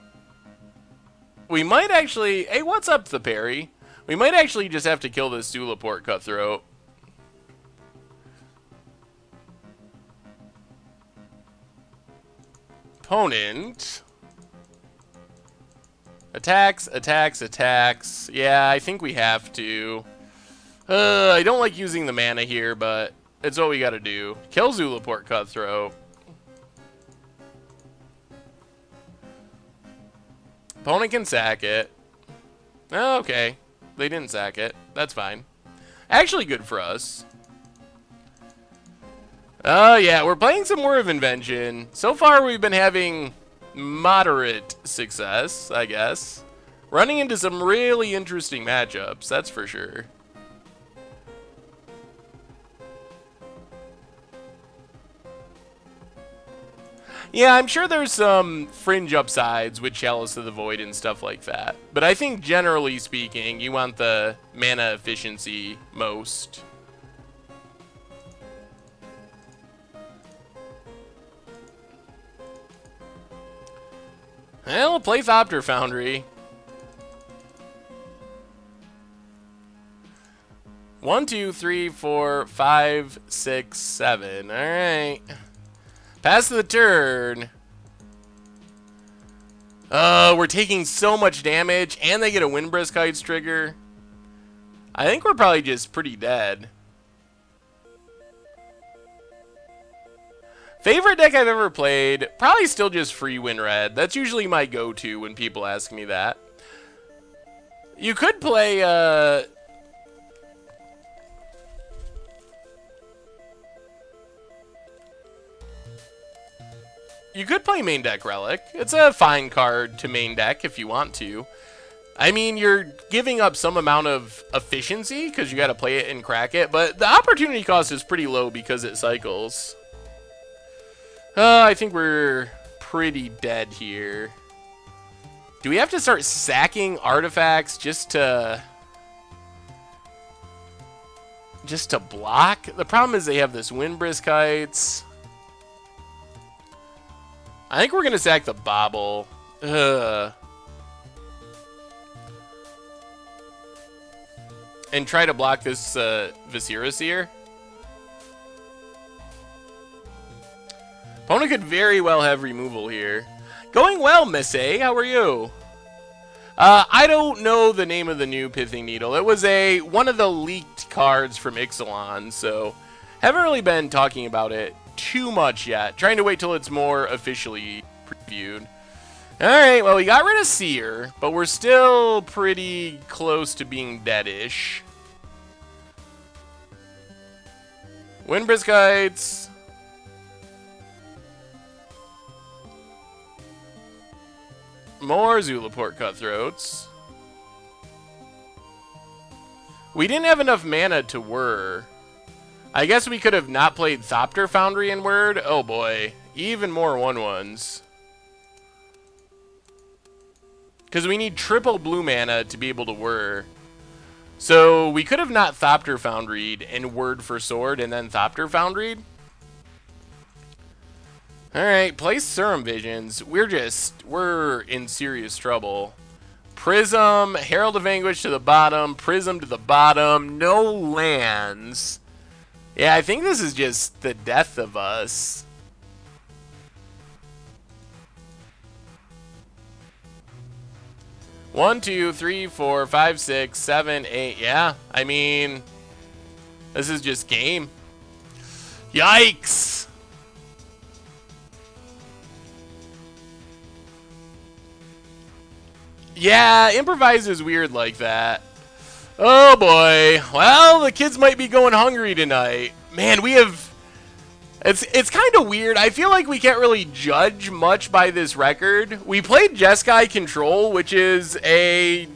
We might actually... Hey, what's up, the Perry? We might actually just have to kill this Zulaport Cutthroat. Opponent. Attacks, attacks, attacks. Yeah, I think we have to. I don't like using the mana here, but it's what we gotta do. Kill Zulaport Cutthroat. Opponent can sack it. Oh, okay. They didn't sack it. That's fine. Actually good for us. Oh, yeah, we're playing some Whir of Invention. So far, we've been having moderate success, I guess. Running into some really interesting matchups, that's for sure. Yeah, I'm sure there's some fringe upsides with Chalice of the Void and stuff like that. But I think generally speaking, you want the mana efficiency most. Well, we'll play Thopter Foundry. 1, 2, 3, 4, 5, 6, 7. All right. Pass the turn. We're taking so much damage, and they get a Windbrisk Heights trigger. I think we're probably just pretty dead. Favorite deck I've ever played? Probably still just Free Win Red. That's usually my go-to when people ask me that. You could play, you could play main deck Relic. It's a fine card to main deck if you want to. I mean, you're giving up some amount of efficiency because you got to play it and crack it, but the opportunity cost is pretty low because it cycles. I think we're pretty dead here. Do we have to start sacking artifacts just to block? The problem is they have this Windbrisk Heights. I think we're going to sack the Bobble. And try to block this Viserys here. Opponent could very well have removal here. Going well, Miss A. How are you? I don't know the name of the new Pithing Needle. It was one of the leaked cards from Ixalan, so haven't really been talking about it too much yet. Trying to wait till it's more officially previewed. Alright, well, we got rid of Seer, but we're still pretty close to being deadish. Windbrisk Heights. More Zulaport Cutthroats. We didn't have enough mana to Whir. I guess we could have not played Thopter Foundry and Word. Oh boy. Even more 1/1s. Because we need triple blue mana to be able to Whir. So we could have not Thopter Foundried and Word for Sword and then Thopter Foundried. Alright, play Serum Visions. We're in serious trouble. Prism, Herald of Anguish to the bottom, Prism to the bottom, no lands. Yeah, I think this is just the death of us. One, two, three, 4, 5, 6, 7, 8. Yeah, I mean, this is just game. Yikes! Yeah, improvise is weird like that. Oh boy. Well, the kids might be going hungry tonight. Man, we have... It's kind of weird. I feel like we can't really judge much by this record. We played Jeskai Control, which is a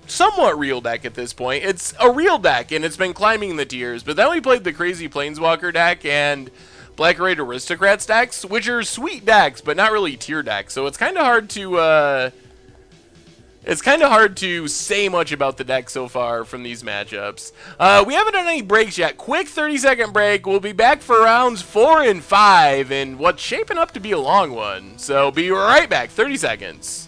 somewhat real deck at this point. It's a real deck, and it's been climbing the tiers. But then we played the Crazy Planeswalker deck and Black Raid Aristocrats decks, which are sweet decks, but not really tier decks. So it's kind of hard to... It's kind of hard to say much about the deck so far from these matchups. We haven't done any breaks yet. Quick 30-second break. We'll be back for rounds 4 and 5 in what's shaping up to be a long one. So be right back. 30 seconds.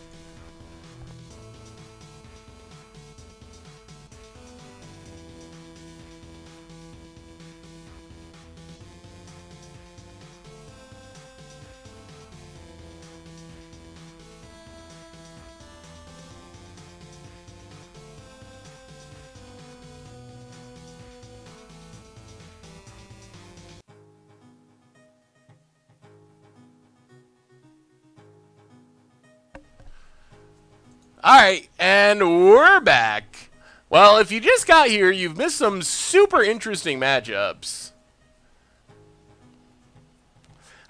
Alright, and we're back. Well, if you just got here, you've missed some super interesting matchups.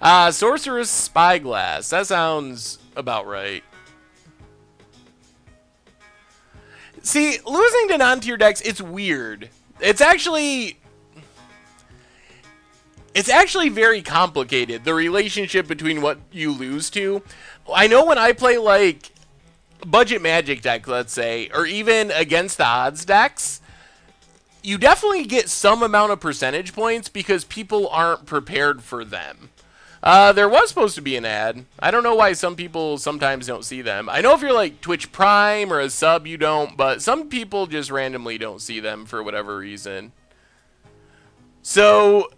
Sorceress Spyglass. That sounds about right. See, losing to non-tier decks, it's weird. It's actually very complicated, the relationship between what you lose to. I know when I play, like, budget Magic deck, let's say, or even against the odds decks, you definitely get some amount of percentage points because people aren't prepared for them. There was supposed to be an ad. I don't know why some people sometimes don't see them. I know if you're like Twitch Prime or a sub, you don't, but some people just randomly don't see them for whatever reason. So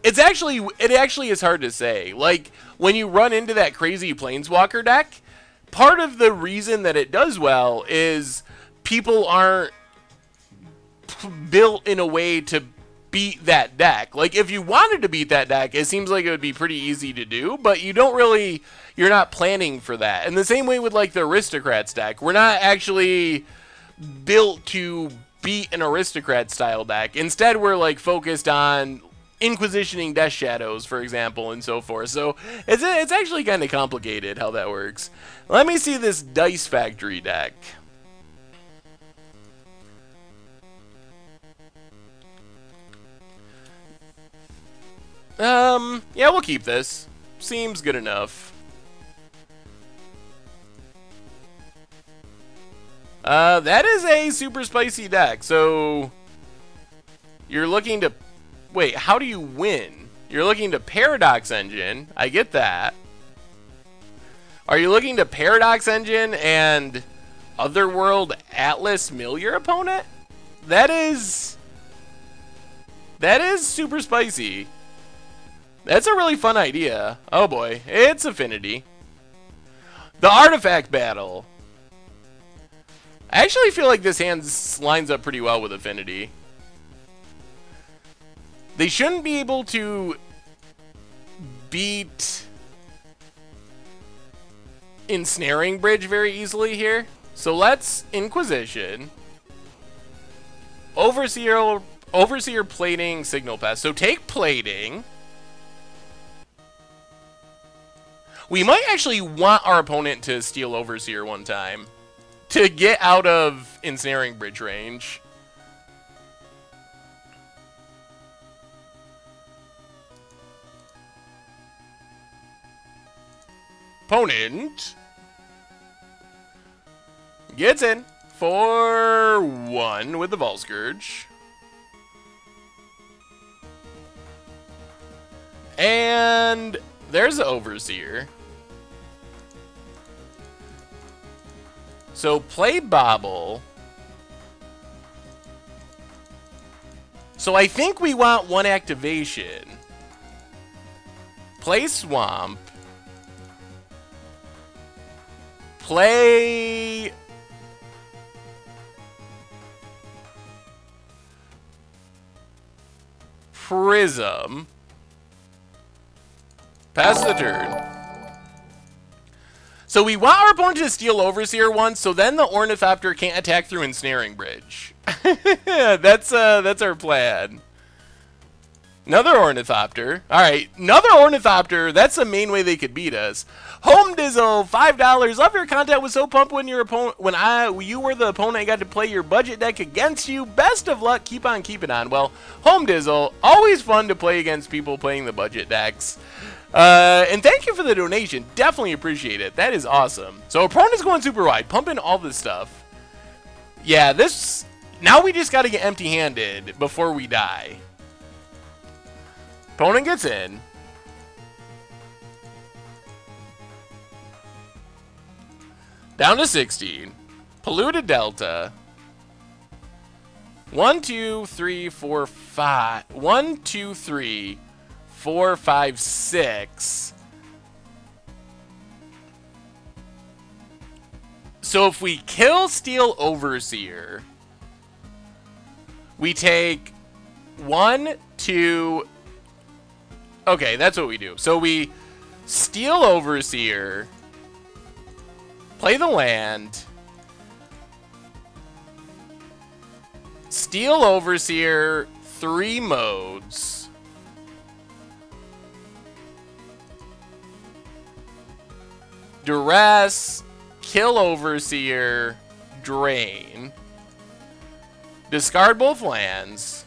it actually is hard to say. Like, when you run into that crazy Planeswalker deck, part of the reason that it does well is people aren't built in a way to beat that deck. Like, if you wanted to beat that deck, it seems like it would be pretty easy to do, but you're not planning for that. And the same way with, like, the Aristocrats deck. We're not actually built to beat an Aristocrat style deck. Instead, we're, like, focused on Inquisitioning Death Shadows, for example, and so forth. So it's actually kind of complicated how that works. Let me see this Dice Factory deck. Yeah, we'll keep this. Seems good enough. That is a super spicy deck. So you're looking to... Wait, how do you win? You're looking to Paradox Engine. I get that. Are you looking to Paradox Engine and Otherworld Atlas mill your opponent? That is super spicy. That's a really fun idea. Oh boy, it's Affinity. The Artifact Battle. I actually feel like this hand lines up pretty well with Affinity. They shouldn't be able to beat Ensnaring Bridge very easily here. So let's Inquisition. Overseer Plating, Signal Pass. So take Plating. We might actually want our opponent to steal Overseer one time to get out of Ensnaring Bridge range. Opponent gets in for 1 with the Vault Scourge. And there's the Overseer. So play Bobble. So I think we want 1 activation. Play Swamp. Play... Prism. Pass the turn. So we want our opponent to steal Overseer once, so then the Ornithopter can't attack through Ensnaring Bridge. That's our plan. Another Ornithopter. Alright, another Ornithopter. That's the main way they could beat us. Home Dizzle, $5. Love your content. Was so pumped when your opponent, you were the opponent and got to play your budget deck against you. Best of luck. Keep on keeping on. Well, Home Dizzle, always fun to play against people playing the budget decks. And thank you for the donation. Definitely appreciate it. That is awesome. So opponent's going super wide, pumping all this stuff. Yeah, this... Now we just got to get empty-handed before we die. Opponent gets in. Down to 16. Polluted Delta. 1, 2, 3, 4, 5. 1, 2, 3, 4, 5, 6. So if we kill Steel Overseer, we take 1, 2... Okay, that's what we do. So we steal Overseer, play the land, steal Overseer, 3 modes, Duress, kill Overseer, drain. Discard both lands.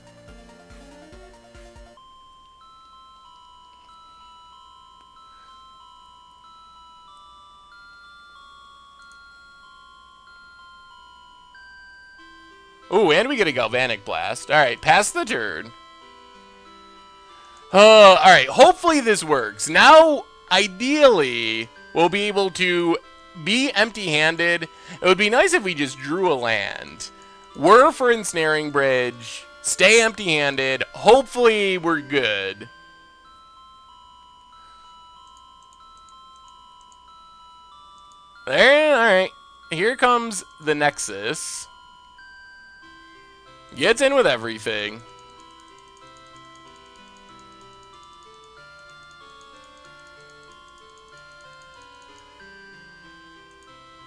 Ooh, and we get a Galvanic Blast. Alright, pass the turn. Alright, hopefully this works. Now, ideally, we'll be able to be empty-handed. It would be nice if we just drew a land. Whir for Ensnaring Bridge. Stay empty-handed. Hopefully, we're good. There, alright. Here comes the Nexus. Gets in with everything.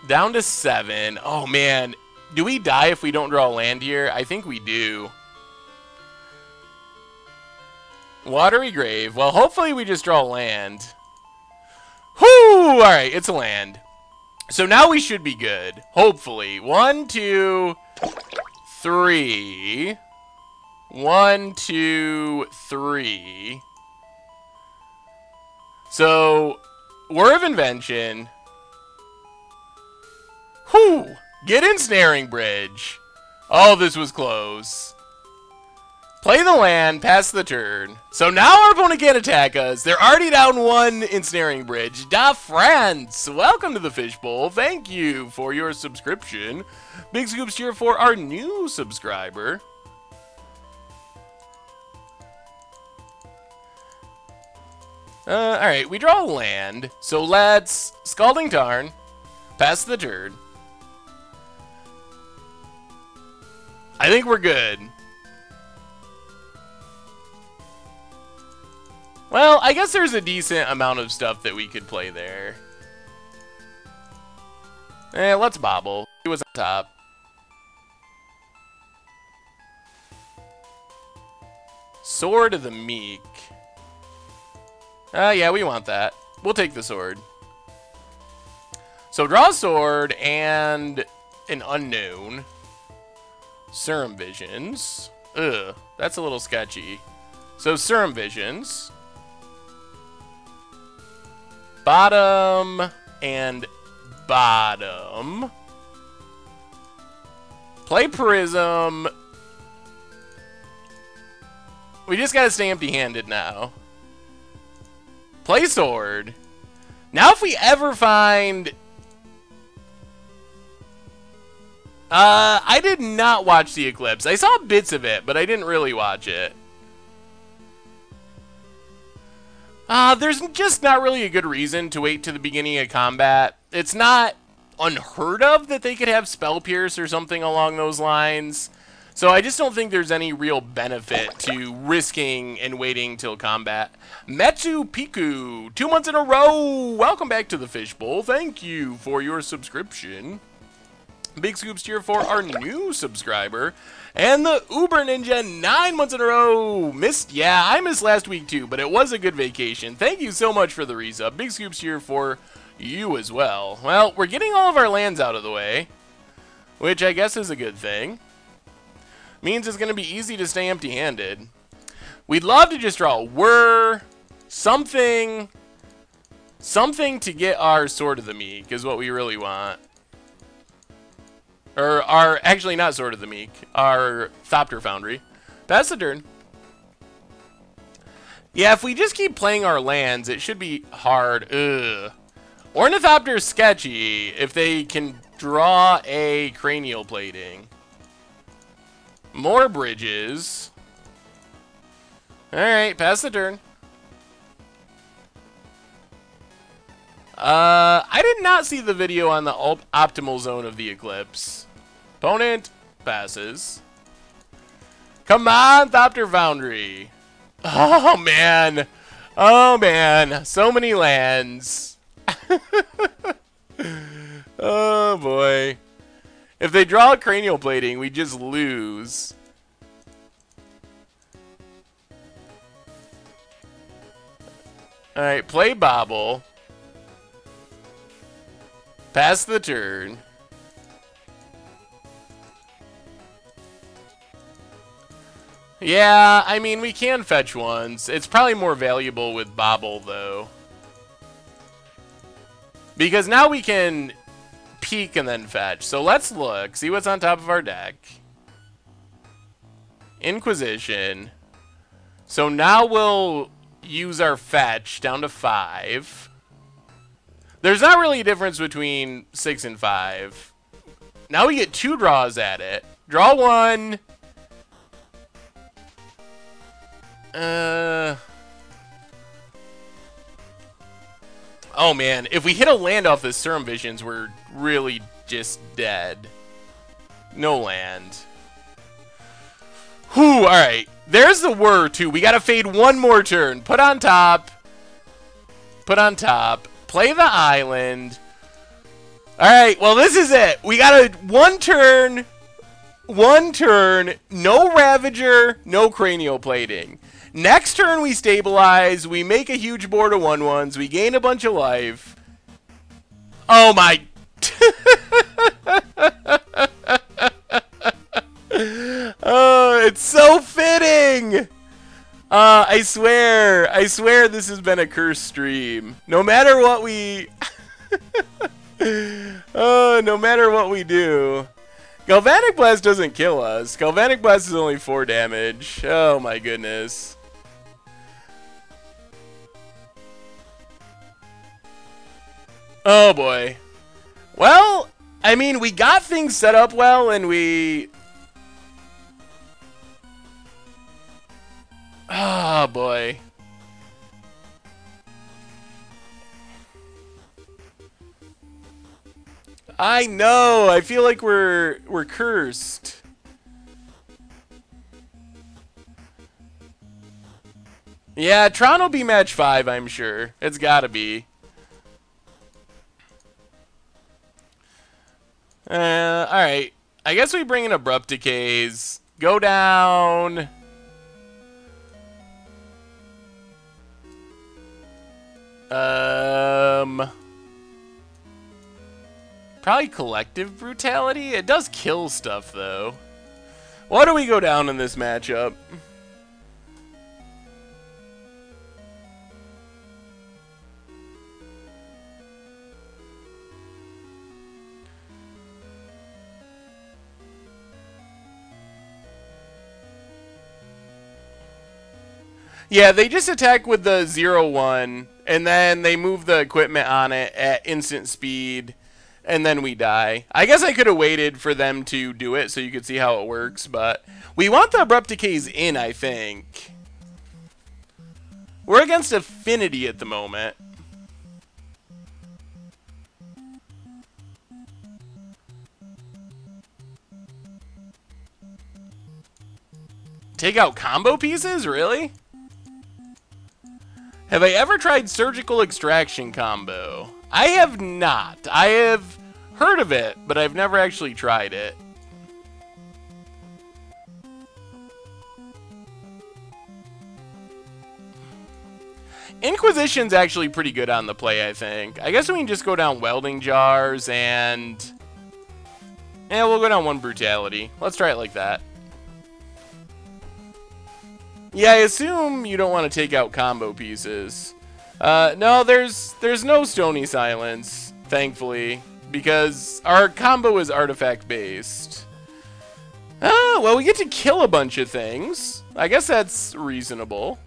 Down to 7. Oh, man. Do we die if we don't draw land here? I think we do. Watery Grave. Well, hopefully we just draw land. Whoo! Alright, it's a land. So now we should be good. Hopefully. 1, 2, 3. 1, 2, 3. So, Whir of Invention. Whew! Get Ensnaring Bridge. Oh, this was close. Play the land, pass the turn. So now our opponent can't attack us. They're already down 1 Ensnaring Bridge. Da France, welcome to the Fishbowl. Thank you for your subscription. Big scoops here for our new subscriber. Alright, we draw a land. So let's Scalding Tarn, pass the turn. I think we're good. Well, I guess there's a decent amount of stuff that we could play there. Let's bobble. He was on top. Sword of the Meek. Yeah, we want that. We'll take the sword. So draw a sword and an unknown. Serum Visions. Ugh, that's a little sketchy. So Serum Visions. Bottom and bottom. Play Prism. We just gotta stay empty-handed now. Play Sword. Now if we ever find... I did not watch the Eclipse. I saw bits of it, but I didn't really watch it. There's just not really a good reason to wait to the beginning of combat. It's not unheard of that they could have Spell Pierce or something along those lines. So I just don't think there's any real benefit to risking and waiting till combat. Metsu Piku, 2 months in a row. Welcome back to the Fishbowl. Thank you for your subscription. Big scoops here for our new subscriber. And the Uber Ninja, 9 months in a row. Yeah, I missed last week too, but it was a good vacation. Thank you so much for the resub. Big scoops here for you as well. Well, we're getting all of our lands out of the way, which I guess is a good thing. Means it's going to be easy to stay empty-handed. We'd love to just draw a Whir, something to get our Sword of the Meek is what we really want. Or our, actually not Sword of the Meek, our Thopter Foundry. Pass the turn. Yeah, if we just keep playing our lands, it should be hard. Ugh. Ornithopter's sketchy if they can draw a Cranial Plating. More bridges. Alright, pass the turn. I did not see the video on the optimal zone of the Eclipse. Opponent passes. Come on, Thopter Foundry. Oh, man. Oh, man. So many lands. Oh, boy. If they draw a Cranial Plating, we just lose. Alright, play Bobble. Pass the turn. Yeah, I mean, we can fetch once. It's probably more valuable with Bobble, though. Because now we can peek and then fetch. So let's look, see what's on top of our deck. Inquisition. So now we'll use our fetch down to 5. There's not really a difference between 6 and 5. Now we get 2 draws at it. Draw 1. Oh man, if we hit a land off this Serum Visions, we're really just dead. No land. Whew, alright. There's the Whir, too. We gotta fade one more turn. Put on top. Put on top. Play the island. Alright, well this is it. We got a one turn, no Ravager, no Cranial Plating. Next turn we stabilize, we make a huge board of 1/1s, we gain a bunch of life. Oh my... Oh, it's so fitting! I swear this has been a cursed stream. No matter what we... Oh, no matter what we do. Galvanic Blast doesn't kill us. Galvanic Blast is only 4 damage. Oh my goodness. Oh boy. Well, I mean, we got things set up well and we... Oh boy. I know. I feel like we're cursed. Yeah, Tron will be match 5, I'm sure. It's gotta be. Alright. I guess we bring in Abrupt Decays. Go down. Probably Collective Brutality? It does kill stuff, though. Why do we go down in this matchup? Yeah, they just attack with the 0/1, and then they move the equipment on it at instant speed, and then we die. I guess I could have waited for them to do it so you could see how it works, but we want the Abrupt Decays in, I think. We're against Affinity at the moment. Take out combo pieces? Really? Have I ever tried Surgical Extraction combo? I have not. I have heard of it, but I've never actually tried it. Inquisition's actually pretty good on the play, I think. I guess we can just go down Welding Jars and... Yeah, we'll go down 1 Brutality. Let's try it like that. Yeah, I assume you don't want to take out combo pieces. No, there's no Stony Silence, thankfully, because our combo is artifact-based. Well, we get to kill a bunch of things. I guess that's reasonable.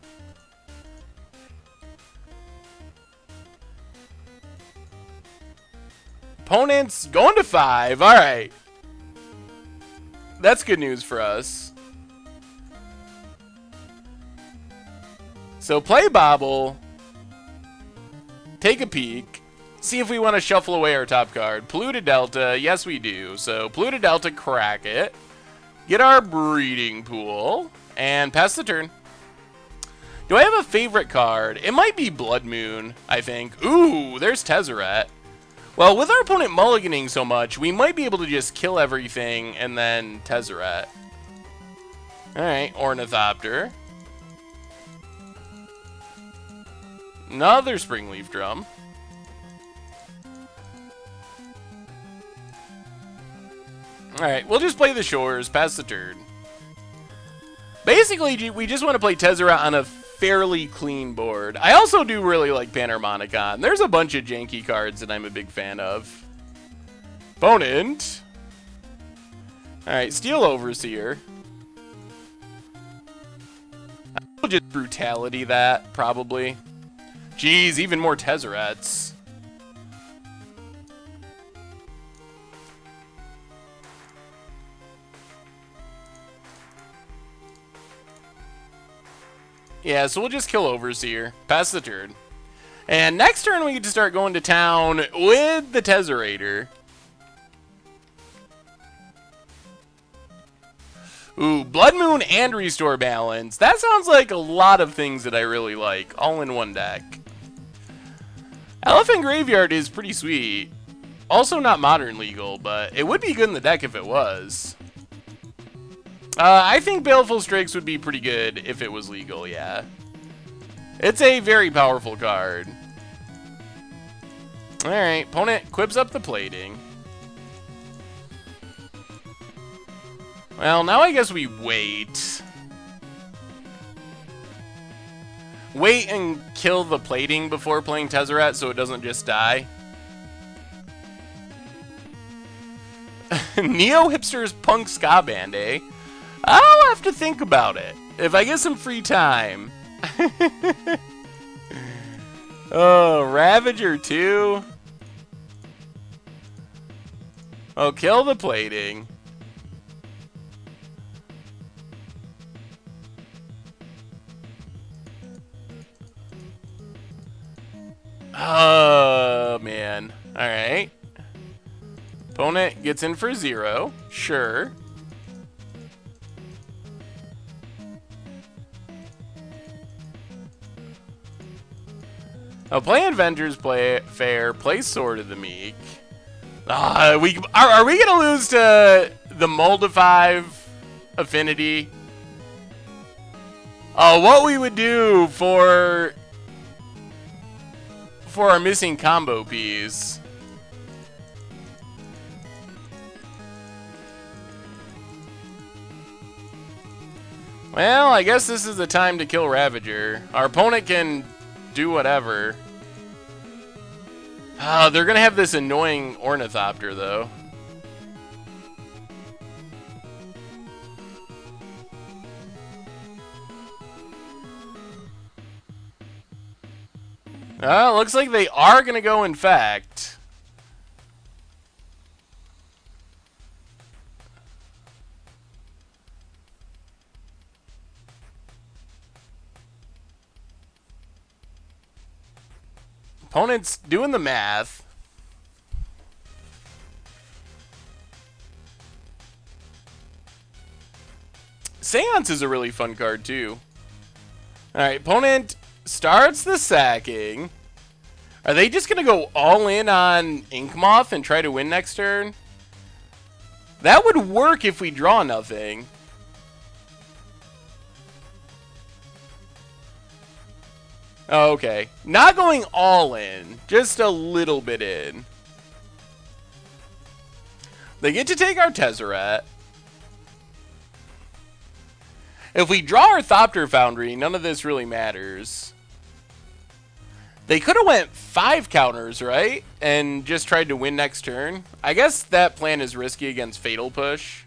Opponents going to 5. All right. That's good news for us. So play Bobble, take a peek, see if we want to shuffle away our top card. Polluted Delta, yes we do. So Polluted Delta, crack it, get our Breeding Pool, and pass the turn. Do I have a favorite card? It might be Blood Moon, I think. Ooh, there's Tezzeret. Well, with our opponent mulliganing so much, we might be able to just kill everything and then Tezzeret. Alright, Ornithopter. Another Springleaf Drum. Alright, we'll just play the shores, pass the turn. Basically, we just want to play Tezzeret on a fairly clean board. I also do really like Panharmonicon. There's a bunch of janky cards that I'm a big fan of. Opponent. Alright, Steel Overseer. I'll just Brutality that, probably. Jeez, even more Tezzerets. Yeah, so we'll just kill Overseer. Pass the turn. And next turn we get to start going to town with the Tezzerator. Ooh, Blood Moon and Restore Balance. That sounds like a lot of things that I really like, all in one deck. Elephant Graveyard is pretty sweet. Also not modern legal, but it would be good in the deck if it was. I think Baleful Strix would be pretty good if it was legal, yeah. It's a very powerful card. Alright, opponent quibs up the plating. Well, now I guess we wait. Wait and kill the plating before playing Tezzeret so it doesn't just die. Neo Hipster's Punk Ska Band, eh? I'll have to think about it if I get some free time. Oh, Ravager 2. Oh, kill the plating. Oh, man. Alright. Opponent gets in for 0. Sure. Oh, play Avengers, play Fair, play Sword of the Meek. Are we gonna lose to the Moldify Affinity? Oh, what we would do for our missing combo piece. Well, I guess this is the time to kill Ravager. Our opponent can do whatever. They're gonna have this annoying Ornithopter, though. Looks like they are gonna go Infect. Opponent's doing the math. Seance is a really fun card, too. Alright, opponent starts the sacking. Are they just going to go all in on Inkmoth and try to win next turn? That would work if we draw nothing. Oh, okay. Not going all in. Just a little bit in. They get to take our Tezzeret. If we draw our Thopter Foundry, none of this really matters. They could have went 5 counters, right? And just tried to win next turn. I guess that plan is risky against Fatal Push.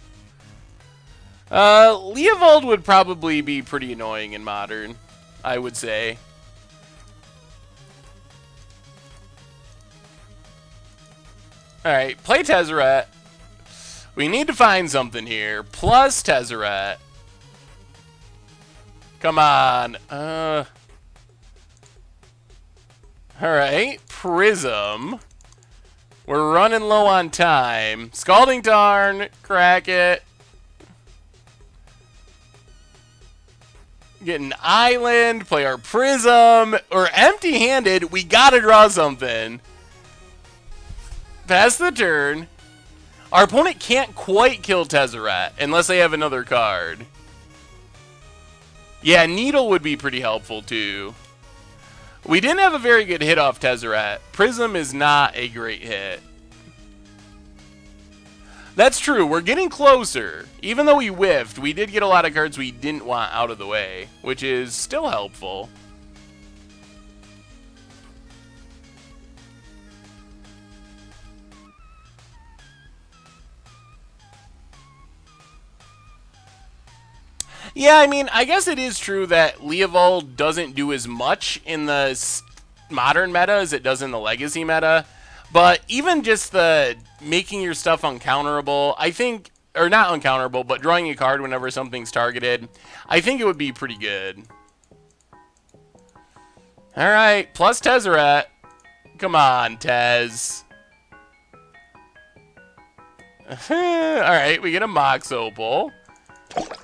Leovold would probably be pretty annoying in Modern, I would say. Alright, play Tezzeret. We need to find something here. Plus Tezzeret. Come on. Alright, Prism. We're running low on time. Scalding Tarn, crack it. Get an Island, play our Prism. We're empty-handed. We gotta draw something. Pass the turn. Our opponent can't quite kill Tezzeret unless they have another card. Yeah, Needle would be pretty helpful too. We didn't have a very good hit off Tezzeret. Prism is not a great hit. That's true. We're getting closer. Even though we whiffed, we did get a lot of cards we didn't want out of the way, which is still helpful. Yeah, I mean, I guess it is true that Leovold doesn't do as much in the modern meta as it does in the legacy meta. But even just the making your stuff uncounterable, I think, or not uncounterable, but drawing a card whenever something's targeted, I think it would be pretty good. Alright, plus Tezzeret. Come on, Tez. Alright, we get a Mox Opal.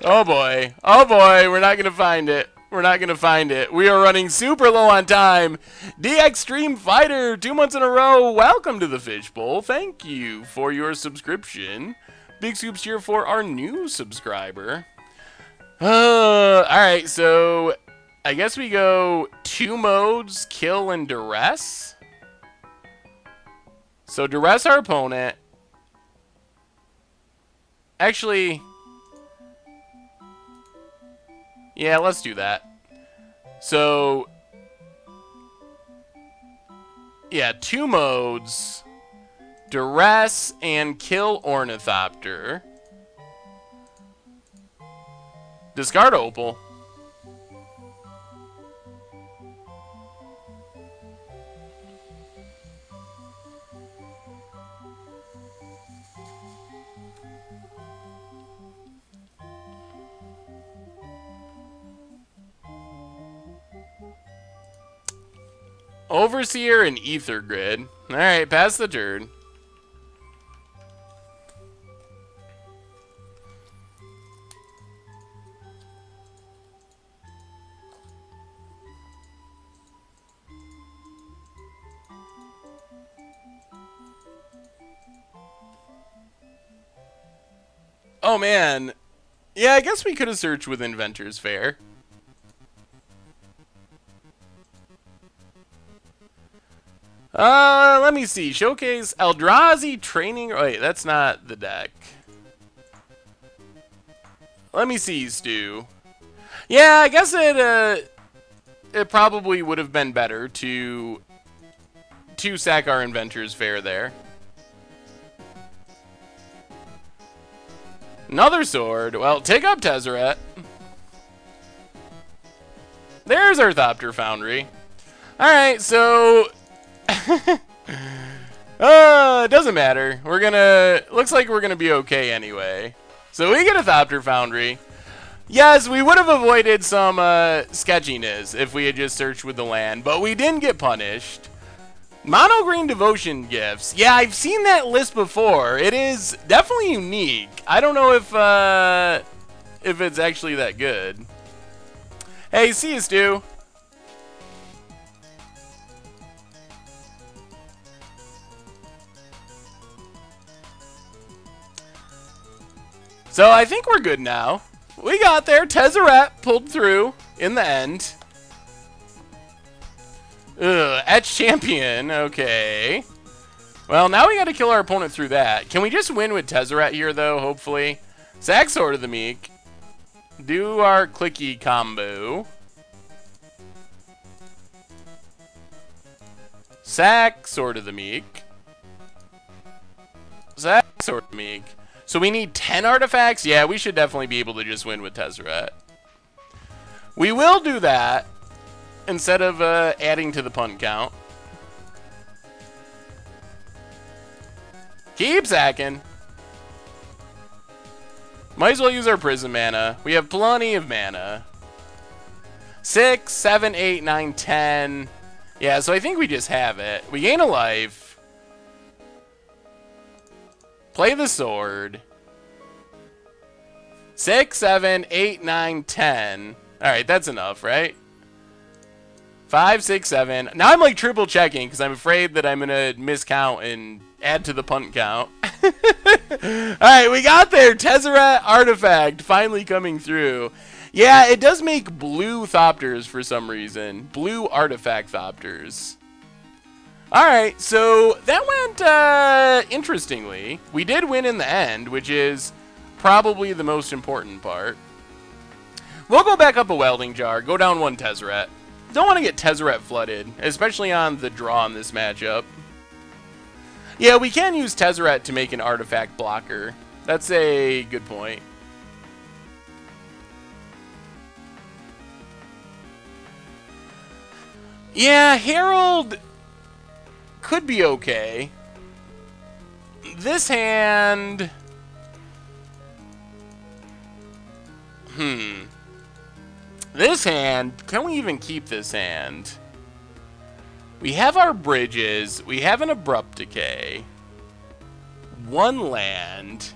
Oh boy. Oh boy, we're not going to find it. We're not going to find it. We are running super low on time. DX Stream Fighter, 2 months in a row. Welcome to the Fishbowl. Thank you for your subscription. Big scoops here for our new subscriber. Alright, so I guess we go 2 modes, Kill and Duress. So Duress our opponent. Actually... yeah, let's do that. So, yeah, 2 modes. Duress and Kill Ornithopter. Discard Opal. Overseer and Ether Grid. Alright, pass the turn. Oh man. Yeah, I guess we could have searched with Inventor's Fair. Let me see. Showcase Eldrazi Training. Oh, wait, that's not the deck. Let me see, Stu. Yeah, I guess it probably would have been better to sack our Inventor's Fair there. Another sword. Well, take up Tezzeret. There's our Thopter Foundry. Alright, so... it doesn't matter. We're gonna... looks like we're gonna be okay anyway. So we get a Thopter Foundry. Yes, we would have avoided some sketchiness if we had just searched with the land, but we didn't get punished. Mono Green Devotion Gifts. Yeah, I've seen that list before. It is definitely unique. I don't know if it's actually that good. Hey, see you, Stu. So I think we're good now. We got there. Tezzeret pulled through in the end. Ugh, Etch Champion. Okay. Well, now we got to kill our opponent through that. Can we just win with Tezzeret here, though, hopefully? Sack Sword of the Meek. Do our clicky combo. Sack Sword of the Meek. Sack Sword of the Meek. So we need 10 artifacts? Yeah, we should definitely be able to just win with Tezzeret. We will do that instead of adding to the punt count. Keep sacking. Might as well use our prison mana. We have plenty of mana. 6, 7, 8, 9, 10. Yeah, so I think we just have it. We gain a life. Play the sword. 6, 7, 8, 9, 10. Alright, that's enough, right? 5, 6, 7. Now I'm like triple checking because I'm afraid that I'm going to miscount and add to the punt count. Alright, we got there. Tezzeret Artifact finally coming through. Yeah, it does make blue Thopters for some reason. Blue Artifact Thopters. Alright, so that went interestingly. We did win in the end, which is probably the most important part. We'll go back up a welding jar, go down one Tezzeret. Don't want to get Tezzeret flooded, especially on the draw in this matchup. Yeah, we can use Tezzeret to make an artifact blocker. That's a good point. Yeah, Herald could be okay. This hand... This hand, can we even keep this hand? We have our bridges, we have an Abrupt Decay, one land.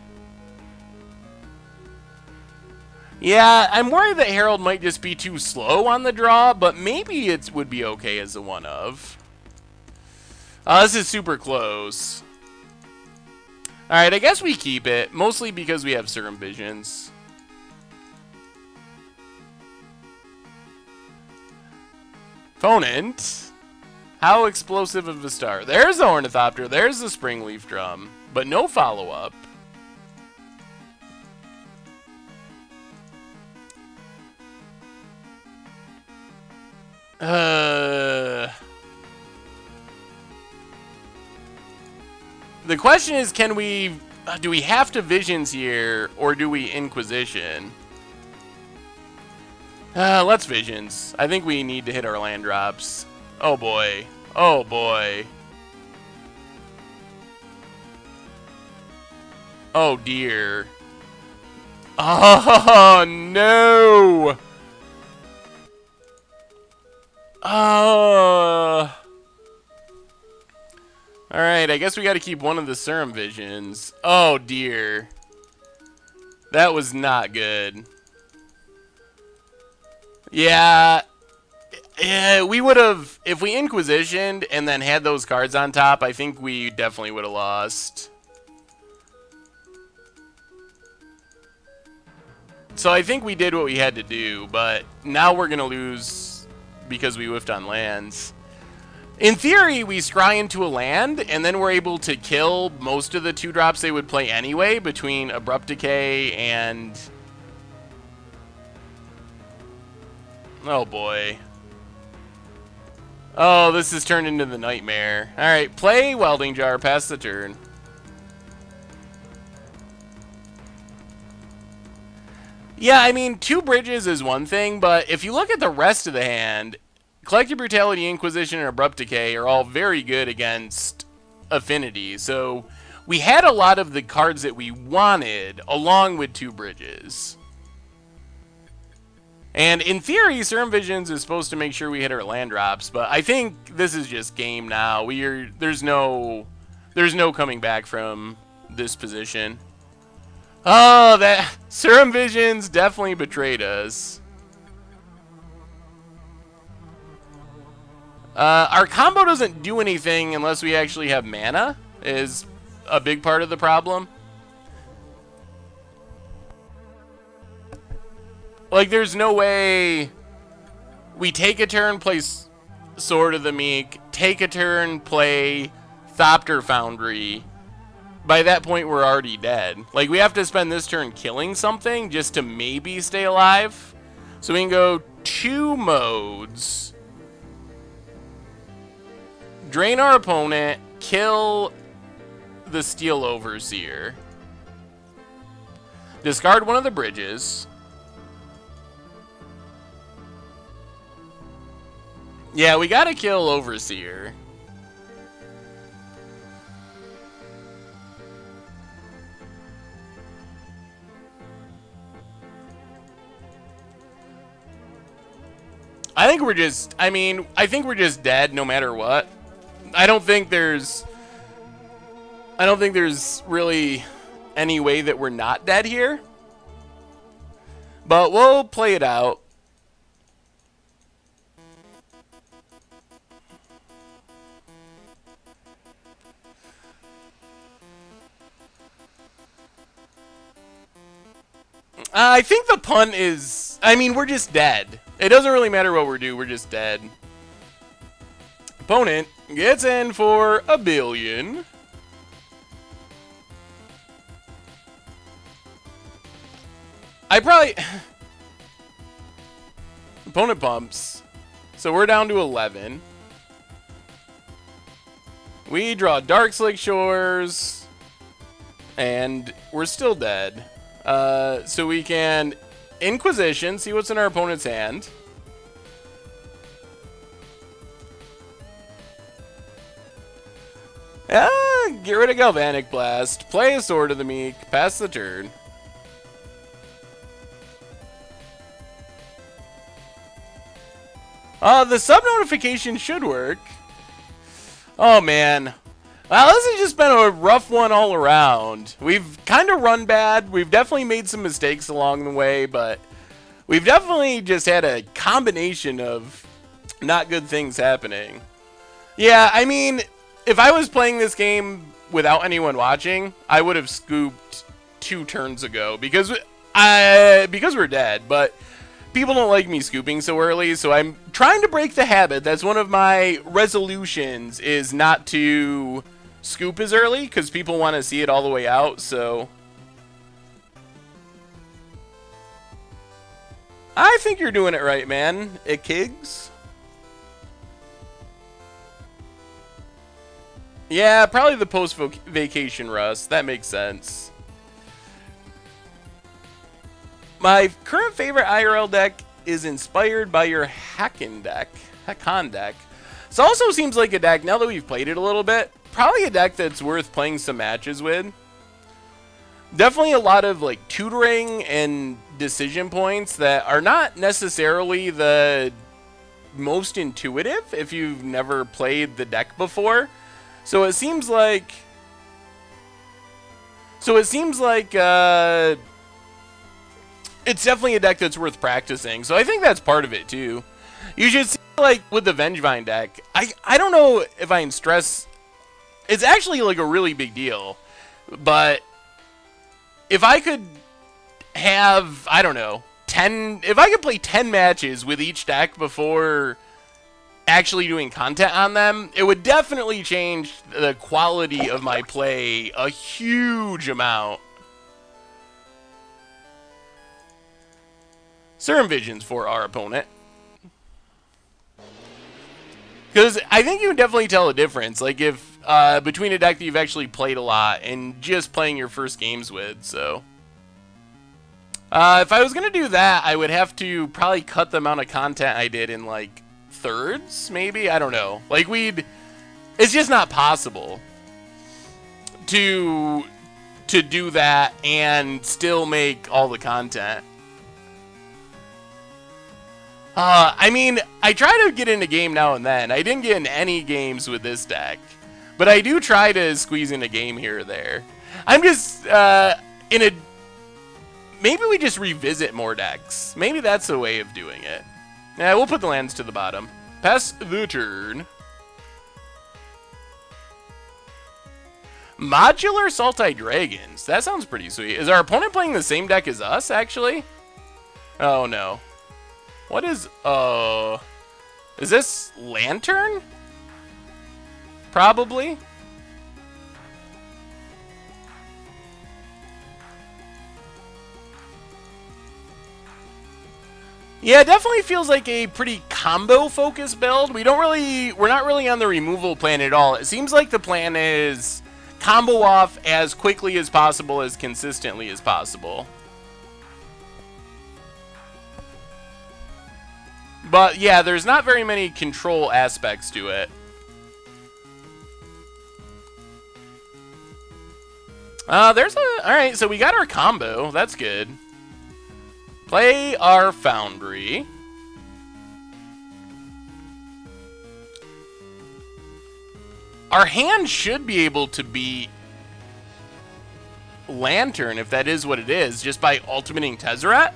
Yeah, I'm worried that Herald might just be too slow on the draw, but maybe it would be okay as a one of. This is super close. Alright, I guess we keep it, mostly because we have Circumvisions. Opponent. How explosive of a start. There's the Ornithopter, there's the Springleaf Drum, but no follow-up. The question is, can we... do we have to Visions here, or do we Inquisition? Let's Visions. I think we need to hit our land drops. Oh boy. Oh boy. Oh dear. Oh no! Alright, I guess we gotta keep one of the Circumvisions. Oh dear. That was not good. Yeah, we would have, if we Inquisitioned and then had those cards on top, I think we definitely would have lost. So I think we did what we had to do, but now we're going to lose because we whiffed on lands. In theory, we scry into a land, and then we're able to kill most of the 2-drops they would play anyway, between Abrupt Decay and... Oh boy. Oh, this has turned into the nightmare. Alright, play Welding Jar, pass the turn. Yeah, I mean, 2 bridges is one thing, but if you look at the rest of the hand, Collective Brutality, Inquisition, and Abrupt Decay are all very good against Affinity. So, we had a lot of the cards that we wanted, along with 2 bridges. And in theory, Circumvisions is supposed to make sure we hit our land drops, but I think this is just game now. There's no coming back from this position. Oh, that Circumvisions definitely betrayed us. Our combo doesn't do anything unless we actually have mana, is a big part of the problem. Like, there's no way we take a turn, play Sword of the Meek, take a turn, play Thopter Foundry. By that point, we're already dead. Like, we have to spend this turn killing something just to maybe stay alive. So we can go 2 modes. Drain our opponent, kill the Steel Overseer. Discard one of the bridges. Yeah, we gotta kill Overseer. I think we're just, I think we're just dead no matter what. I don't think there's really any way that we're not dead here. But we'll play it out. I think the punt is... we're just dead. It doesn't really matter what we do. We're just dead. Opponent gets in for $1 billion. I probably... Opponent pumps. So we're down to 11. We draw Dark Slick Shores. And we're still dead. So we can Inquisition, see what's in our opponent's hand. Get rid of Galvanic Blast, play a Sword of the Meek, pass the turn. The sub notification should work. Oh man. Well, this has just been a rough one all around. We've kind of run bad. We've definitely made some mistakes along the way, but we've definitely just had a combination of not good things happening. Yeah, I mean, if I was playing this game without anyone watching, I would have scooped 2 turns ago because we're dead, but people don't like me scooping so early, so I'm trying to break the habit. That's one of my resolutions, is not to scoop as early because people want to see it all the way out, so I think you're doing it right, man. Kigs. Yeah, probably the post-vacation rust. That makes sense. My current favorite IRL deck is inspired by your Hakon deck. This also seems like a deck, now that we've played it a little bit, probably a deck that's worth playing some matches with. Definitely a lot of like tutoring and decision points that are not necessarily the most intuitive if you've never played the deck before. So it seems like it's definitely a deck that's worth practicing. So I think that's part of it too. You should see, like with the Vengevine deck, I don't know if I can stress, it's actually like a really big deal, but if I could have, I don't know, if I could play 10 matches with each deck before actually doing content on them, it would definitely change the quality of my play a huge amount. Serum Visions for our opponent. Because I think you can definitely tell a difference, like if between a deck that you've actually played a lot and just playing your first games with. So if I was gonna do that, I would have to probably cut the amount of content I did in like thirds, maybe. I don't know. Like it's just not possible to do that and still make all the content. I mean, I try to get into game now and then. I didn't get in any games with this deck, but I do try to squeeze in a game here or there. I'm just, maybe we just revisit more decks. Maybe that's a way of doing it. Yeah, we'll put the lands to the bottom. Pass the turn. Modular Saltite Dragons. That sounds pretty sweet. Is our opponent playing the same deck as us, actually? Oh, no. What is... is this Lantern? Probably. Yeah, it definitely feels like a pretty combo-focused build. We're not really on the removal plan at all. It seems like the plan is combo off as quickly as possible, as consistently as possible. But yeah, there's not very many control aspects to it. Alright, so we got our combo. That's good. Play our Foundry. Our hand should be able to beat Lantern, if that is what it is, just by ultimating Tezzeret.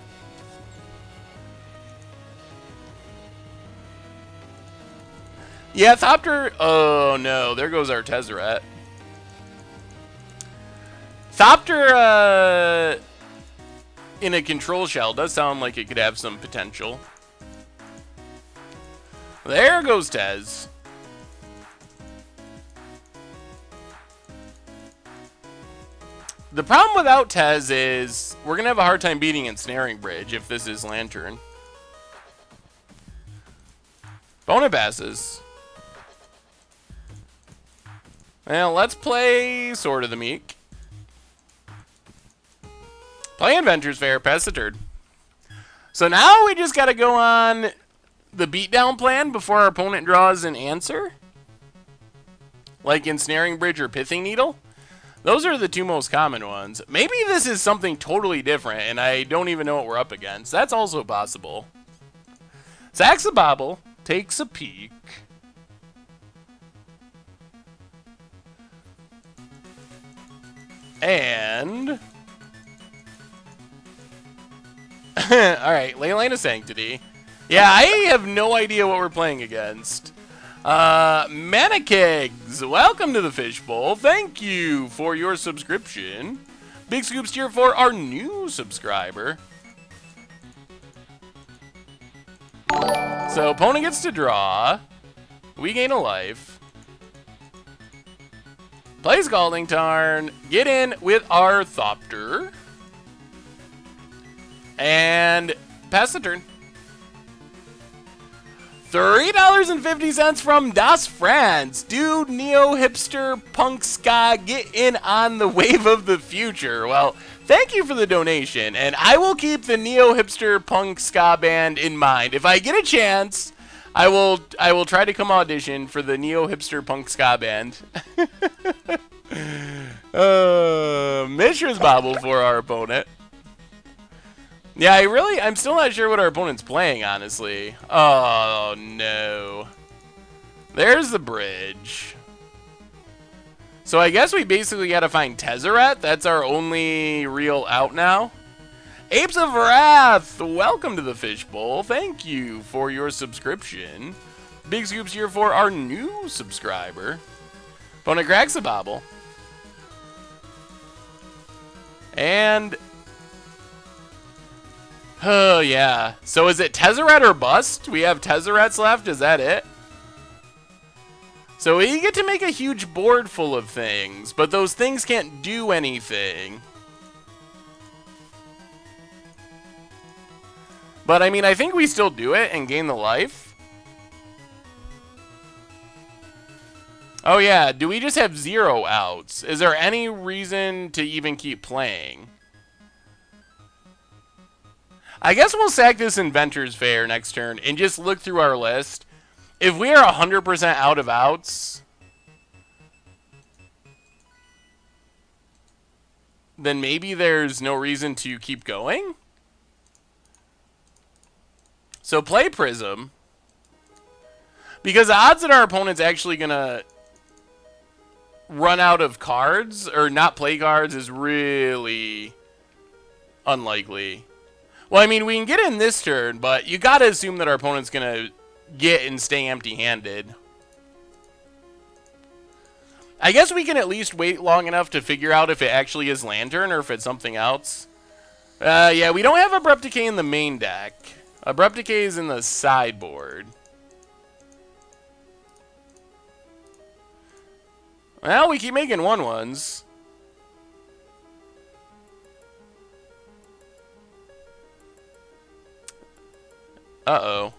Yeah, Thopter... Oh, no. There goes our Tezzeret. Thopter, in a control shell does sound like it could have some potential. There goes Tez. The problem without Tez is we're going to have a hard time beating Ensnaring Bridge if this is Lantern. Opponent passes. Well, let's play Sword of the Meek. Play Inventor's Fair, pass the turn. So now we just got to go on the beatdown plan before our opponent draws an answer. Like Ensnaring Bridge or Pithing Needle. Those are the two most common ones. Maybe this is something totally different and I don't even know what we're up against. That's also possible. Sacks a bobble, takes a peek. And... Alright, Leyline of Sanctity. Yeah, I have no idea what we're playing against. Manicags, welcome to the Fishbowl. Thank you for your subscription. Big Scoops tier for our new subscriber. So, opponent gets to draw. We gain a life. Play Scalding Tarn. Get in with our Thopter. And pass the turn. $3.50 from Das France. Dude, neo hipster punk ska, get in on the wave of the future. Well, thank you for the donation, and I will keep the neo hipster punk ska band in mind. If I get a chance, I will try to come audition for the neo hipster punk ska band. Mishra's Bobble for our opponent. Yeah, I'm still not sure what our opponent's playing, honestly. Oh, no. There's the bridge. So I guess we basically gotta find Tezzeret. That's our only real out now. Apes of Wrath, welcome to the Fishbowl. Thank you for your subscription. Big Scoops here for our new subscriber. Opponent cracks a bobble. And... oh, yeah. So is it Tezzeret or bust? We have Tezzerets left. Is that it? So we get to make a huge board full of things, but those things can't do anything. But, I mean, I think we still do it and gain the life. Oh, yeah. Do we just have 0 outs? Is there any reason to even keep playing? I guess we'll sack this Inventor's Fair next turn and just look through our list. If we are 100% out of outs, then maybe there's no reason to keep going. So play Prism. Because the odds that our opponent's actually going to run out of cards or not play cards is really unlikely. Well, I mean, we can get in this turn, but you got to assume that our opponent's going to get and stay empty-handed. I guess we can at least wait long enough to figure out if it actually is Lantern or if it's something else. Yeah, we don't have Abrupt Decay in the main deck. Abrupt Decay is in the sideboard. Well, we keep making 1/1s. Uh-oh.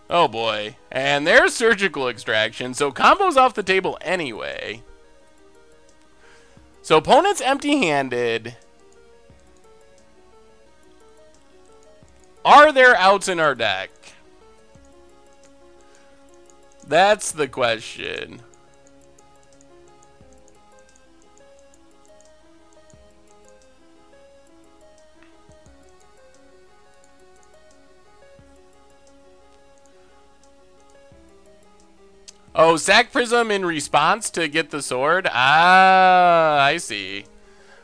Oh, boy. And there's Surgical Extraction, so combo's off the table anyway. So opponent's empty-handed. Are there outs in our deck? That's the question. Oh, sack Prism in response to get the sword? Ah, I see.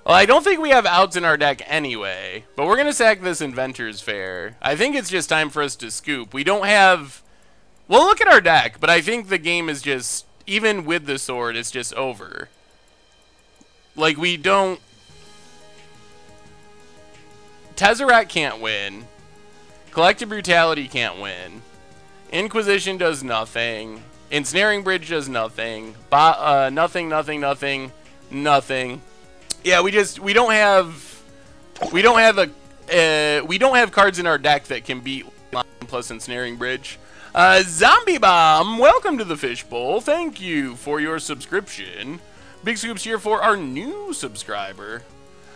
Well, I don't think we have outs in our deck anyway, but we're going to sack this Inventor's Fair. I think it's just time for us to scoop. We don't have... we'll look at our deck, but I think the game is just... even with the sword, it's just over. Like, we don't... Tezzeret can't win. Collective Brutality can't win. Inquisition does nothing. Ensnaring Bridge does nothing. Nothing. Yeah, we don't have cards in our deck that can beat Line plus Ensnaring Bridge. Zombie Bomb, welcome to the Fishbowl. Thank you for your subscription. Big scoops here for our new subscriber.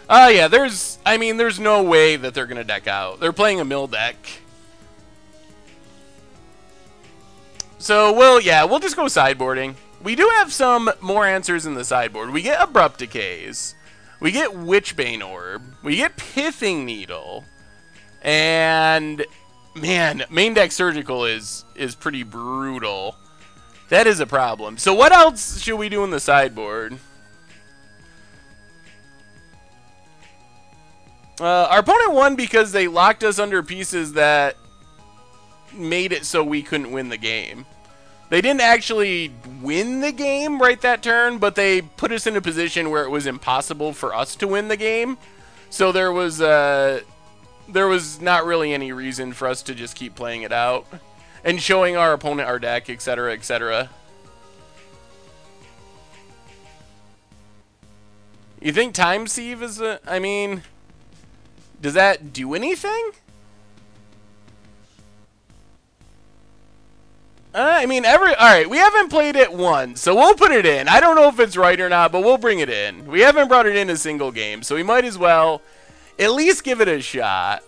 Yeah, there's no way that they're gonna deck out. They're playing a mill deck. So, we'll just go sideboarding. We do have some more answers in the sideboard. We get Abrupt Decays. We get Witchbane Orb. We get Pithing Needle. And, man, main deck Surgical is pretty brutal. That is a problem. So what else should we do in the sideboard? Our opponent won because they locked us under pieces that made it so we couldn't win the game. They didn't actually win the game right that turn, but they put us in a position where it was impossible for us to win the game. So there was not really any reason for us to just keep playing it out and showing our opponent our deck, etc., etc. You think Time Sieve is I mean, does that do anything? Alright, we haven't played it once, so we'll put it in. I don't know if it's right or not, but we'll bring it in. We haven't brought it in a single game, so we might as well at least give it a shot.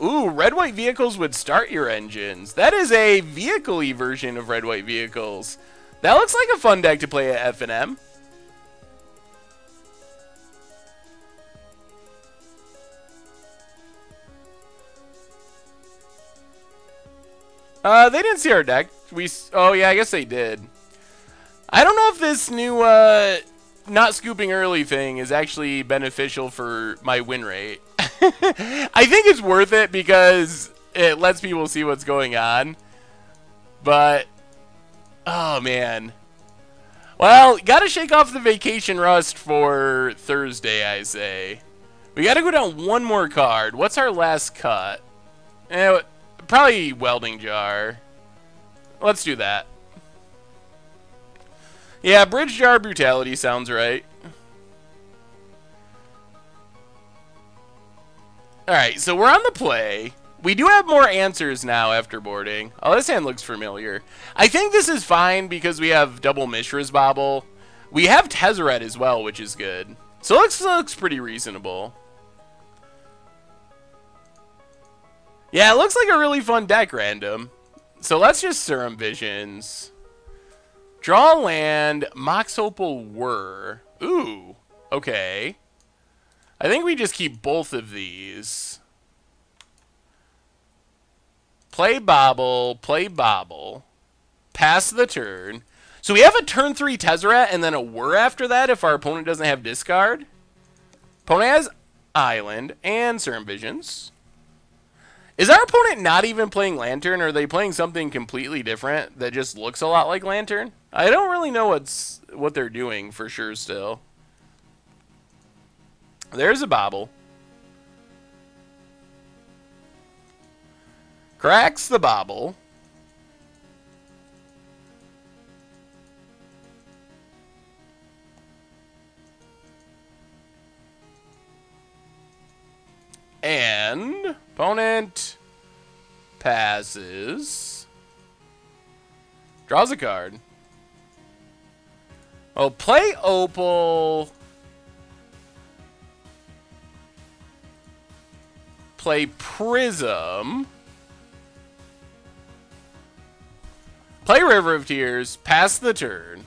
Ooh, red-white vehicles would start your engines. That is a vehicle-y version of red-white vehicles. That looks like a fun deck to play at F&M. They didn't see our deck. Oh yeah, I guess they did. I don't know if this new, not scooping early thing is actually beneficial for my win rate. I think it's worth it because it lets people see what's going on. But, oh man. Well, gotta shake off the vacation rust for Thursday, I say. We gotta go down one more card. What's our last cut? Probably Welding Jar. Let's do that. Yeah, Bridge Jar Brutality sounds right. Alright, so we're on the play. We do have more answers now after boarding. Oh, this hand looks familiar. I think this is fine because we have double Mishra's Bobble. We have Tezzeret as well, which is good. So it looks pretty reasonable. Yeah, it looks like a really fun deck, random. So let's just Serum Visions. Draw land, Mox Opal Whir. Ooh, okay. I think we just keep both of these. Play Bobble, pass the turn. So we have a turn 3 Tezzeret and then a Whir after that if our opponent doesn't have discard. Opponent has Island and Serum Visions. Is our opponent not even playing Lantern, or are they playing something completely different that just looks a lot like Lantern? I don't really know what they're doing for sure still. There's a Bobble. Cracks the Bobble. And opponent passes. Draws a card. Oh, play Opal. Play Prism. Play River of Tears. Pass the turn.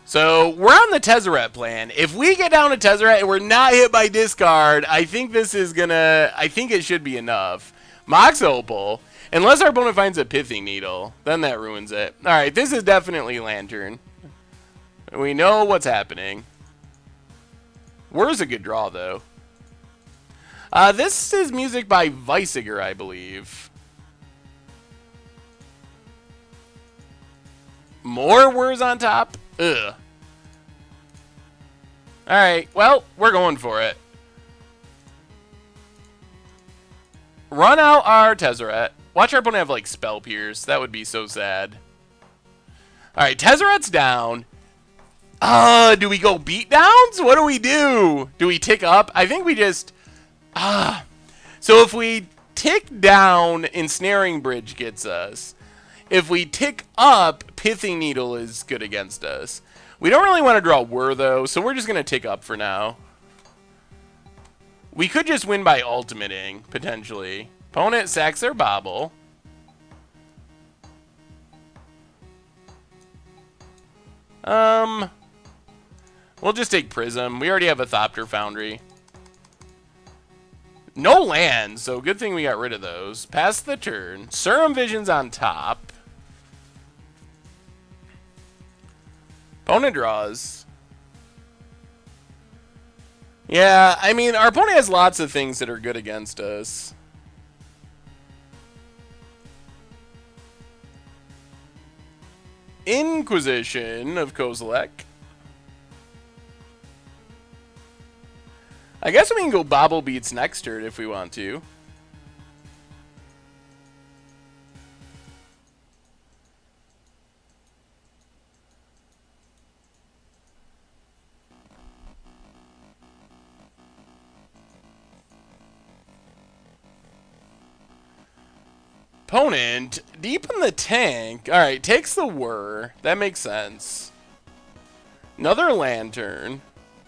So, we're on the Tezzeret plan. If we get down to Tezzeret and we're not hit by discard, I think this is gonna... I think it should be enough. Mox Opal. Unless our opponent finds a Pithing Needle. Then that ruins it. Alright, this is definitely Lantern. We know what's happening. Where's a good draw, though? This is music by Weisiger, I believe. More Whirs on top? Ugh. Alright, well, we're going for it. Run out our Tezzeret. Watch our opponent have, like, Spell Pierce. That would be so sad. Alright, Tezzeret's down. Do we go beatdowns? What do we do? Do we tick up? I think we just... So if we tick down, Ensnaring Bridge gets us. If we tick up, Pithing Needle is good against us. We don't really want to draw Whir, though, so we're just going to tick up for now. We could just win by ultimating, potentially. Opponent sacks their Bobble. We'll just take Prism. We already have a Thopter Foundry. No lands, so good thing we got rid of those. Pass the turn. Serum Vision's on top. Opponent draws. Yeah, I mean, our opponent has lots of things that are good against us. Inquisition of Kozilek. I guess we can go Bobble Beats next turn if we want to. Opponent, deep in the tank. Alright, takes the Whir. That makes sense. Another Lantern.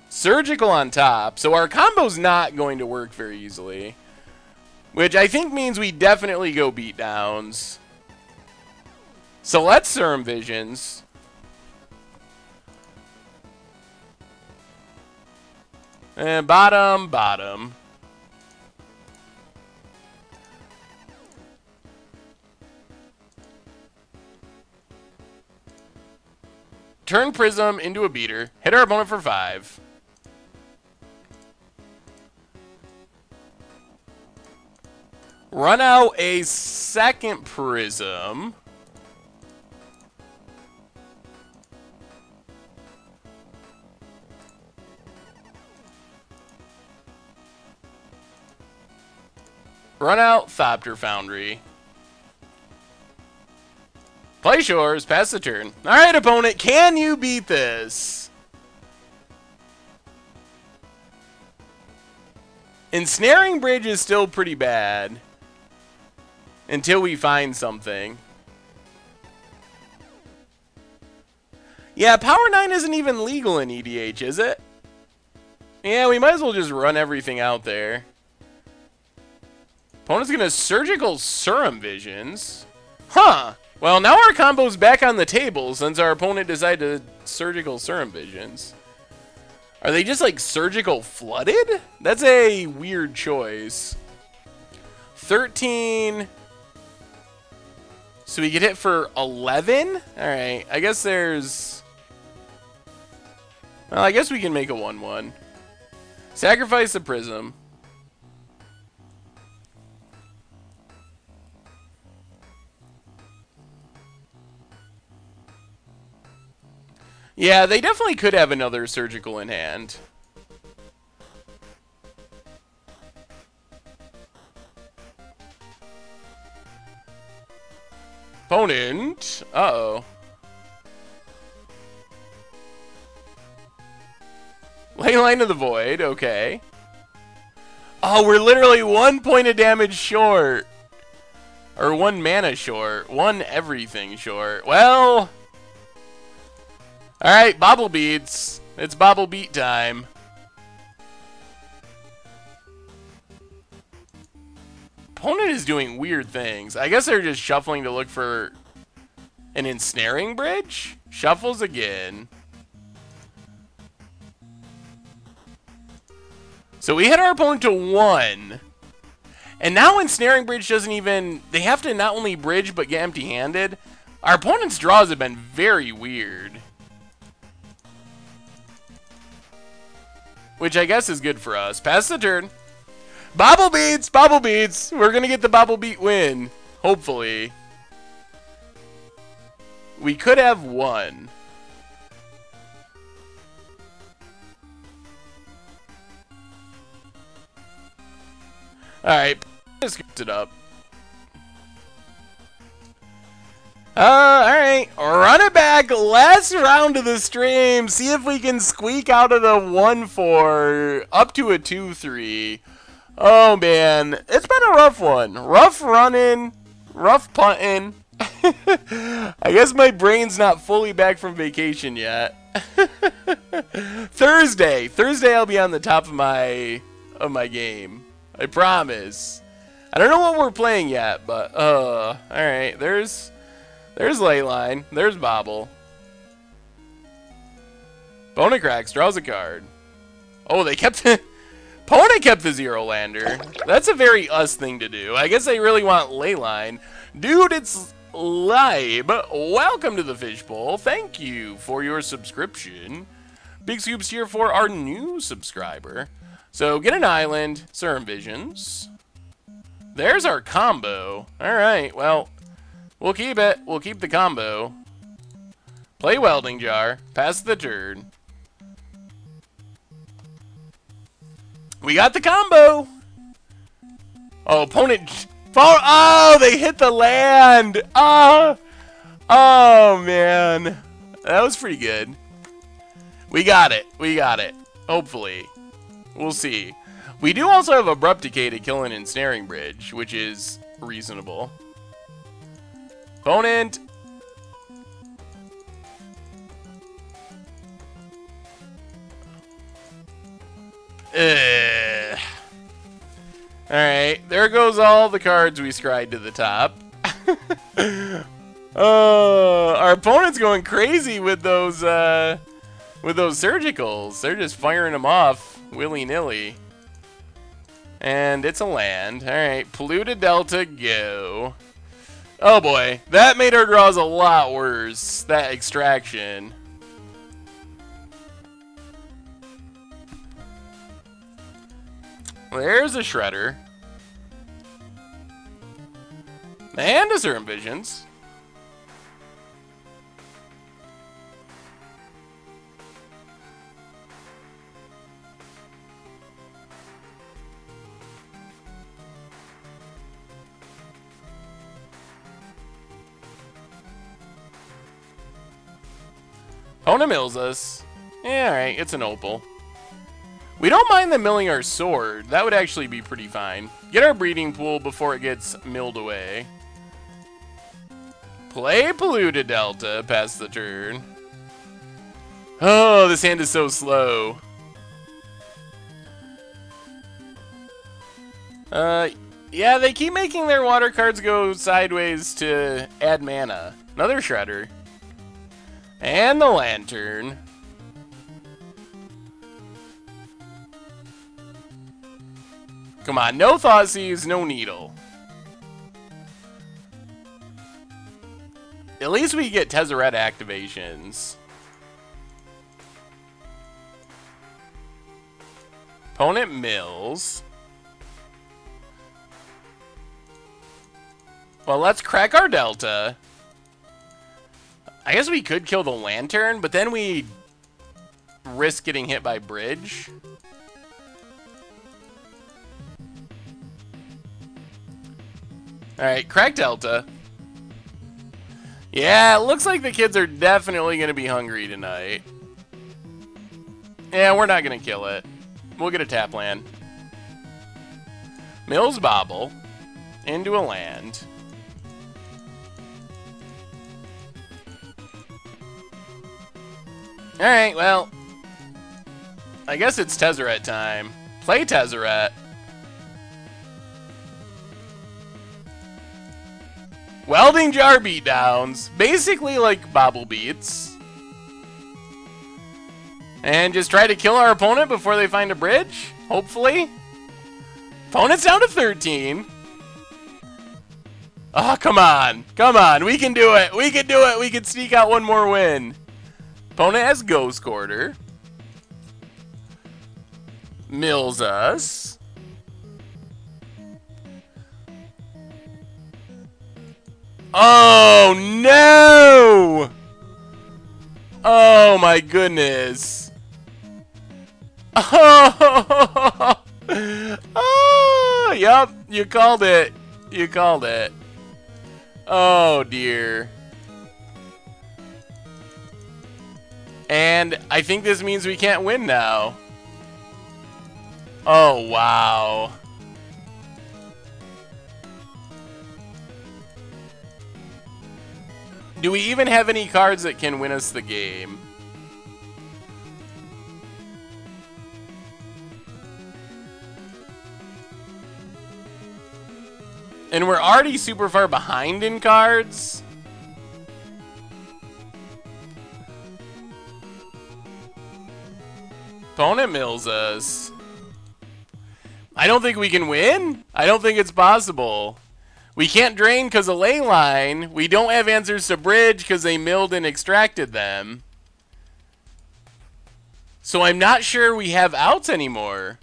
Surgical on top. So our combo's not going to work very easily. Which I think means we definitely go beatdowns. So let's Serum Visions. And bottom, bottom. Turn Prism into a beater. Hit our opponent for 5. Run out a second Prism. Run out Thopter Foundry. Play Shores, pass the turn. Alright, opponent, can you beat this? Ensnaring Bridge is still pretty bad. Until we find something. Yeah, Power 9 isn't even legal in EDH, is it? Yeah, we might as well just run everything out there. Opponent's gonna Surgical Serum Visions. Huh. Well, now our combo's back on the table since our opponent decided to Surgical Serum Visions. Are they just like Surgical Flooded? That's a weird choice. 13. So we get hit for 11? Alright, I guess there's... Well, I guess we can make a 1-1. Sacrifice the Prism. Yeah, they definitely could have another Surgical in hand. Opponent. Uh-oh. Leyline of the Void. Okay. Oh, we're literally 1 point of damage short. Or 1 mana short. 1 everything short. Well... Alright, Bobble Beats. It's Bobble Beat time. Opponent is doing weird things. I guess they're just shuffling to look for an Ensnaring Bridge. Shuffles again. So we hit our opponent to 1. And now Ensnaring Bridge doesn't even... They have to not only bridge, but get empty-handed. Our opponent's draws have been very weird. Which I guess is good for us. Pass the turn. Bobble Beats! Bobble Beats! We're going to get the Bobble Beat win. Hopefully. We could have won. Alright. Let's get it up. Alright, run it back, last round of the stream, see if we can squeak out of the 1-4 up to a 2-3. Oh man, it's been a rough one. Rough running, rough punting. I guess my brain's not fully back from vacation yet. Thursday I'll be on the top of my game. I promise. I don't know what we're playing yet, but alright, there's Leyline, there's Bobble. Bonacrax draws a card. Oh, they kept Pona kept the Zero Lander. That's a very us thing to do. I guess they really want Leyline. Dude, it's Libe. Welcome to the Fishbowl. Thank you for your subscription. Big Scoops here for our new subscriber. So get an island, Serum Visions. There's our combo. Alright, well, we'll keep it. We'll keep the combo. Play Welding Jar. Pass the turn. We got the combo. Oh, opponent. Oh, they hit the land. Oh, man. That was pretty good. We got it. We got it. Hopefully. We'll see. We do also have Abrupt Decay to kill an Ensnaring Bridge, which is reasonable. Opponent. Alright, there goes all the cards we scried to the top. Our opponent's going crazy with those surgicals. They're just firing them off willy-nilly. And it's a land. Alright, Polluted Delta, go. Oh boy, that made our draws a lot worse. That extraction. There's a Shredder. And a Serum Visions. Pona mills us. Yeah, alright, it's an opal. We don't mind them milling our sword. That would actually be pretty fine. Get our breeding pool before it gets milled away. Play Polluted Delta, pass the turn. Oh, this hand is so slow. Yeah, they keep making their water cards go sideways to add mana. Another Shredder. And the Lantern. Come on, no Thoughtseize, no Needle. At least we get Tezzeret activations. Opponent mills. Well, let's crack our Delta. I guess we could kill the Lantern, but then we risk getting hit by Bridge. Alright, crack Delta. Yeah, it looks like the kids are definitely going to be hungry tonight. Yeah, we're not going to kill it. We'll get a tap land. Mills Bobble. Into a land. Alright, well. I guess it's Tezzeret time. Play Tezzeret. Welding Jar beatdowns. Basically like Bobble Beats. And just try to kill our opponent before they find a bridge. Hopefully. Opponent's down to 13. Oh, come on. Come on. We can do it. We can do it. We can sneak out one more win. Opponent has Ghost Quarter. Mills us. Oh, no! Oh, my goodness. Oh, oh, yep, you called it. You called it. Oh, dear. And I think this means we can't win now. Oh, wow. Do we even have any cards that can win us the game? And we're already super far behind in cards. Opponent mills us. I don't think we can win. I don't think it's possible. We can't drain because of ley line. We don't have answers to bridge because they milled and extracted them. So I'm not sure we have outs anymore.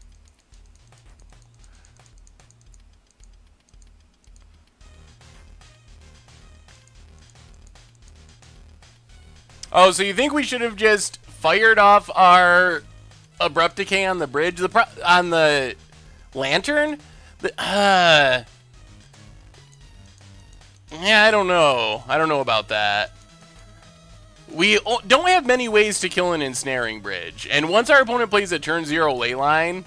Oh, so you think we should have just fired off our abrupt decay on the bridge, on the lantern? Yeah, I don't know. I don't know about that. We don't have many ways to kill an ensnaring bridge. And once our opponent plays a turn 0 ley line,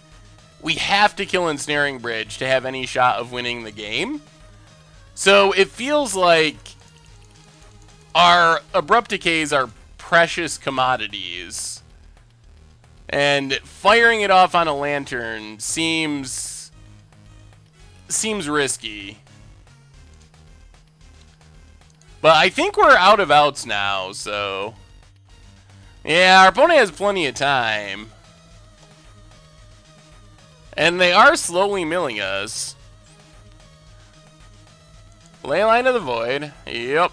we have to kill ensnaring bridge to have any shot of winning the game. So it feels like our abrupt decays are precious commodities. And firing it off on a lantern seems risky. But I think we're out of outs now, so... Yeah, our opponent has plenty of time. And they are slowly milling us. Leyline of the Void. Yep.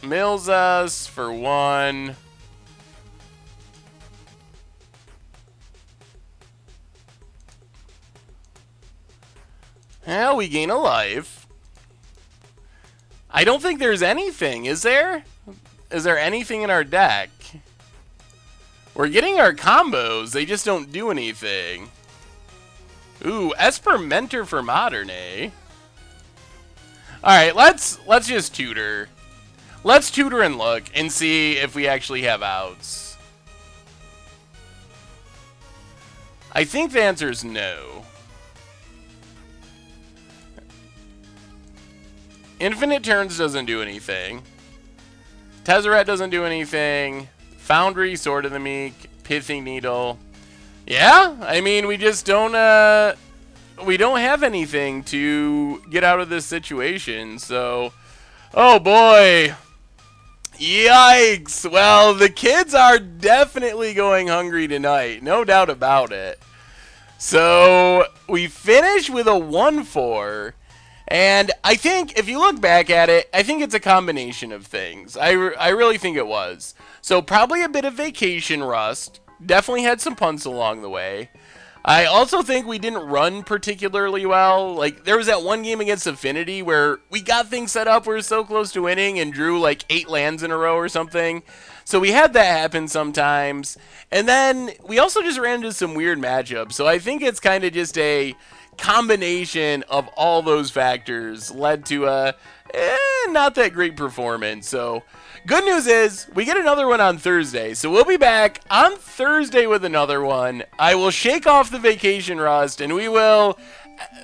Mills us for 1. Well, we gain a life. I don't think there's anything, is there? Is there anything in our deck? We're getting our combos, they just don't do anything. Ooh, Esper Mentor for Modern, eh? Alright, let's just tutor. Let's tutor and look and see if we actually have outs. I think the answer is no. Infinite Turns doesn't do anything. Tezzeret doesn't do anything. Foundry, Sword of the Meek, Pithing Needle. Yeah, I mean, we just don't, we don't have anything to get out of this situation, so... Oh, boy. Yikes. Well, the kids are definitely going hungry tonight. No doubt about it. So, we finish with a 1-4. And I think, if you look back at it, I think it's a combination of things. I really think it was. So probably a bit of vacation rust. Definitely had some punts along the way. I also think we didn't run particularly well. Like, there was that one game against Affinity where we got things set up, we were so close to winning, and drew like 8 lands in a row or something. So we had that happen sometimes. And then we also just ran into some weird matchups. So I think it's kind of just a combination of all those factors led to a not that great performance. So good news is we get another one on Thursday, so we'll be back on Thursday with another one. I will shake off the vacation rust and we will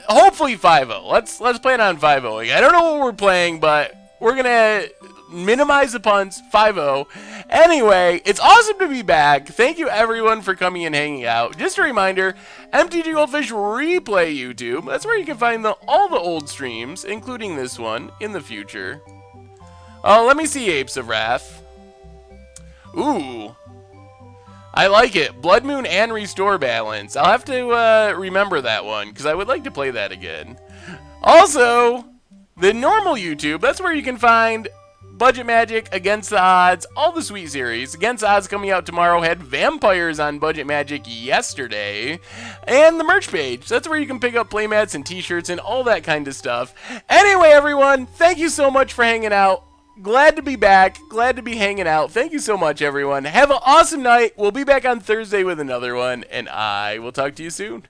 hopefully 5-0. Let's plan on 5-0. I don't know what we're playing, but we're gonna minimize the punts. 5-0. Anyway, it's awesome to be back. Thank you everyone for coming and hanging out. Just a reminder, MTG Goldfish Replay YouTube. That's where you can find all the old streams, including this one, in the future. Oh, let me see Apes of Wrath. Ooh. I like it. Blood Moon and Restore Balance. I'll have to remember that one, because I would like to play that again. Also, the normal YouTube, that's where you can find Budget Magic, Against the Odds, all the sweet series. Against the Odds coming out tomorrow, had Vampires on Budget Magic yesterday, and the merch page. That's where you can pick up playmats and t-shirts and all that kind of stuff. Anyway, everyone, thank you so much for hanging out. Glad to be back. Glad to be hanging out. Thank you so much, everyone. Have an awesome night. We'll be back on Thursday with another one, and I will talk to you soon.